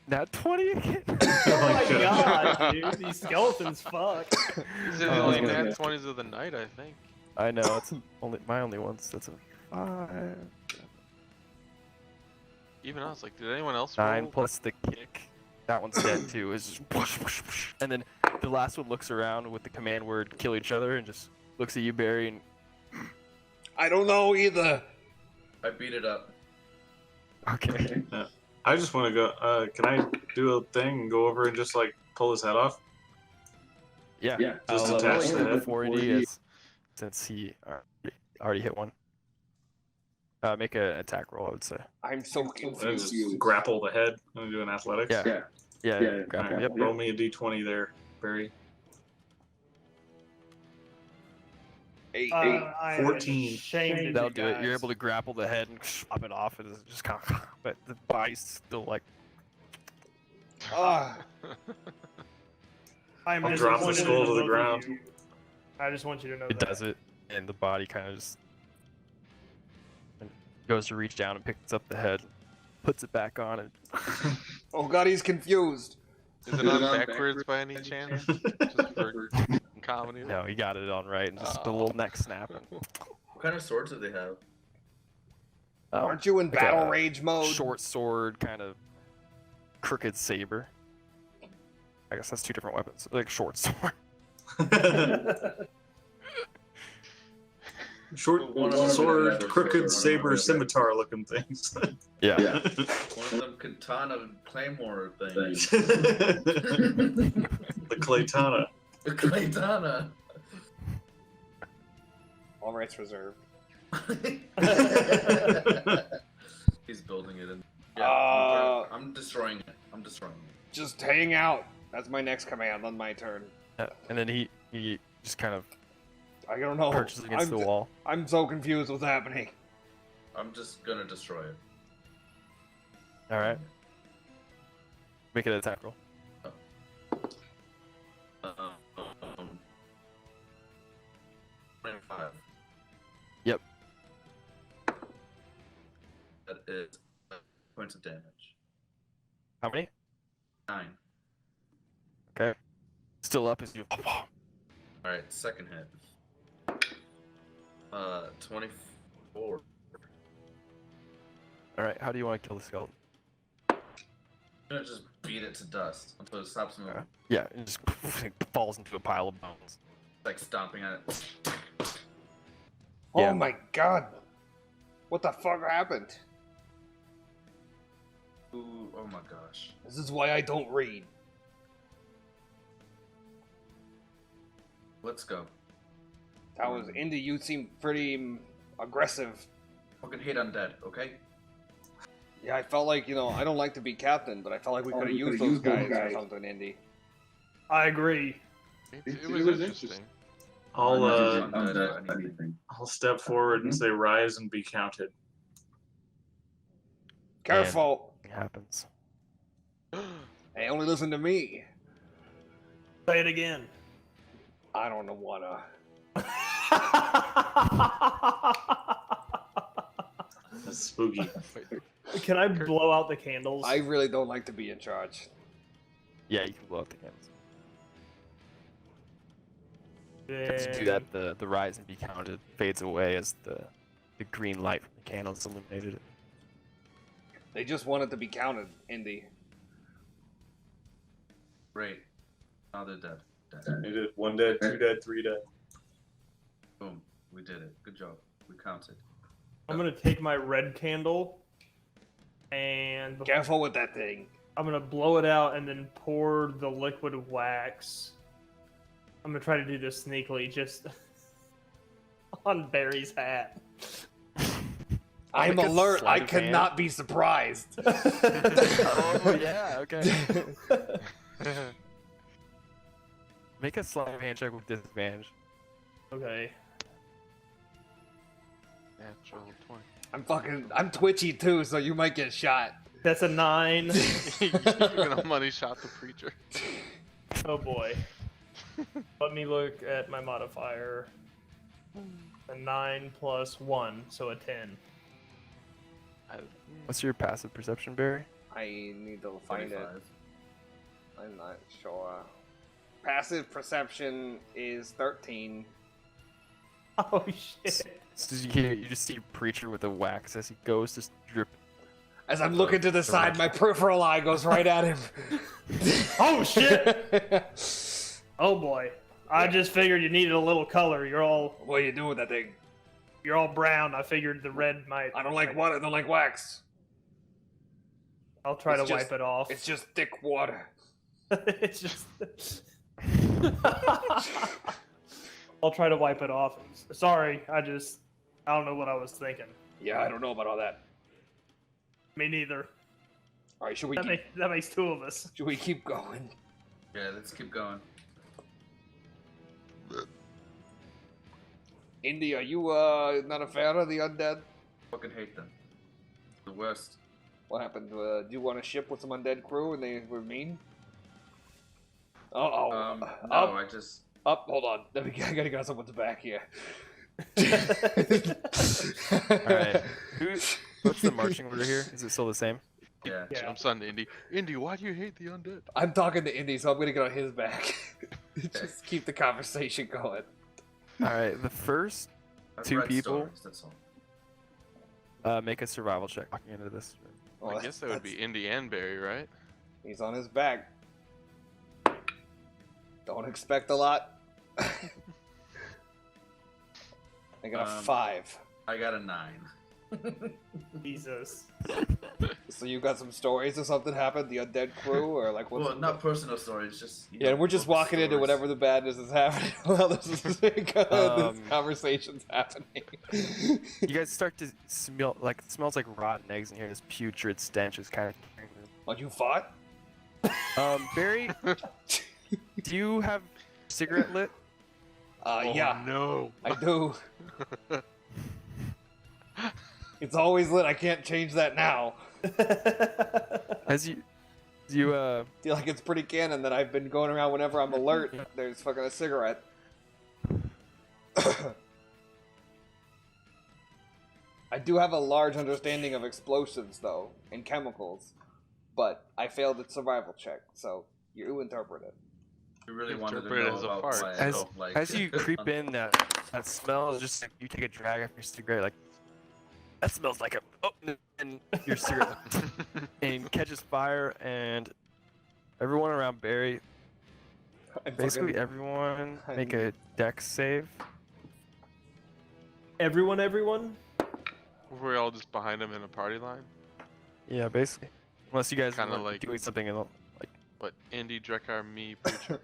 Not 20 again. Oh my god, dude. These skeletons fuck. These are the only nat 20s of the night, I think. I know, it's only my only ones. That's a 5. Even I was like, did anyone else 9 roll? plus the kick. That one's dead too. Is just whoosh, whoosh, whoosh. And then the last one looks around with the command word "kill each other" and just looks at you, Barry, and I don't know either. I beat it up. okay. I just want to go. Can I do a thing and go over and just like pull his head off? Yeah. Just I'll attach the roll head. before he is, since he already hit one. Make an attack roll, I would say. I'm so And confused. just grapple the head. I'm gonna do an athletics. Yeah. Grapple. Alright, Yep. roll me a d20 there, Barry. 8. I am 14. ashamed of That'll you do it. You're guys. able to grapple the head and chop it off, and it's just kind of, but the body's still like. Ah, I am I'll drop the disappointed skull in to the both of ground. you. I just want you to know It that. does it, and the body kind of just and goes to reach down and picks up the head, puts it back on, and oh god, he's confused. Is it on backwards by any chance? Just for comedy? no, he got it on right, and just a little neck snapping. What kind of swords do they have? Oh, Aren't you in like battle a rage mode? Short sword, kind of crooked saber. I guess that's two different weapons. Like short sword. Short One of them sword, another crooked sword, saber, one of them scimitar looking things. Yeah. One of them katana claymore things. The Claytana. The Claytana. All rights reserved. He's building it in. I'm destroying it. I'm destroying it. Just hang out. That's my next command on my turn. And then he just kind of I don't know. perches against the wall. I'm so confused what's happening. I'm just gonna destroy it. All right. Make it an attack roll. 25. Yep. That is points of damage. How many? 9. Okay. Still up as you. Alright, second hit. 24. All right. How do you want to kill the skeleton? I'm gonna just beat it to dust until it stops moving. Yeah, it just falls into a pile of bones. Like stomping at it. Oh my god. What the fuck happened? Ooh, oh my gosh. This is why I don't read. Let's go. That was Indy, you seem pretty aggressive. Fucking hate undead, okay? Yeah, I felt like, I don't like to be captain, but I felt like we could have used those guys or something, Indy. I agree. It was interesting. I'll step forward and say, "Rise and be counted." Careful. It happens. Hey, only listen to me. Say it again. I don't wanna. That's spooky. Can I blow out the candles? I really don't like to be in charge. Yeah, you can blow out the candles. Then... As you do that, the rise and be counted fades away as the green light from the candles illuminated it. They just wanted to be counted, Indy. Great. Now they're dead. You did 1 dead, 2 dead, 3 dead. Boom. We did it. Good job. We counted. I'm gonna take my red candle and Careful with that thing. I'm gonna blow it out and then pour the liquid wax. I'm gonna try to do this sneakily, just on Barry's hat. I'm alert. I cannot be surprised. Oh yeah, okay. Make a sleight of hand check with disadvantage. Okay. Natural 20. I'm twitchy too, so you might get shot. That's a 9. You're gonna money shot the preacher. Oh boy. Let me look at my modifier. A 9 plus 1, so a 10. What's your passive perception, Barry? I need to find 25. it. I'm not sure. Passive perception is 13. Oh shit. So you just see Preacher with the wax as he goes, just drip. As I'm looking to the side, my peripheral eye goes right at him. Oh shit! Oh boy. I just figured you needed a little color. What are you doing with that thing? You're all brown. I figured the red might. I don't like water. I don't like wax. I'll try It's to just- wipe it off. It's just thick water. It's just. I'll try to wipe it off. Sorry, I don't know what I was thinking. Yeah, I don't know about all that. Me neither. All right, should we That makes 2 of us. should we keep going? Yeah, let's keep going. Indy, are you not a fan of the undead? Fucking hate them. The worst. What happened? Do you want to ship with some undead crew and they were mean? Uh-oh. No, I just... Hold on. I gotta go someone's back here. Alright. What's the marching order here? Is it still the same? Yeah. Jumps on Indy. Indy, why do you hate the undead? I'm talking to Indy, so I'm gonna get on his back. Just keep the conversation going. Alright, the first I've two read people. stories, that's all. Make a survival check walking into this. Well, I guess that would be Indy and Barry, right? He's on his back. Don't expect a lot. I got a 5. I got a 9. Jesus. So you got some stories or something happened? The undead crew, or like what's? Well, not personal stories, just Yeah, and we're just walking into whatever the badness is happening while this conversation's happening. You guys start to smell like it smells like rotten eggs in here. This putrid stench is kind of. What, you fought? Barry, do you have cigarette lit? Yeah, No. I do. It's always lit. I can't change that now. As you Feel like it's pretty canon that I've been going around whenever I'm alert. There's fucking a cigarette. I do have a large understanding of explosives, though, and chemicals, but I failed its survival check. So you interpret it. You really wanted to Interpret it know as a about fart. why I as don't like as you creep in, that smell is just like you take a drag off your cigarette, like that smells like and your cigarette and catches fire, and everyone around Barry, basically everyone, make a dex save. Everyone? We're all just behind him in a party line. Yeah, basically, unless you guys Kinda are like- doing something like. But Indy, Drekar, me, Preacher,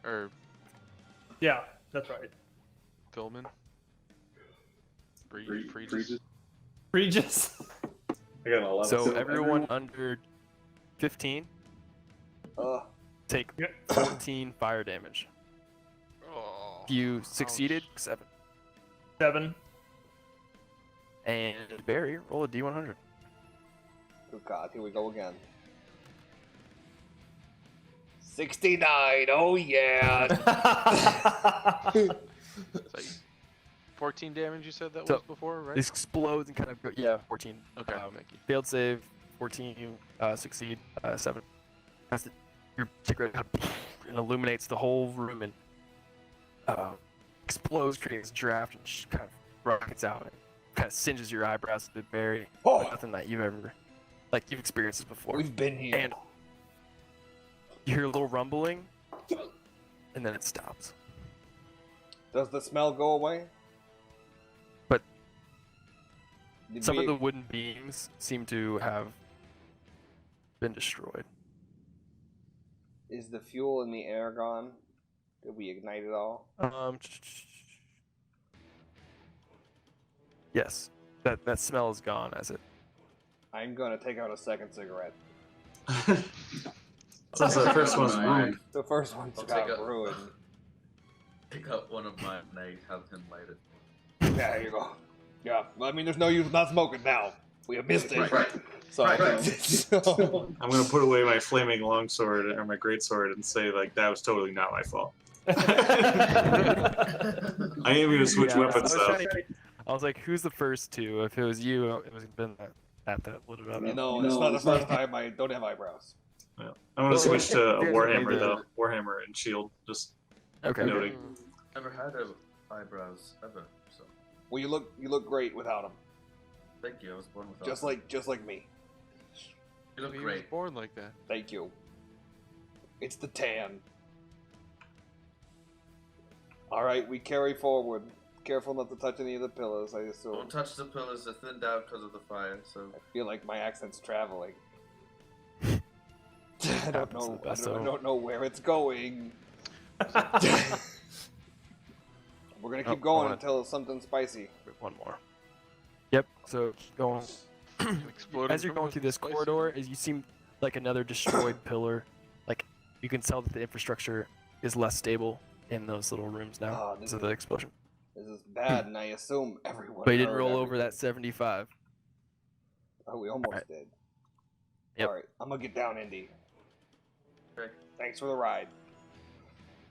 or Yeah, that's right. Philman, Regis. Regis. I got an 11. So everyone under 15 take 14 fire damage. Oh, If you succeeded, 7. 7. And Barry, roll a d100. Oh god, here we go again. 69, oh yeah! Is that 14 damage you said that So, was before, right? This explodes and kind of go, yeah, 14. Okay, thank you. Failed save, 14. You succeed, 7. Your cigarette kind of and illuminates the whole room and explodes, creating this draft and kind of rockets out and kind of singes your eyebrows a bit, Barry. Oh. Nothing that you've ever, like you've experienced this before. We've been here. And you hear a little rumbling, and then it stops. Does the smell go away? But Did some we- of the wooden beams seem to have been destroyed. Is the fuel in the air gone? Did we ignite it all? Yes, that smell is gone as it. I'm gonna take out a second cigarette. Since the first one's ruined. The first one's I'll got take a- ruined. Pick up one of mine and I have him light it. Yeah, here you go. Yeah, well, I mean, there's no use not smoking now. We have missed it. Right. So, Right. I'm gonna put away my flaming longsword or my greatsword and say like that was totally not my fault. I am gonna switch Yeah, weapons though. I was like, who's the first two? If it was you, it would have been that would have you been. know, it's not the first time I don't have eyebrows. Yeah. I'm gonna switch to a Here's warhammer maybe though. Warhammer and shield. Just Okay. noting. Never had eyebrows ever, so Well, you look great without them. thank you. I was born with Just like me. you look He was great. born like that. Thank you. It's the tan. All right, we carry forward. Careful not to touch any of the pillars. I assume. Don't touch the pillars; they're thinned out because of the fire. So I feel like my accent's traveling. I don't Happens to know. the best of I 'em. don't know where it's going. We're gonna Oh, keep going I wanna- until something spicy. One more. Yep. So keep going. Exploding As you're from going through this spicy. corridor, as you see like another destroyed pillar, like you can tell that the infrastructure is less stable in those little rooms now Oh, because of the explosion. This is bad, and I assume everyone. But you didn't heard roll over everything. that 75. Oh, we almost Alright. did. Yep. All right, I'm gonna get down, Indy. okay. Thanks for the ride.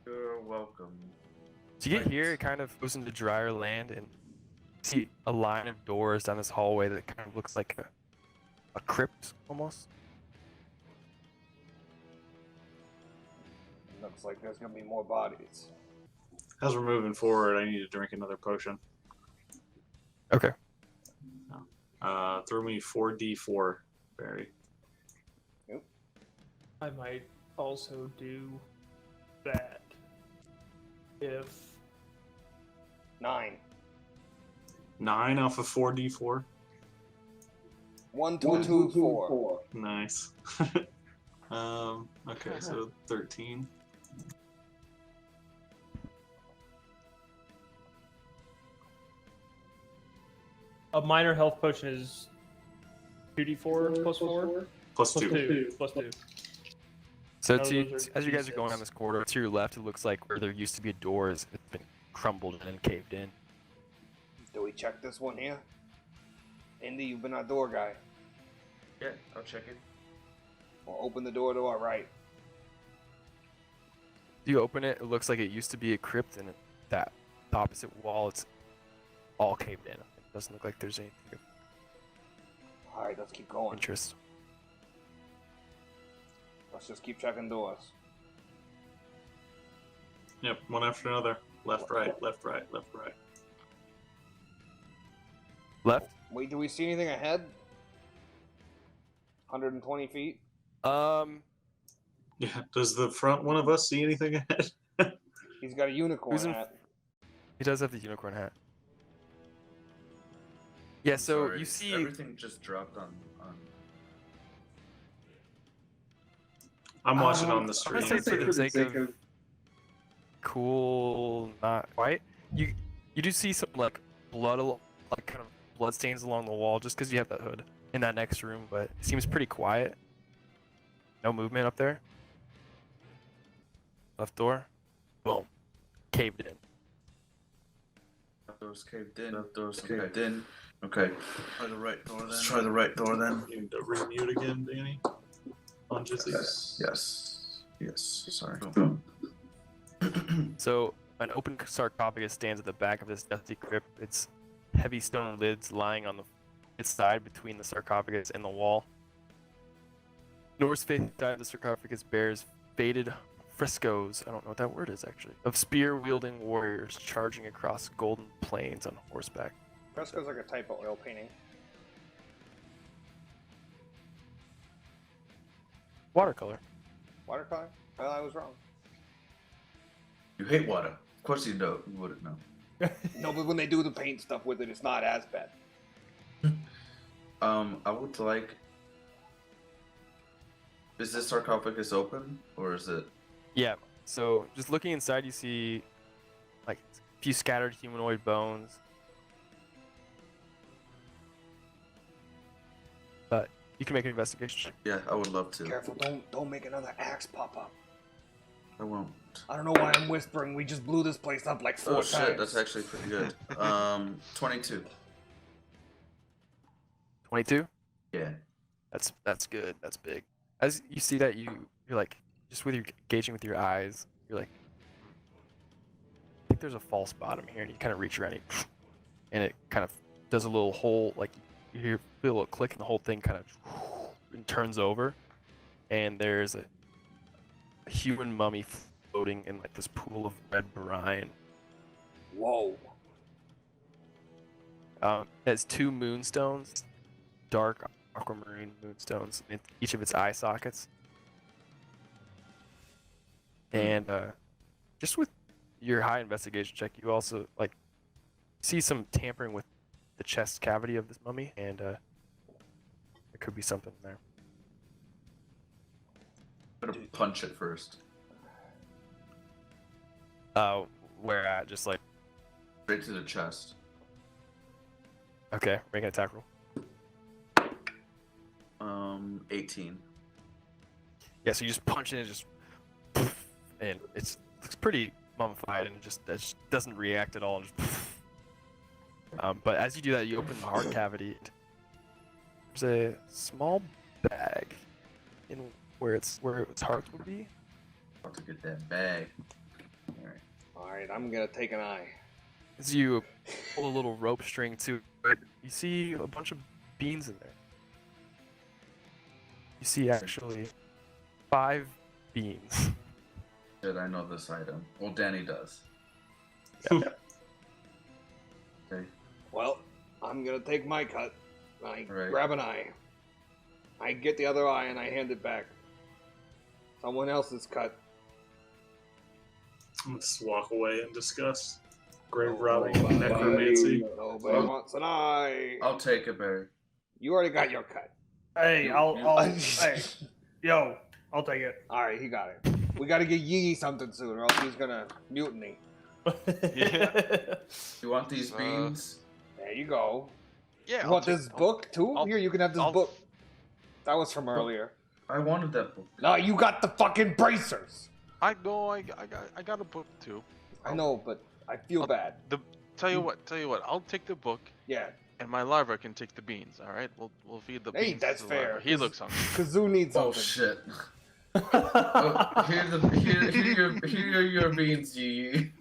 You're welcome. So you get Right. here, it kind of goes into drier land, and you see a line of doors down this hallway that kind of looks like a crypt almost. Looks like there's gonna be more bodies. as we're moving forward, I need to drink another potion. Okay. Throw me 4d4, Barry. I might also do that. If 9. 9 off of 4d4. 1, 2, 2, 4. Nice. Okay, so 13. a minor health potion is 2d4 plus 4? Plus 2. Plus 2. So No, to, those are as you guys are going D6. down this corridor, to your left, it looks like where there used to be a door has been crumbled and caved in. Do we check this one here? Indy, you've been our door guy. Yeah, I'll check it. We'll open the door to our right. You open it, it looks like it used to be a crypt, and that the opposite wall, it's all caved in. It doesn't look like there's anything of Alright, let's keep going. interest. Let's just keep checking doors. Yep, one after another. Left, right, left, right, left, right. Left? Wait, do we see anything ahead? 120 feet? Yeah, does the front one of us see anything ahead? He's got a unicorn Who's in- hat. He does have the unicorn hat. Yeah, so Sorry, you see. everything just dropped on. I'm watching on the I'm gonna stream. say for the sake of cool, not quite. You do see some like blood, like kind of blood stains along the wall, just because you have that hood in that next room. But it seems pretty quiet. No movement up there. Left door. Boom. Caved in. Left door's caved in. Left door's caved in. Okay. Try the right door then. Let's try the right door then. You need to remute again, Danny. On just these. Yes. Yes. Sorry. So an open sarcophagus stands at the back of this dusty crypt. Its heavy stone lids lying on its side between the sarcophagus and the wall. North's facing side of the sarcophagus bears faded frescoes, I don't know what that word is actually, of spear-wielding warriors charging across golden plains on horseback. Fresco's like a type of oil painting. Watercolor. Watercolor? Well, I was wrong. You hate water. Of course you know. You wouldn't know. No, but when they do the paint stuff with it, it's not as bad. I would like. Is this sarcophagus open or is it? Yeah, so just looking inside you see like a few scattered humanoid bones. But you can make an investigation check. Yeah, I would love to. Careful, don't make another axe pop up. I won't. I don't know why I'm whispering. We just blew this place up like 4 Oh times. shit, that's actually pretty good. 22. 22? Yeah. That's good. That's big. As you see that, you're like just with your gauging with your eyes, you're like, I think there's a false bottom here, and you kind of reach around and it kind of does a little hole, like you feel a little click, and the whole thing kind of turns over, and there's a human mummy floating in like this pool of red brine. Whoa. It has 2 moonstones, dark aquamarine moonstones in each of its eye sockets. And just with your high investigation check, you also like see some tampering with the chest cavity of this mummy, and there could be something there. I'm gonna punch it first. Where at? Just like, Straight to the chest. okay, make an attack roll. 18. Yeah, so you just punch it and just, and looks pretty mummified, and it just doesn't react at all. And just, but as you do that, you open the heart cavity. There's a small bag in where its heart would be. About to get that bag. Alright. Alright, I'm gonna take an eye. As you pull a little rope string to it, you see a bunch of beans in there. You see actually 5 beans. Did I know this item? Well, Danny does. Yeah. Okay. Well, I'm gonna take my cut. I Right. grab an eye. I get the other eye and I hand it back. Someone else's cut. Let's walk away in disgust. Grave Oh, robbing, nobody- necromancy. Nobody wants an eye. I'll take it, Barry. You already got your cut. Hey, hey, yo, I'll take it. All right, he got it. We got to get Yee something soon, or else he's gonna mutiny. You want these beans? There you go. Yeah. You want this book too? Here, you can have this I'll- book. That was from earlier. I wanted that book. No, you got the fucking bracers. I got a book too. I know, but I feel bad. Tell you what. I'll take the book, Yeah. and my larva can take the beans. All right. We'll feed the Hey, beans. that's to the larva. fair. He looks hungry. Kazoo needs Oh something. shit. Here are your beans, Yee.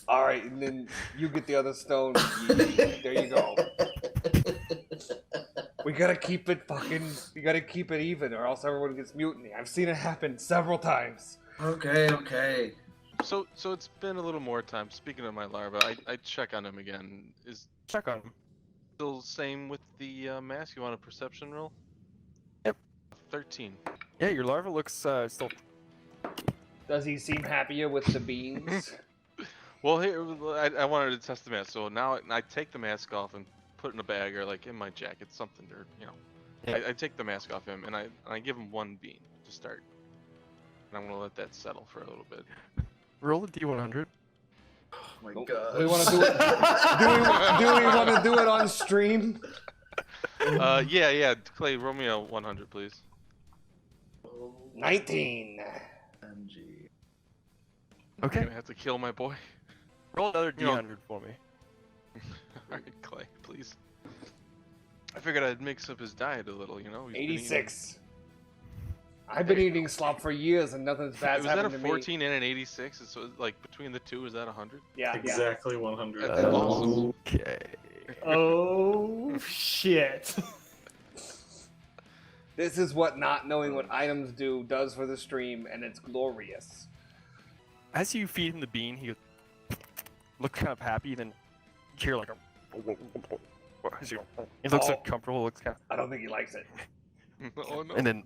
All right, and then you get the other stone. There you go. We gotta keep it we gotta keep it even, or else everyone gets mutiny. I've seen it happen several times. Okay. So it's been a little more time. Speaking of my larva, I check on him again. Is Check on him. still same with the mask? You want a perception roll? Yep. 13. Yeah, your larva looks still. Does he seem happier with the beans? Well, here I wanted to test the mask, so now I take the mask off and put it in a bag or like in my jacket, something, or Yeah. I take the mask off him and I give him one bean to start, and I'm gonna let that settle for a little bit. Roll a d100. Oh my Do god. we want to do it? Do we want to do it on stream? Yeah. Clay, roll me a 100, please. 19. MG. Okay. I'm gonna have to kill my boy. Roll another You know- d100 for me. Alright, Clay, please. I figured I'd mix up his diet a little, He's been eating- 86. I've been eating slop for years and nothing's bad's Was that a happened to me. 14 and an 86? So like between the two, is that 100? Yeah. Exactly 100. That's awesome. Okay. Oh shit. This is what not knowing what items do does for the stream, and it's glorious. As you feed him the bean, he looks kind of happy. Then you hear like a. He looks Oh. uncomfortable. Looks kind I don't think he likes it. Oh no. and then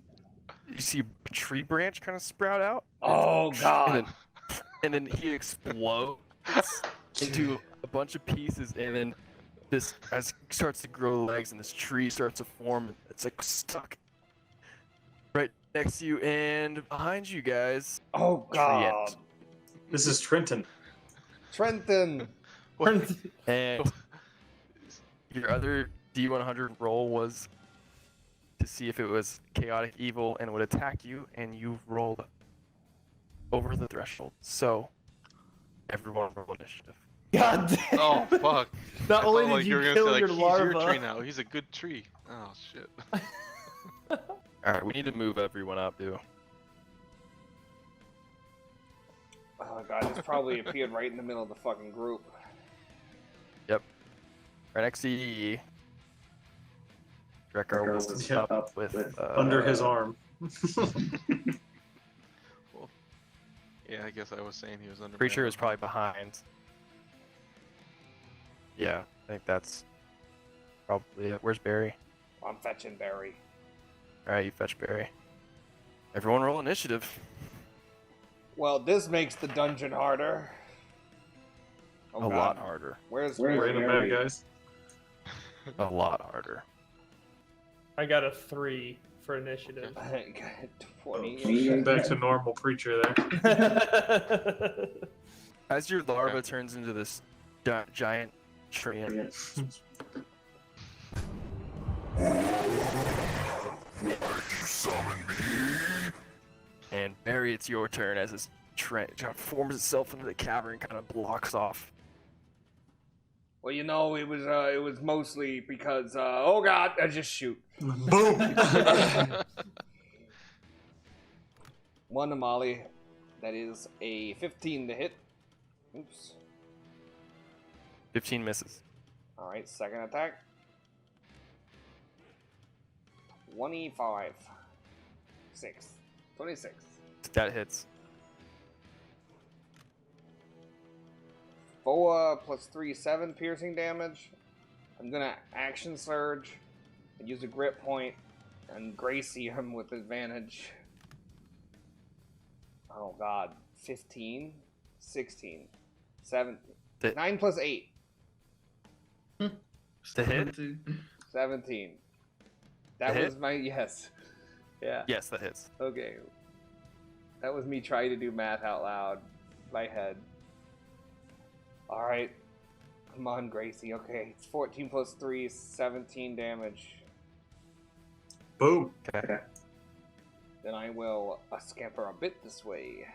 you see a tree branch kind of sprout out. Oh god. And then he explodes into a bunch of pieces, and then this as it starts to grow legs, and this tree starts to form. It's like stuck right next to you and behind you guys. Oh god. Tree This is Trenton. Trenton. And your other D100 roll was to see if it was chaotic evil and would attack you, and you rolled over the threshold. So, everyone roll initiative. God damn. Oh fuck. Not I only felt did like you were gonna kill say, like, your he's larva. your tree now. He's a good tree. Oh shit. Alright, we need to move everyone up, dude. Oh god, this probably appeared right in the middle of the fucking group. Right next to Yee. Drekker was up with Under his arm. Yeah, I guess I was saying he was under. Preacher my is probably behind. Yeah, I think that's probably it. Where's Barry? I'm fetching Barry. Alright, you fetch Barry. Everyone roll initiative. Well, this makes the dungeon harder. Oh, A God. lot harder. Where's Random bad guys. A lot harder. I got a 3 for initiative. 20. Back to normal creature there. As your larva turns into this giant tree, and Barry, it's your turn as this tree forms itself into the cavern, kind of blocks off. Well, you know, it was mostly because, oh god, I just shoot. Boom! One Amali, that is a 15 to hit. Oops. 15 misses. Alright, second attack. 25. 26. That hits. 4 plus 3, 7 piercing damage. I'm gonna action surge and use a grip point and Gracie him with advantage. Oh god. 15, 16, 17, 9 plus 8. The hit? 17. That The was hit? my yes. Yeah. Yes, that hits. Okay. That was me trying to do math out loud. My head. Alright. Come on, Gracie. Okay. It's 14 plus 3 is 17 damage. Boom. Okay. Then I will scamper a bit this way.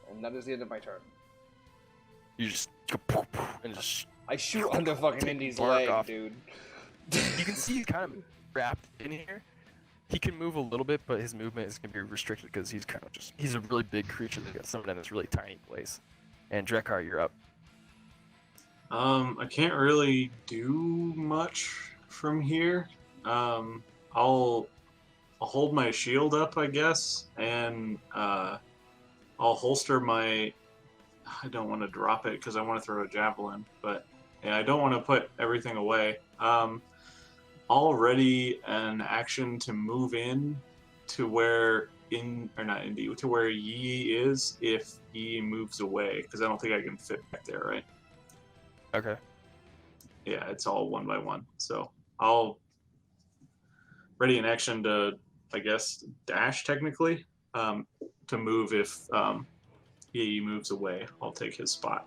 And that is the end of my turn. You just go poof, poof, and just. I shoot under fucking Indy's Bark leg, off. dude. You can see he's kind of wrapped in here. He can move a little bit, but his movement is going to be restricted because he's kind of just. He's a really big creature that got summoned in this really tiny place. And Drekar, you're up. I can't really do much from here. I'll hold my shield up, I guess, and I'll holster my. I don't want to drop it because I want to throw a javelin, but yeah, I don't want to put everything away. I'll ready an action to move in to where to where Yi is if Yi moves away, because I don't think I can fit back there, right? Okay. Yeah, it's all one by one. So I'll ready an action to, I guess, dash technically, to move if he moves away. I'll take his spot.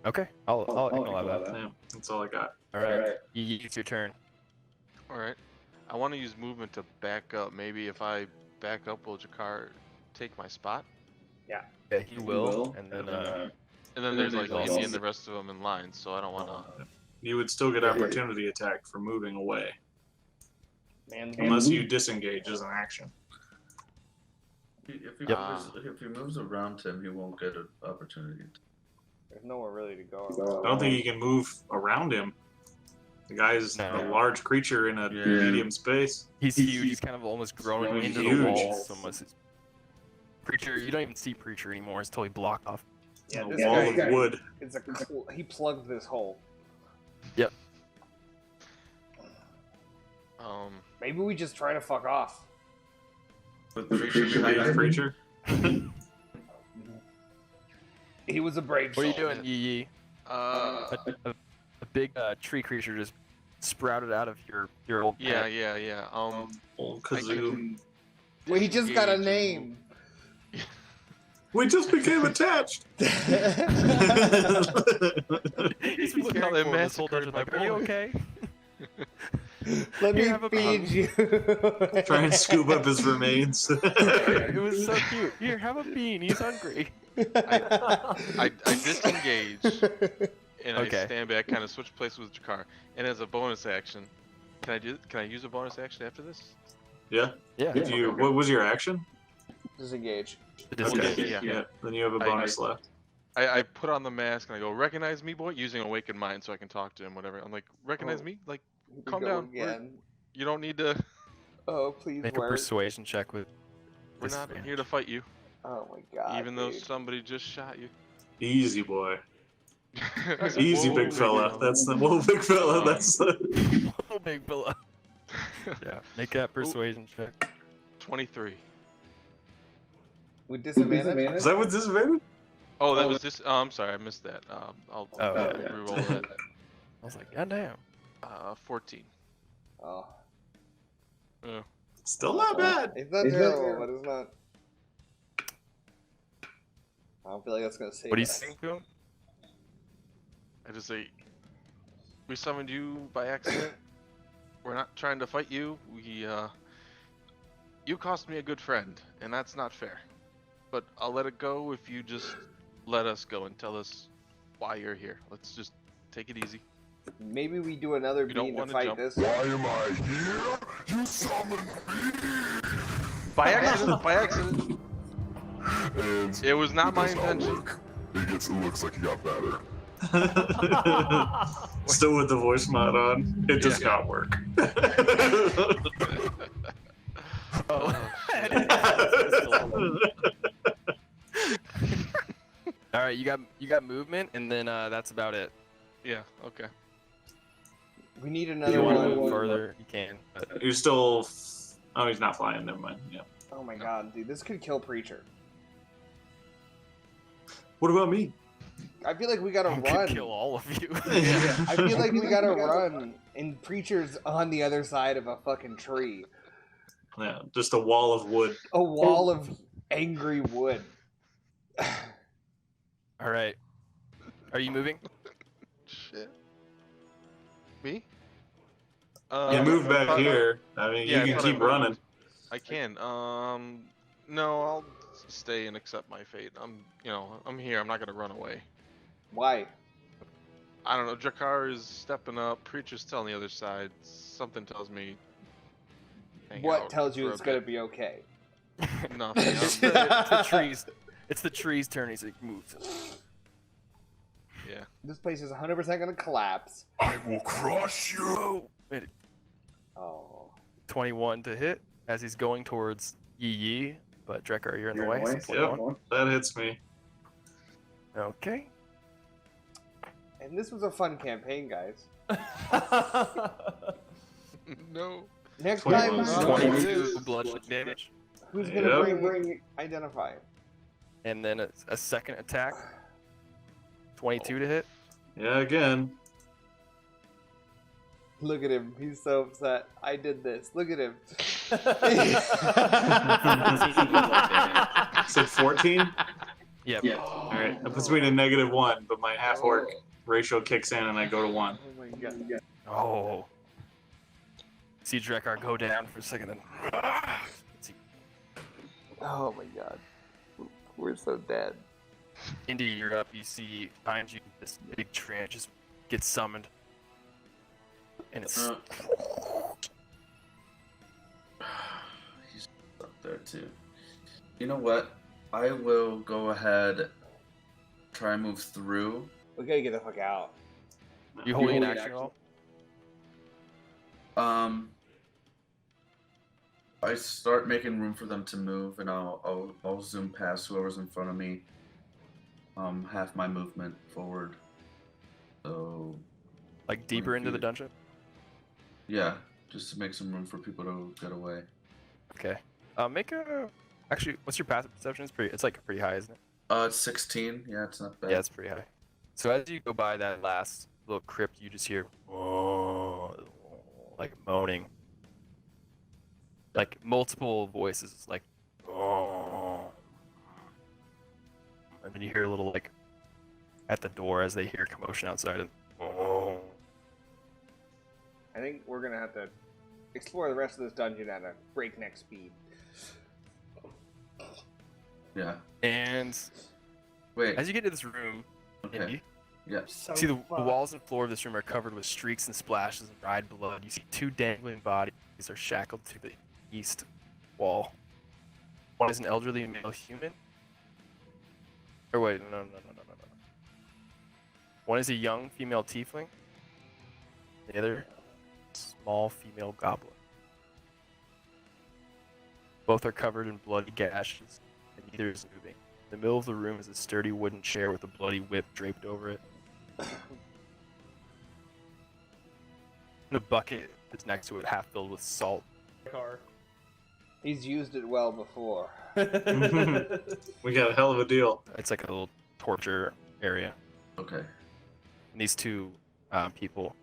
Okay. I'll allow that. Yeah, that's all I got. All right. It's your turn. All right. I want to use movement to back up. Maybe if I back up, will Jakar take my spot? Yeah, he will. And then there's like Indy and the rest of them in line, so I don't want to. You would still get opportunity attack for moving away. Man, unless you disengage as an action. If he moves around him, he won't get an opportunity. There's nowhere really to go. I don't think he can move around him. The guy's a large creature in a medium space. He's huge. He's kind of almost growing into the wall. So much. Preacher, you don't even see Preacher anymore. It's totally blocked off. Yeah, A this wall guy of wood. is he plugged this hole. Yep. Maybe we just try to fuck off. With Preacher behind him? He was a brave soul. What are you doing, Yi? A big tree creature just sprouted out of your old pet. Yeah. Old kazoo. Well, he just got a name. We just became attached. He's been caring for this whole dungeon. Like, are you okay? Let me have a feed you. Try and scoop up his remains. It was so cute. Here, have a bean. He's hungry. I disengage and Okay. I stand back, kind of switch places with Jakar. And as a bonus action, can I use a bonus action after this? Yeah. Yeah. If you, what was your action? Disengage. Okay. Yeah. Then you have a bonus left. I put on the mask and I go, recognize me, boy, using Awakened Mind so I can talk to him, whatever. I'm like, recognize me? Like, calm down. You don't need to. Oh, please. Make a persuasion check with. We're not here to fight you. Oh my god. Even though somebody just shot you. Easy boy. That's Easy, whoa, big fella. That's the whoa, big fella. That's the. Whoa, big fella. Yeah. Make that persuasion check. 23. With disadvantage? Is that with disadvantage? Oh, that was this. Oh, I'm sorry, I missed that. I'll re-roll that. I was like, goddamn. 14. Oh. Still not bad. It's not terrible, but it's not. I don't feel like that's gonna save What do you us. think to him? I just say, we summoned you by accident. We're not trying to fight you. You cost me a good friend, and that's not fair. But I'll let it go if you just let us go and tell us why you're here. Let's just take it easy. Maybe we do another You don't beam to wanna fight jump. this. Why am I here? You summoned me! By accident, by accident. And It was not it my does not intention. work. It looks like he got better. Still with the voice mod on. It does not work. All right, you got movement, and then that's about it. Yeah. Okay. We need If another you want to one. move further, you can. But You're still. Oh, he's not flying. Never mind. Yeah. Oh my god, dude, this could kill Preacher. What about me? I feel like we gotta I could run. kill all of you. I feel like we gotta run, and Preacher's on the other side of a fucking tree. Yeah, just a wall of wood. A wall of angry wood. All right. Are you moving? Shit. Me? You move back here. I mean, yeah, you but can keep running. I can. No, I'll stay and accept my fate. I'm here. I'm not gonna run away. Why? I don't know. Jakar is stepping up. Preacher's telling the other side. Something tells me. hang What out tells you for a it's gonna bit. be okay? Nothing. It's the trees. It's the trees turning so it moves. Yeah. This place is 100% gonna collapse. I will crush you. Oh, wait, Oh. 21 to hit as he's going towards Yi, but Drekar, you're in the way. So 21. Yep, that hits me. Okay. And this was a fun campaign, guys. No. Next 21. time, 22 bludgeoning damage, who's gonna Yep. bring Identify? and then a second attack. 22 to hit. Yeah, again. Look at him. He's so upset. I did this. Look at him. Said 14? Yep. Alright, that puts me to -1, but my half orc ratio kicks in and I go to 1. Oh my god. Oh. See Drekar go down for a second, then. See Oh my god. We're so dead. into you're up. You see behind you this big tree just gets summoned, and it's He's up there too. You know what? I will go ahead, try and move through. We gotta get the fuck out. you holding an action roll. I start making room for them to move, and I'll zoom past whoever's in front of me. Half my movement forward. So Like deeper into the dungeon. yeah, just to make some room for people to get away. Okay. Make a. Actually, what's your passive perception? It's like pretty high, isn't it? It's 16. Yeah, it's not bad. Yeah, it's pretty high. So as you go by that last little crypt, you just hear like moaning, like multiple voices, like and then you hear a little like at the door as they hear commotion outside, and I think we're gonna have to explore the rest of this dungeon at a breakneck speed. Yeah. and Wait. as you get to this room, Okay. Indy, Yeah. So see the fucked. walls and floor of this room are covered with streaks and splashes of dried blood. You see two dangling bodies are shackled to the east wall. One is an elderly male human. Or wait, no. One is a young female tiefling. The other, small female goblin. Both are covered in bloody gashes, and neither is moving. In the middle of the room is a sturdy wooden chair with a bloody whip draped over it. And a bucket is next to it, half filled with salt. Car. He's used it well before. We got a hell of a deal. It's like a little torture area. Okay. And these two people,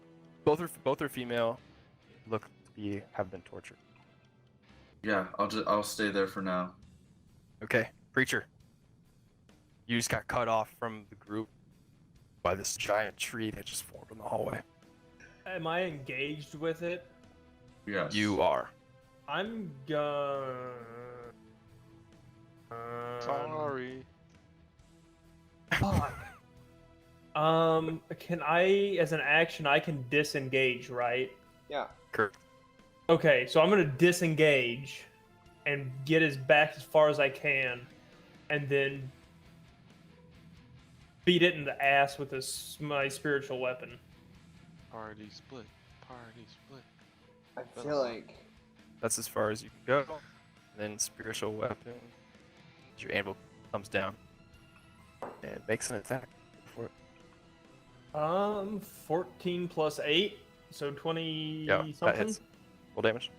both are female, look to have been tortured. Yeah, I'll stay there for now. Okay, preacher. You just got cut off from the group by this giant tree that just formed in the hallway. Am I engaged with it? Yes. You are. I'm gonna. Sorry. Fuck. Can I, as an action, I can disengage, right? Yeah. Kurt. Okay, so I'm gonna disengage and get as back as far as I can, and then beat it in the ass with my spiritual weapon. Party split. Party split. I feel like That's as far as you can go. Then spiritual weapon. Your anvil comes down and makes an attack for it. 14 plus 8, so 20 Yeah, that something. hits. Full damage.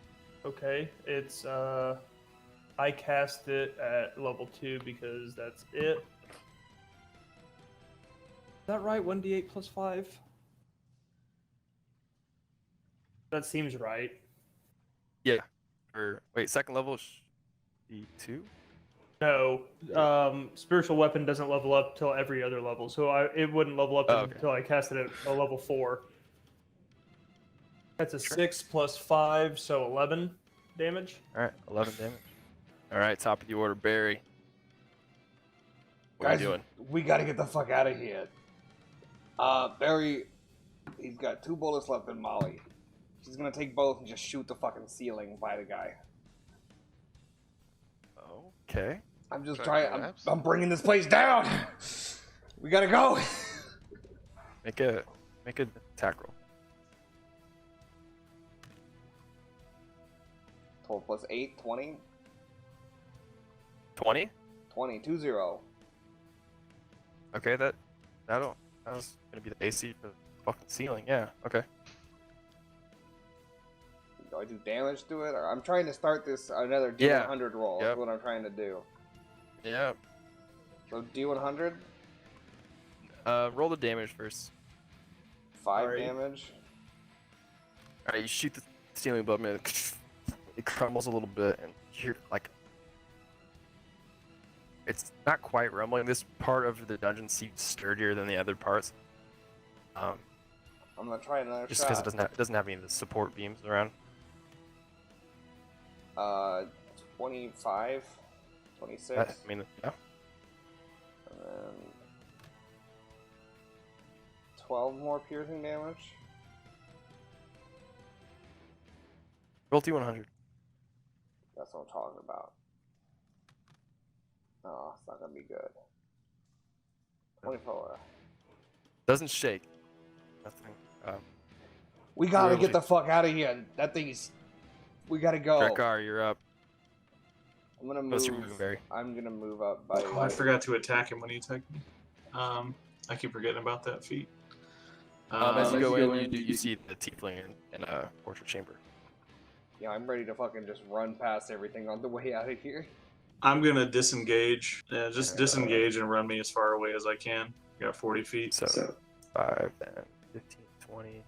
Okay, it's I cast it at level 2 because that's it. Is that right? 1d8 plus 5? That seems right. Yeah. Wait, second level should be 2? No, spiritual weapon doesn't level up till every other level, so it wouldn't level up Oh, okay. until I cast it at a level 4. That's a Sure. 6 plus 5, so 11 damage. Alright, 11 damage. Alright, top of the order, Barry. What are Guys, you doing? we gotta get the fuck out of here. Barry, he's got 2 bullets left in Molly. She's gonna take both and just shoot the fucking ceiling by the guy. Okay. I'm just Try trying. collapse? I'm bringing this place down. We gotta go. Make a attack roll. 12 plus 8, 20. 20? 20, 2-0. Okay, that was gonna be the AC for the fucking ceiling. Yeah. Okay. Do I do damage to it? Or I'm trying to start this another D100 Yeah. roll. Yep. That's what I'm trying to do. Yeah. So D100, Roll the damage first. 5 Alright. damage. All right, you shoot the ceiling above me. It crumbles a little bit, and you're like, it's not quite rumbling. This part of the dungeon seems sturdier than the other parts. I'm gonna try another Just shot. because it doesn't have any of the support beams around. 25, 26, I mean, yeah. and then 12 more piercing damage. Roll T100. That's what I'm talking about. Oh, it's not gonna be good. 24. Doesn't shake. Nothing. We gotta Really? get the fuck out of here. That thing's. We gotta go. Drekar, you're up. I'm gonna Unless you're move. moving, Barry. I'm gonna move up by. Oh, I forgot to attack him when he attacked me. I keep forgetting about that feat. As you go in, you see the tiefling in a portrait chamber. Yeah, I'm ready to fucking just run past everything on the way out of here. I'm gonna disengage. Yeah, just disengage and run me as far away as I can. Got 40 feet. So 5, 10, 15, 20,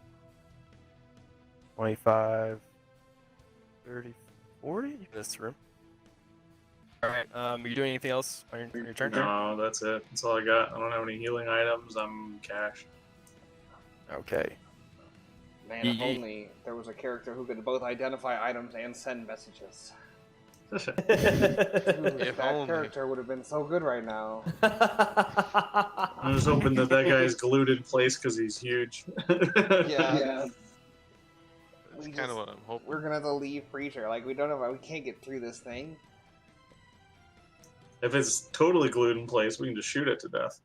25, 30, 40? You can this room. Alright, are you doing anything else on your turn? No, that's it. That's all I got. I don't have any healing items. I'm cash. Okay. Man, if only there was a character who could both identify items and send messages. If That only. character would have been so good right now. I'm just hoping that guy's glued in place because he's huge. Yeah. That's kind of what I'm hoping. We're gonna have to leave Preacher. Like we can't get through this thing. If it's totally glued in place, we can just shoot it to death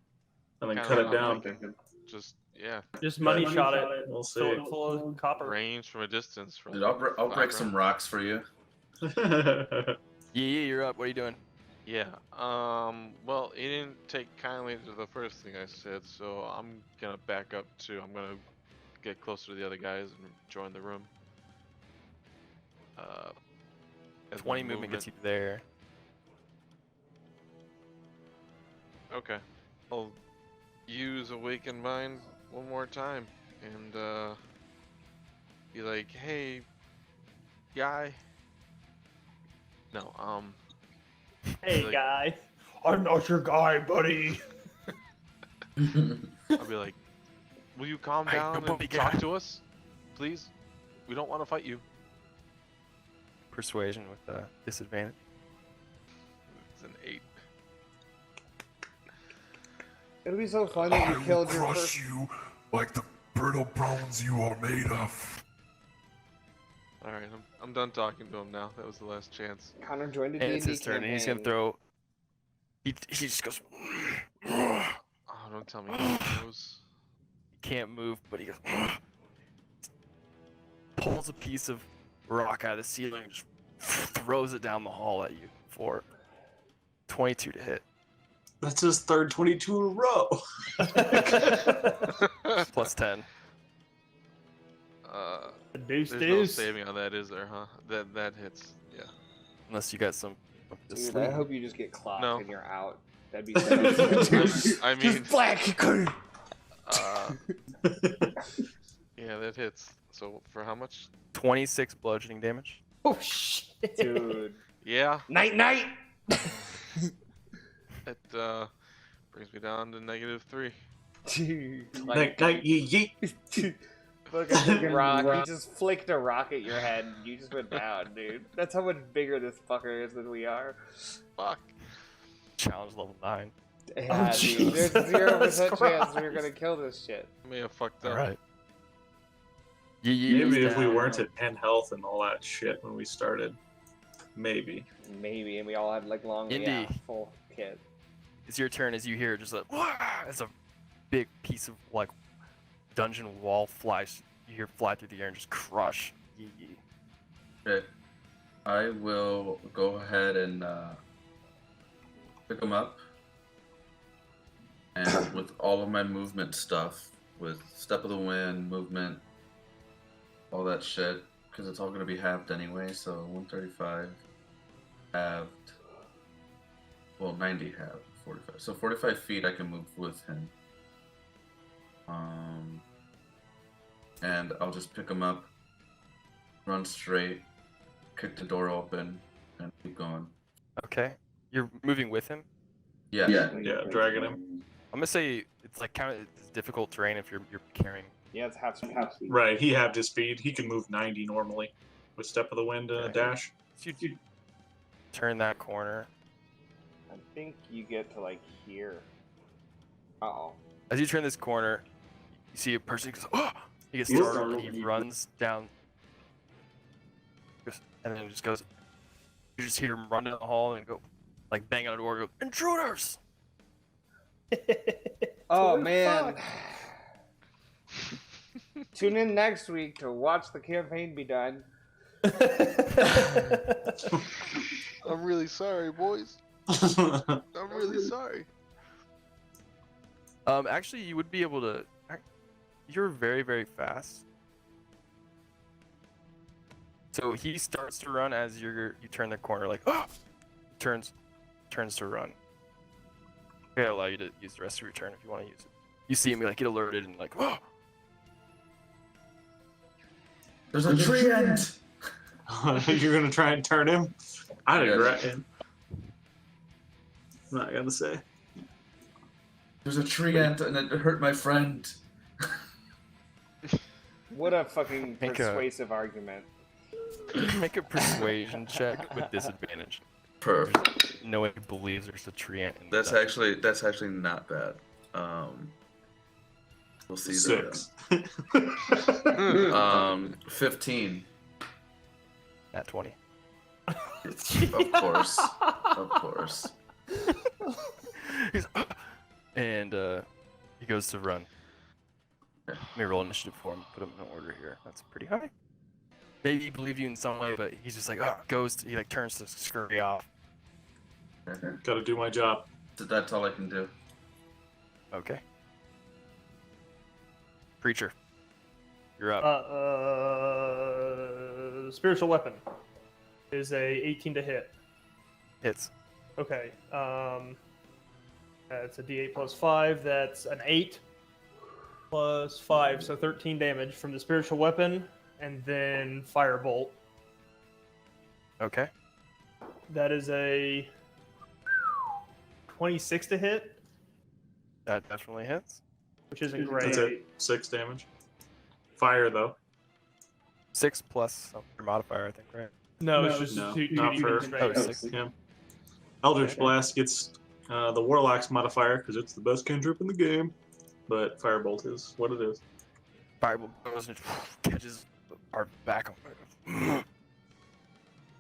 and then Kinda cut what it I'm down. thinking. Just yeah, Just money shot it. We'll see. Fill it full of copper. range from a distance. From Dude, I'll break some rocks for you. Yeah, you're up. What are you doing? Yeah. Well, he didn't take kindly to the first thing I said, so I'm gonna back up too. I'm gonna get closer to the other guys and join the room. As 20 my movement gets you there. Okay. I'll use Awakened Mind one more time and be like, hey, guy. No, Hey, like- guy. I'm not your guy, buddy. I'll be like, will you calm Hey, down nobody and get talk out. to us? Please? We don't want to fight you. Persuasion with disadvantage. It's an 8. It'll be so fun that I you will killed your crush first. you like the brittle bones you are made of. Alright, I'm done talking to him now. That was the last chance. Connor joined the And it's D&D his turn, and he's gonna campaign. throw. He just goes. Oh, don't tell me he knows. He can't move, but he goes. Pulls a piece of rock out of the ceiling and just throws it down the hall at you for 22 to hit. That's his third 22 in a row. Plus 10. Deuce, There's no deuce. saving on that, is there, huh? That hits. Yeah. Unless you got some. Dude, I hope you just get clocked No. and you're out. That'd be so I mean, black. yeah, that hits. So for how much? 26 bludgeoning damage. Oh shit. Dude. Yeah, Night, night. it brings me down to -3. Dude. Night, night, yeet, yeet. Look at the rock. He just flicked a rock at your head and you just went down, dude. That's how much bigger this fucker is than we are. Fuck. Challenge level 9. Yeah, dude. Jesus There's 0% chance Christ. we were gonna kill this shit. I may have fucked up. Alright. Maybe if we weren't at 10 health and all that shit when we started. Maybe. Maybe, and we all had like long, Indy. full kit. It's your turn as you hear just like, "Wah!" as a big piece of like dungeon wall flies. You hear fly through the air and just crush. Yee yee. Okay. I will go ahead and pick them up. And with all of my movement stuff, with Step of the Wind, movement, all that shit, because it's all going to be halved anyway, so 135 halved. Well, 90 halved, 45. So 45 feet I can move with him. And I'll just pick him up, run straight, kick the door open, and keep going. Okay. You're moving with him? Yeah. Yeah, dragging him. I'm gonna say it's like kind of it's difficult terrain if you're carrying. Yeah, it's half speed. Right, he halved his speed. He can move 90 normally with Step of the Wind and a Okay. dash. So you turn that corner. I think you get to like here. Uh-oh. As you turn this corner, you see a person goes, oh! He gets startled and he runs down. And then just goes, you just hear him run down the hall and go, like bang on the door, go, intruders! Oh man. Tune in next week to watch the campaign be done. I'm really sorry, boys. I'm really sorry. Actually, you would be able to. You're very, very fast. So he starts to run as you turn the corner, like oh, turns to run. Okay, I'll allow you to use the rest of your turn if you want to use it. You see him like get alerted and like oh. There's a tree end! You're gonna try and turn him? I'd Yes. regret him. I'm not gonna say. There's a tree ant and it hurt my friend. What a fucking Make a- persuasive argument. Make a persuasion check with disadvantage. Perfect. No one believes there's a tree ant in the That's dungeon. actually not bad. We'll see 6. that. 15. At 20. Of course. Of course. He's, and he goes to run. Let me roll initiative for him. Put him in order here. That's pretty high. Maybe he believed you in some way, but he's just like, he like turns to scurry off. Gotta do my job. That's all I can do. Okay. Preacher, you're up. Spiritual weapon is a 18 to hit. Hits. Okay. That's a D8 plus 5. That's an 8 plus 5, so 13 damage from the spiritual weapon, and then firebolt. Okay. That is a 26 to hit, That definitely hits. which isn't great. That's it. 6 damage. Fire though. 6 plus your modifier, I think, right? No, it's just No, 2 not for- straight. Oh, 6. Yeah. Eldritch Blast gets the Warlock's modifier because it's the best cantrip in the game, but Firebolt is what it is. Firebolt goes and catches our back.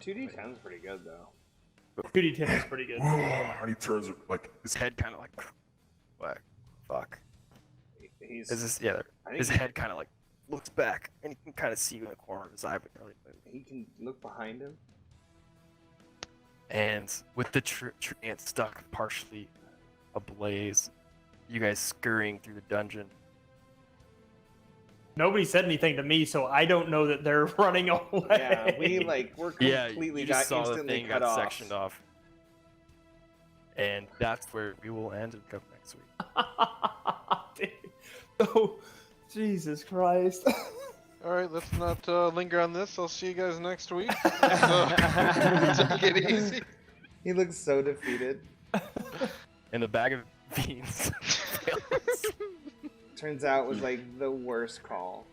2d10 is pretty good though. 2d10 is pretty good. And he turns it like His head kind of like, what? Fuck. He's. Is this, yeah, I think his head kind of like looks back, and you can kind of see in the corner of his eye, but really move. he can look behind him. And with the tree ant stuck partially ablaze. You guys scurrying through the dungeon. Nobody said anything to me, so I don't know that they're running away. Yeah, we're completely you just got saw the instantly thing cut got off. sectioned off. And that's where we will end and come next week. Oh, Jesus Christ. All right, let's not linger on this. I'll see you guys next week. Take it easy. He looks so defeated. And the bag of beans. Turns out it was like the worst call.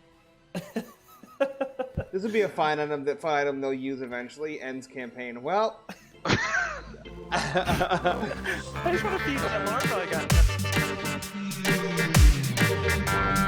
This would be a fine item they'll use eventually. Ends campaign. Well. I just want to feed that larva I got.